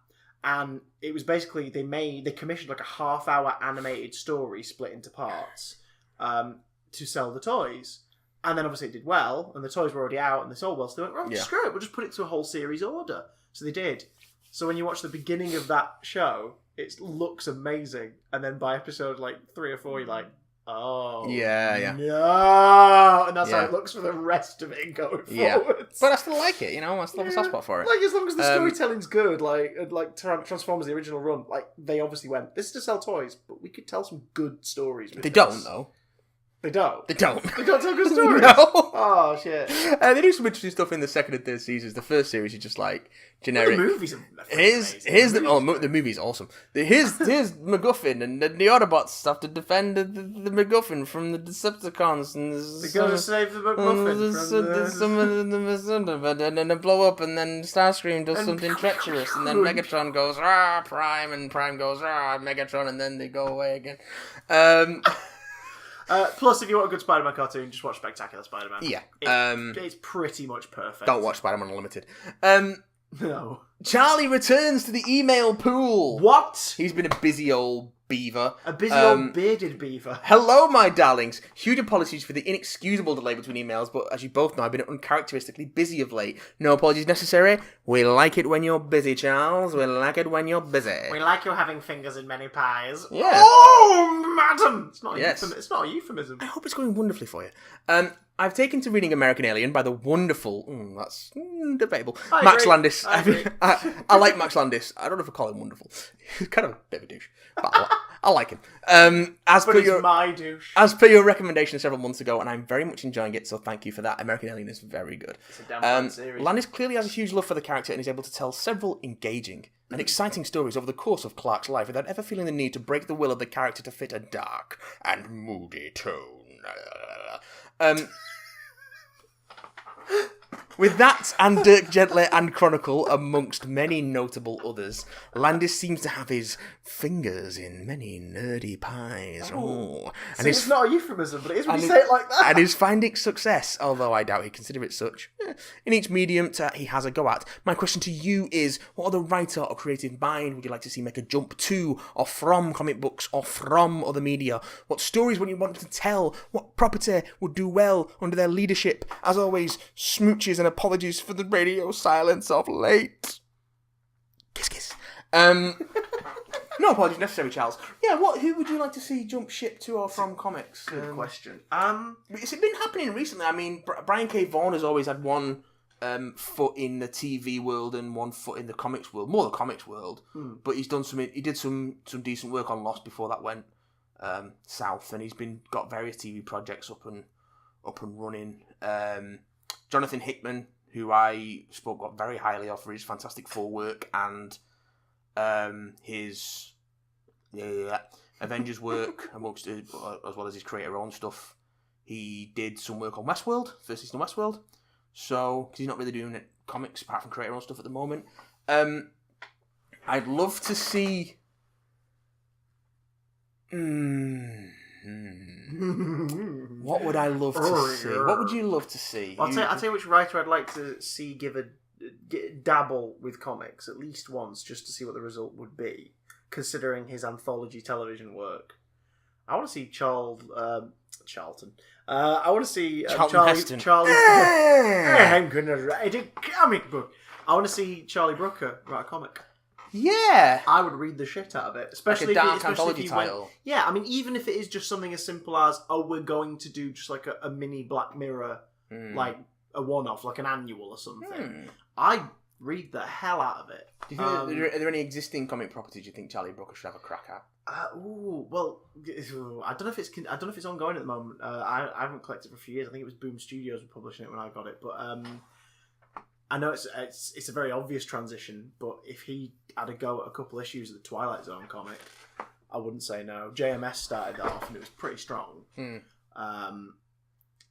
and it was basically they commissioned a half-hour animated story split into parts to sell the toys. And then obviously it did well, and the toys were already out, and they sold well, so they went, screw it, we'll just put it to a whole series order. So they did. So when you watch the beginning of that show, it looks amazing, and then by episode 3 or 4, you're like, oh, no, and that's how it looks for the rest of it going forwards. But I still like it, I still have a soft spot for it. As long as the storytelling's good, like Transformers, the original run, they obviously went, this is to sell toys, but we could tell some good stories with They this. don't, though. They don't. They don't. They don't tell good stories. No. Oh shit. They do some interesting stuff in the second and third seasons. The first series is just generic. Well, the movies are Here's the movie's awesome. Here's MacGuffin, and the Autobots have to defend the MacGuffin from the Decepticons, and they gotta save the MacGuffin and then they blow up, and then Starscream does something treacherous, and then Megatron goes Prime, and Prime goes Megatron, and then they go away again. Plus, if you want a good Spider-Man cartoon, just watch Spectacular Spider-Man. Yeah. It's pretty much perfect. Don't watch Spider-Man Unlimited. No. Charlie returns to the email pool. What? He's been a busy old beaver. A busy old bearded beaver. Hello, my darlings. Huge apologies for the inexcusable delay between emails, but as you both know, I've been uncharacteristically busy of late. No apologies necessary. We like it when you're busy, Charles. We like it when you're busy. We like you having fingers in many pies. Yeah. Oh, madam! It's not a euphemism. I hope it's going wonderfully for you. I've taken to reading American Alien by the wonderful, that's debatable, Max Landis. I like Max Landis. I don't know if I call him wonderful. He's kind of a bit of a douche, but I like him. My douche. As per your recommendation several months ago, and I'm very much enjoying it, so thank you for that. American Alien is very good. It's a damn fun series. Landis clearly has a huge love for the character and is able to tell several engaging and exciting stories over the course of Clark's life without ever feeling the need to break the will of the character to fit a dark and moody tone. With that and Dirk Gently and Chronicle, amongst many notable others, Landis seems to have his fingers in many nerdy pies. Oh. And it's not a euphemism, but it is when you say it like that. And is finding success, although I doubt he'd consider it such, in each medium he has a go at. My question to you is, what other writer or creative mind would you like to see make a jump to or from comic books or from other media? What stories would you want to tell? What property would do well under their leadership? As always, smooches and apologies for the radio silence of late. Kiss, kiss. No apologies necessary, Charles. Yeah, who would you like to see jump ship to or from comics? Good question. Has it been happening recently? I mean, Brian K. Vaughan has always had one foot in the TV world and one foot in the comics world, more the comics world. But he's done some. He did some decent work on Lost before that went south, and he's got various TV projects up and running. Jonathan Hickman, who I spoke very highly of for his Fantastic Four work and his Avengers work, amongst as well as his creator-owned stuff. He did some work on Westworld, first season of Westworld. So, because he's not really doing comics apart from creator-owned stuff at the moment. I'd love to see. What would I love to see? What would you love to see? I'll tell you which writer I'd like to see dabble with comics at least once, just to see what the result would be, considering his anthology television work. I want to see Charlton. I want to see Charlie. I'm gonna write a comic book. I want to see Charlie Brooker write a comic. Yeah, I would read the shit out of it, especially like a dark especially anthology if he title. Went, yeah, I mean, even if it is just something as simple as, we're going to do just like a mini Black Mirror, like a one-off, like an annual or something. I'd read the hell out of it. Do you think are there any existing comic properties you think Charlie Brooker should have a crack at? I don't know if it's ongoing at the moment. I haven't collected for a few years. I think it was Boom Studios were publishing it when I got it, but I know it's a very obvious transition. But if he had a go at a couple issues of the Twilight Zone comic, I wouldn't say no. JMS started that off, and it was pretty strong.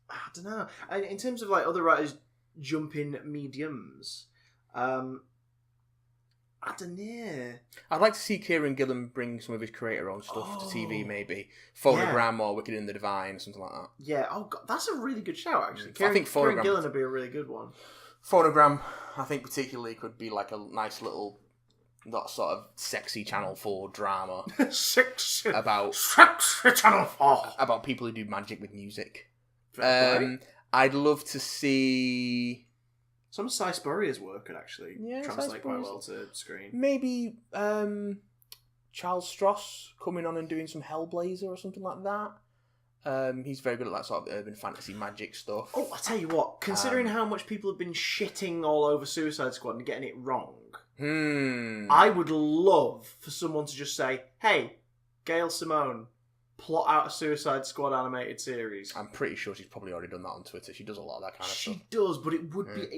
I don't know. In terms of like other writers jumping mediums, I don't know. I'd like to see Kieran Gillen bring some of his creator-owned stuff to TV, maybe. Phonogram or Wicked and the Divine, something like that. Yeah, God, that's a really good shout, actually. I think Kieran Gillen would be a really good one. Phonogram, I think particularly, could be like a nice little, that sort of sexy Channel 4 drama. Sexy Channel 4. About people who do magic with music. I'd love to see... Some of Cy Spurrier's work could actually translate quite well to screen. Maybe Charles Stross coming on and doing some Hellblazer or something like that. He's very good at that sort of urban fantasy magic stuff. Oh, I tell you what, considering how much people have been shitting all over Suicide Squad and getting it wrong, I would love for someone to just say, hey, Gail Simone, plot out a Suicide Squad animated series. I'm pretty sure she's probably already done that on Twitter. She does a lot of that kind of stuff. She does, but it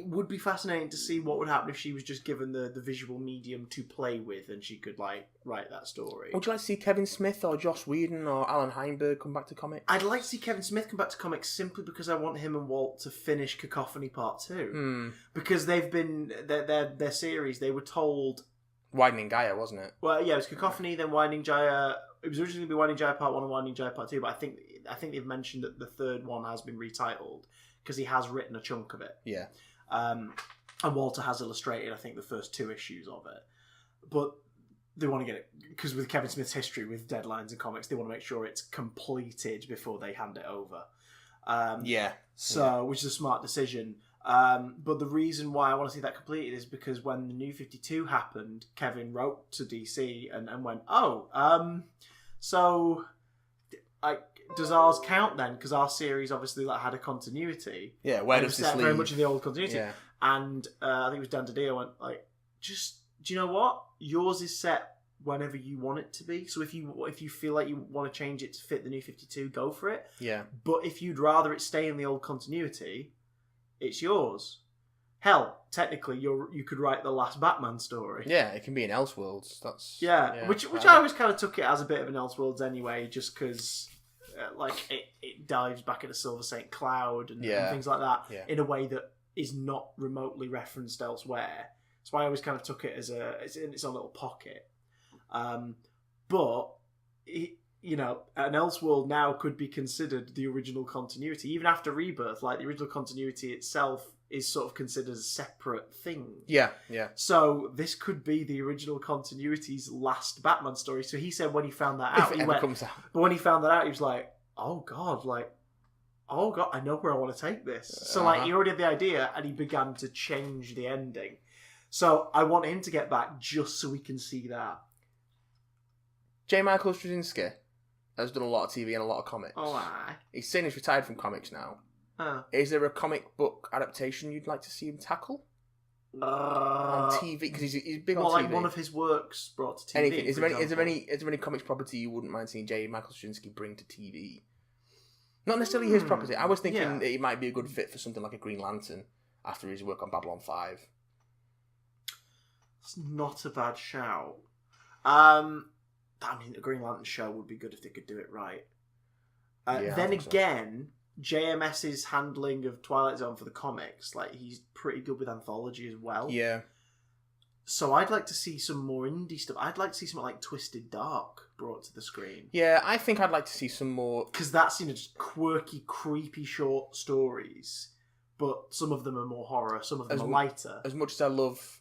would be fascinating to see what would happen if she was just given the visual medium to play with and she could like write that story. Would you like to see Kevin Smith or Joss Whedon or Alan Heinberg come back to comics? I'd like to see Kevin Smith come back to comics simply because I want him and Walt to finish Cacophony Part 2. Because they've been their series, they were told Widening Gaia, wasn't it? Well, yeah, it was Cacophony, then Winding Gyre. It was originally going to be Winding Gyre Part 1 and Winding Gyre Part 2, but I think they've mentioned that the third one has been retitled because he has written a chunk of it. Yeah. And Walter has illustrated, I think, the first 2 issues of it. But they want to get it, because with Kevin Smith's history with deadlines and comics, they want to make sure it's completed before they hand it over. Which is a smart decision. But the reason why I want to see that completed is because when the New 52 happened, Kevin wrote to DC and went, so does ours count then? Because our series obviously had a continuity. Yeah, where does this leave? Very much in the old continuity. Yeah. And I think it was Dan DiDio went do you know what? Yours is set whenever you want it to be. So if you feel like you want to change it to fit the New 52, go for it. Yeah. But if you'd rather it stay in the old continuity, it's yours. Hell, technically, you could write the last Batman story. Yeah, it can be in Elseworlds. That's which I always kind of took it as a bit of an Elseworlds anyway, just because it dives back into Silver St. Cloud and things like that in a way that is not remotely referenced elsewhere. That's why I always kind of took it as it's in its own little pocket. But an Elseworld now could be considered the original continuity, even after Rebirth. Like the original continuity itself is sort of considered a separate thing. Yeah. So this could be the original continuity's last Batman story. So he said when he found that out, but when he found that out, he was like, oh god, I know where I want to take this. So like he already had the idea, and he began to change the ending. So I want him to get back just so we can see that. J. Michael Straczynski has done a lot of TV and a lot of comics. Oh, aye. He's saying he's retired from comics now. Is there a comic book adaptation you'd like to see him tackle? On TV? Because he's big on TV. Like one of his works brought to TV. Anything. Is there any comics property you wouldn't mind seeing J. Michael Straczynski bring to TV? Not necessarily his property. I was thinking that he might be a good fit for something like a Green Lantern after his work on Babylon 5. It's not a bad shout. I mean, a Green Lantern show would be good if they could do it right. Then again, JMS's handling of Twilight Zone for the comics, like he's pretty good with anthology as well. Yeah. So I'd like to see some more indie stuff. I'd like to see something like Twisted Dark brought to the screen. Yeah, I think I'd like to see some more... Because that's, just quirky, creepy short stories, but some of them are more horror, some of them are lighter. As much as I love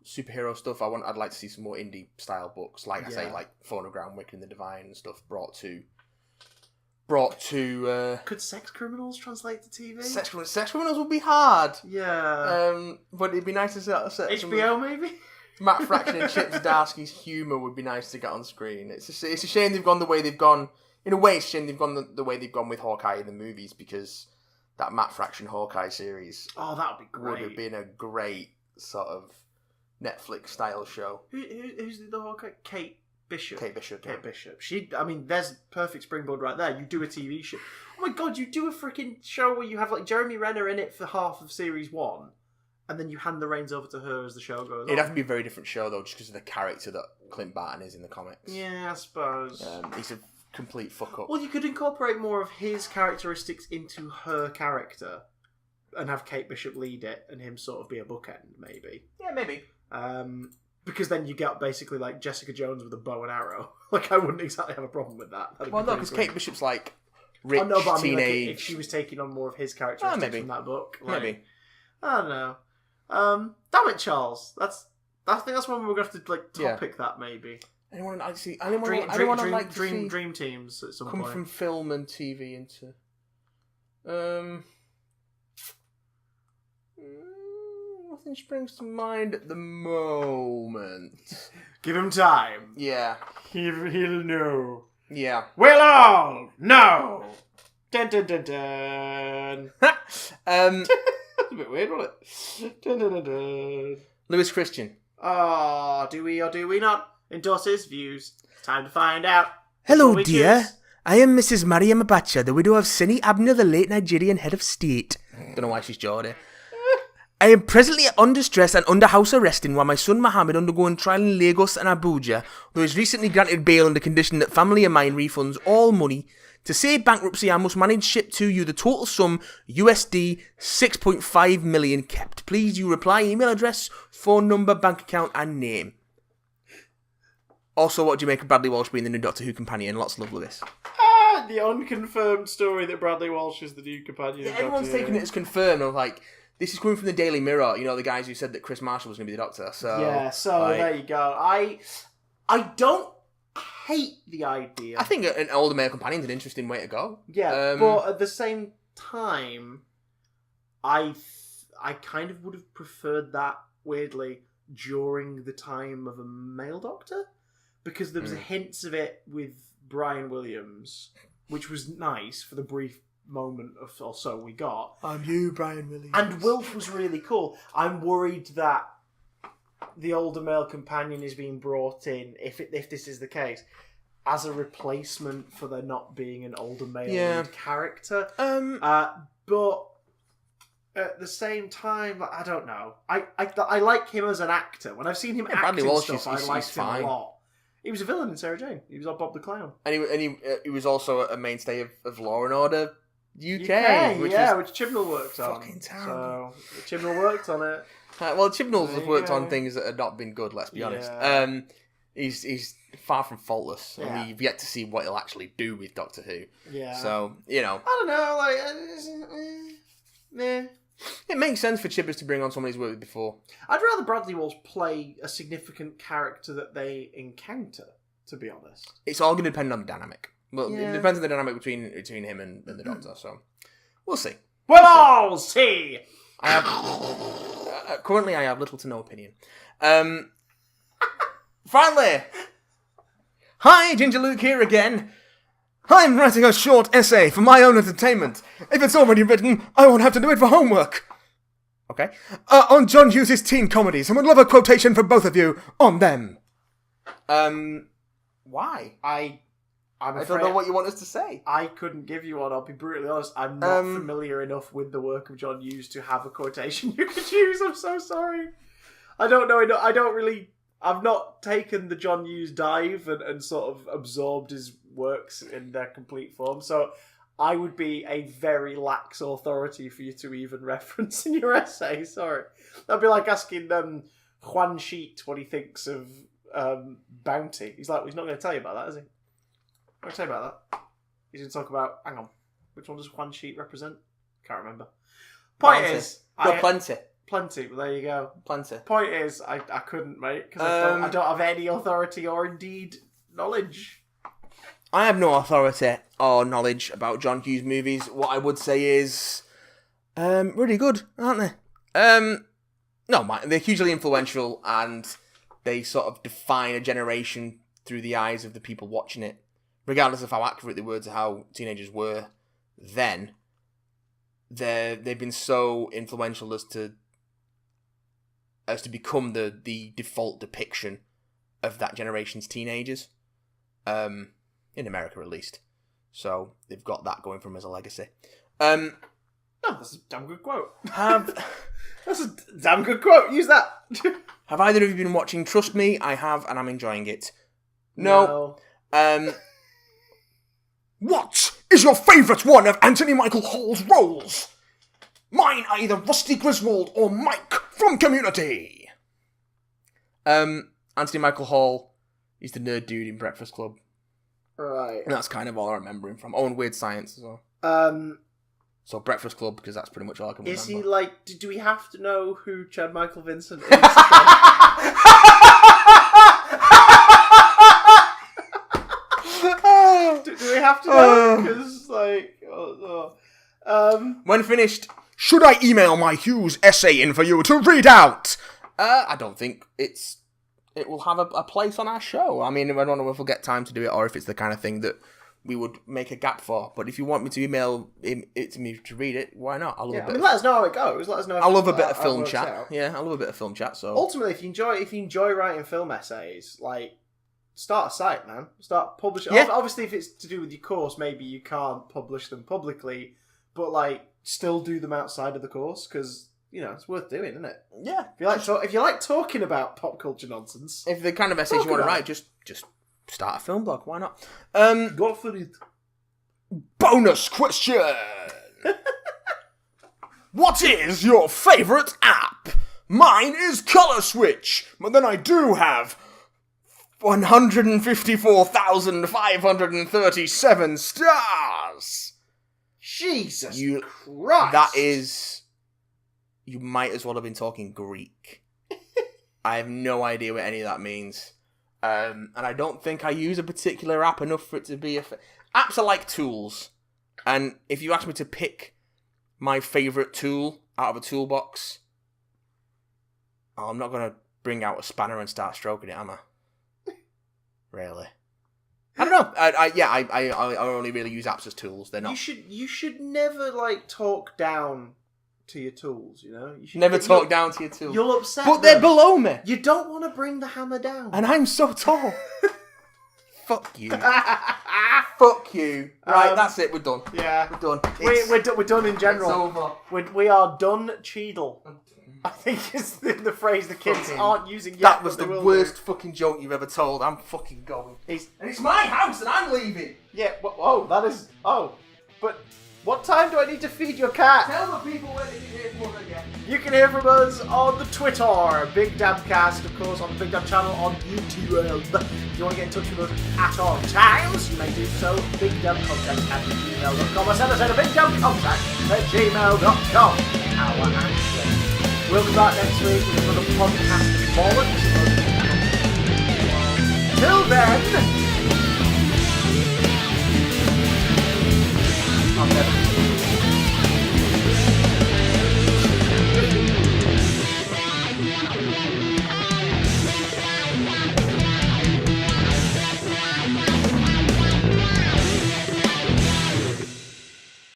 superhero stuff, I'd like to see some more indie style books, like I say, like Phonogram, Wicked and the Divine and stuff brought to Could Sex Criminals translate to TV? Sex Criminals would be hard. Yeah. But it'd be nice to set HBO maybe? Matt Fraction and Chip Zdarsky's humour would be nice to get on screen. It's a shame they've gone the way they've gone. In a way, it's a shame they've gone the way they've gone with Hawkeye in the movies, because that Matt Fraction Hawkeye series that would be great. Would have been a great sort of Netflix style show. Who's the Hawkeye? Kate Bishop. Kate Bishop. There's perfect springboard right there. You do a TV show. Oh my god, you do a freaking show where you have like Jeremy Renner in it for half of series 1, and then you hand the reins over to her as the show goes on. It'd have to be a very different show though, just because of the character that Clint Barton is in the comics. Yeah, I suppose. He's a complete fuck up. Well, you could incorporate more of his characteristics into her character, and have Kate Bishop lead it, and him sort of be a bookend, maybe. Yeah, maybe. Because then you get basically like Jessica Jones with a bow and arrow. Like, I wouldn't exactly have a problem with that. Well, no, because Kate Bishop's like rich, but I mean, teenage... like, if she was taking on more of his characteristics from that book. Like, maybe. I don't know. Damn it, Charles. I think that's when we're going to have to like topic that maybe. Anyone like to see... Dream teams at some come point. From film and TV into... Nothing springs to mind at the moment. Give him time. Yeah. He'll know. Yeah. We'll all know. Dun dun dun dun. That's a bit weird, wasn't it? Dun dun dun dun. Lewis Christian. Do we or do we not endorse his views? Time to find out. Hello, dear. I am Mrs. Mariam Abacha, the widow of Sini Abner, the late Nigerian head of state. Don't know why she's Geordie. I am presently under stress and under house arresting while my son Mohammed undergoing trial in Lagos and Abuja, though he's recently granted bail on the condition that family of mine refunds all money. To save bankruptcy, I must manage ship to you the total sum USD 6.5 million kept. Please, you reply, email address, phone number, bank account, and name. Also, what do you make of Bradley Walsh being the new Doctor Who companion? Lots of love, Lewis. The unconfirmed story that Bradley Walsh is the new companion. Yeah, everyone's taking it as confirmed. Of like, this is coming from the Daily Mirror. You know, the guys who said that Chris Marshall was going to be the Doctor. So yeah, there you go. I don't hate the idea. I think an older male companion is an interesting way to go. Yeah, but at the same time, I kind of would have preferred that, weirdly, during the time of a male Doctor, because there was hints of it with Brian Williams, which was nice for the brief moment or so we got. I'm you, Brian Williams. And Wilf was really cool. I'm worried that the older male companion is being brought in, if this is the case, as a replacement for there not being an older male lead character. But at the same time, like, I don't know. I like him as an actor. When I've seen him act in stuff, I liked him a lot. He was a villain in Sarah Jane. He was on Bob the Clown. And he was also a mainstay of Law and Order UK, which Chibnall worked on. fucking terrible. So Chibnall worked on it. Well, Chibnall's have worked on things that have not been good. Let's be honest. He's far from faultless, and we've yet to see what he'll actually do with Doctor Who. Yeah. So I don't know. It makes sense for Chibbers to bring on someone he's worked with before. I'd rather Bradley Walsh play a significant character that they encounter, to be honest. It's all going to depend on the dynamic. Well, it depends on the dynamic between him and the Doctor, so we'll see. We'll all see! Currently, I have little to no opinion. Finally! Hi, Ginger Luke here again. I'm writing a short essay for my own entertainment. If it's already written, I won't have to do it for homework. Okay. On John Hughes' teen comedies, and would love a quotation from both of you on them. Why? I don't know what you want us to say. I couldn't give you one, I'll be brutally honest. I'm not familiar enough with the work of John Hughes to have a quotation you could use. I'm so sorry. I don't know. I've not taken the John Hughes dive and sort of absorbed his works in their complete form. So I would be a very lax authority for you to even reference in your essay. Sorry. That'd be like asking Juan Sheet what he thinks of Bounty. He's not going to tell you about that, is he? What did I say about that? He's going to talk about... Hang on. Which one does Juan Sheet represent? Can't remember. Point is... Plenty. Plenty. Well, there you go. Plenty. Point is, I couldn't, mate, because I don't have any authority or indeed knowledge. I have no authority or knowledge about John Hughes movies. What I would say is... really good, aren't they? No, they're hugely influential, and they sort of define a generation through the eyes of the people watching it. Regardless of how accurate they were to how teenagers were then, they've been so influential as to become the default depiction of that generation's teenagers, in America at least. So they've got that going for them as a legacy. No, that's a damn good quote. That's a damn good quote. Use that. Have either of you been watching Trust Me? I have, and I'm enjoying it. No. What is your favourite one of Anthony Michael Hall's roles? Mine are either Rusty Griswold or Mike from Community. Anthony Michael Hall is the nerd dude in Breakfast Club. Right. And that's kind of all I remember him from. Oh, and Weird Science as well. So Breakfast Club, because that's pretty much all I can remember. Is he like... Do we have to know who Chad Michael Vincent is? Do we have to know? Because, like... When finished, should I email my Hughes essay in for you to read out? I don't think it will have a place on our show. I mean, I don't know if we'll get time to do it, or if it's the kind of thing that we would make a gap for. But if you want me to email it to me to read it, why not? Let us know how it goes. Let us know. I love a bit of film chat. Out. Yeah, I love a bit of film chat. So ultimately, if you enjoy writing film essays, like, start a site, man. Start publishing. Yeah. Obviously, if it's to do with your course, maybe you can't publish them publicly, but like, still do them outside of the course, because it's worth doing, isn't it? Yeah. If you like talking about pop culture nonsense, if the kind of essays you want to write, just start a film blog. Why not? Go for it. Bonus question. What is your favourite app? Mine is Colour Switch, but then I do have 154,537 stars. Jesus Christ. That is... You might as well have been talking Greek. I have no idea what any of that means. And I don't think I use a particular app enough for it to be apps are like tools. And if you ask me to pick my favourite tool out of a toolbox, I'm not going to bring out a spanner and start stroking it, am I? Really? I don't know. I only really use apps as tools. They're not. You should never talk down to your tools. You should never talk down to your tools. You'll upset. But they're below me. You don't want to bring the hammer down. And I'm so tall. Fuck you. Fuck you. Right, that's it. We're done. Yeah, we're done. We're done in general. It's over. We are done. Cheadle. I think is the phrase the kids aren't using yet. That was the worst fucking joke you've ever told. I'm fucking going. And it's my house and I'm leaving. Yeah. That is. Oh, but What time do I need to feed your cat? Tell the people where they can hear from again. You can hear from us on the Twitter, Big Damcast, of course, on the Big Damn channel on YouTube. If you want to get in touch with us at all times, you may do so. BigDamnContact@gmail.com or send us a BigDamnContact@gmail.com. Our answer. We'll be back next week with another podcast of bollocks. Till then.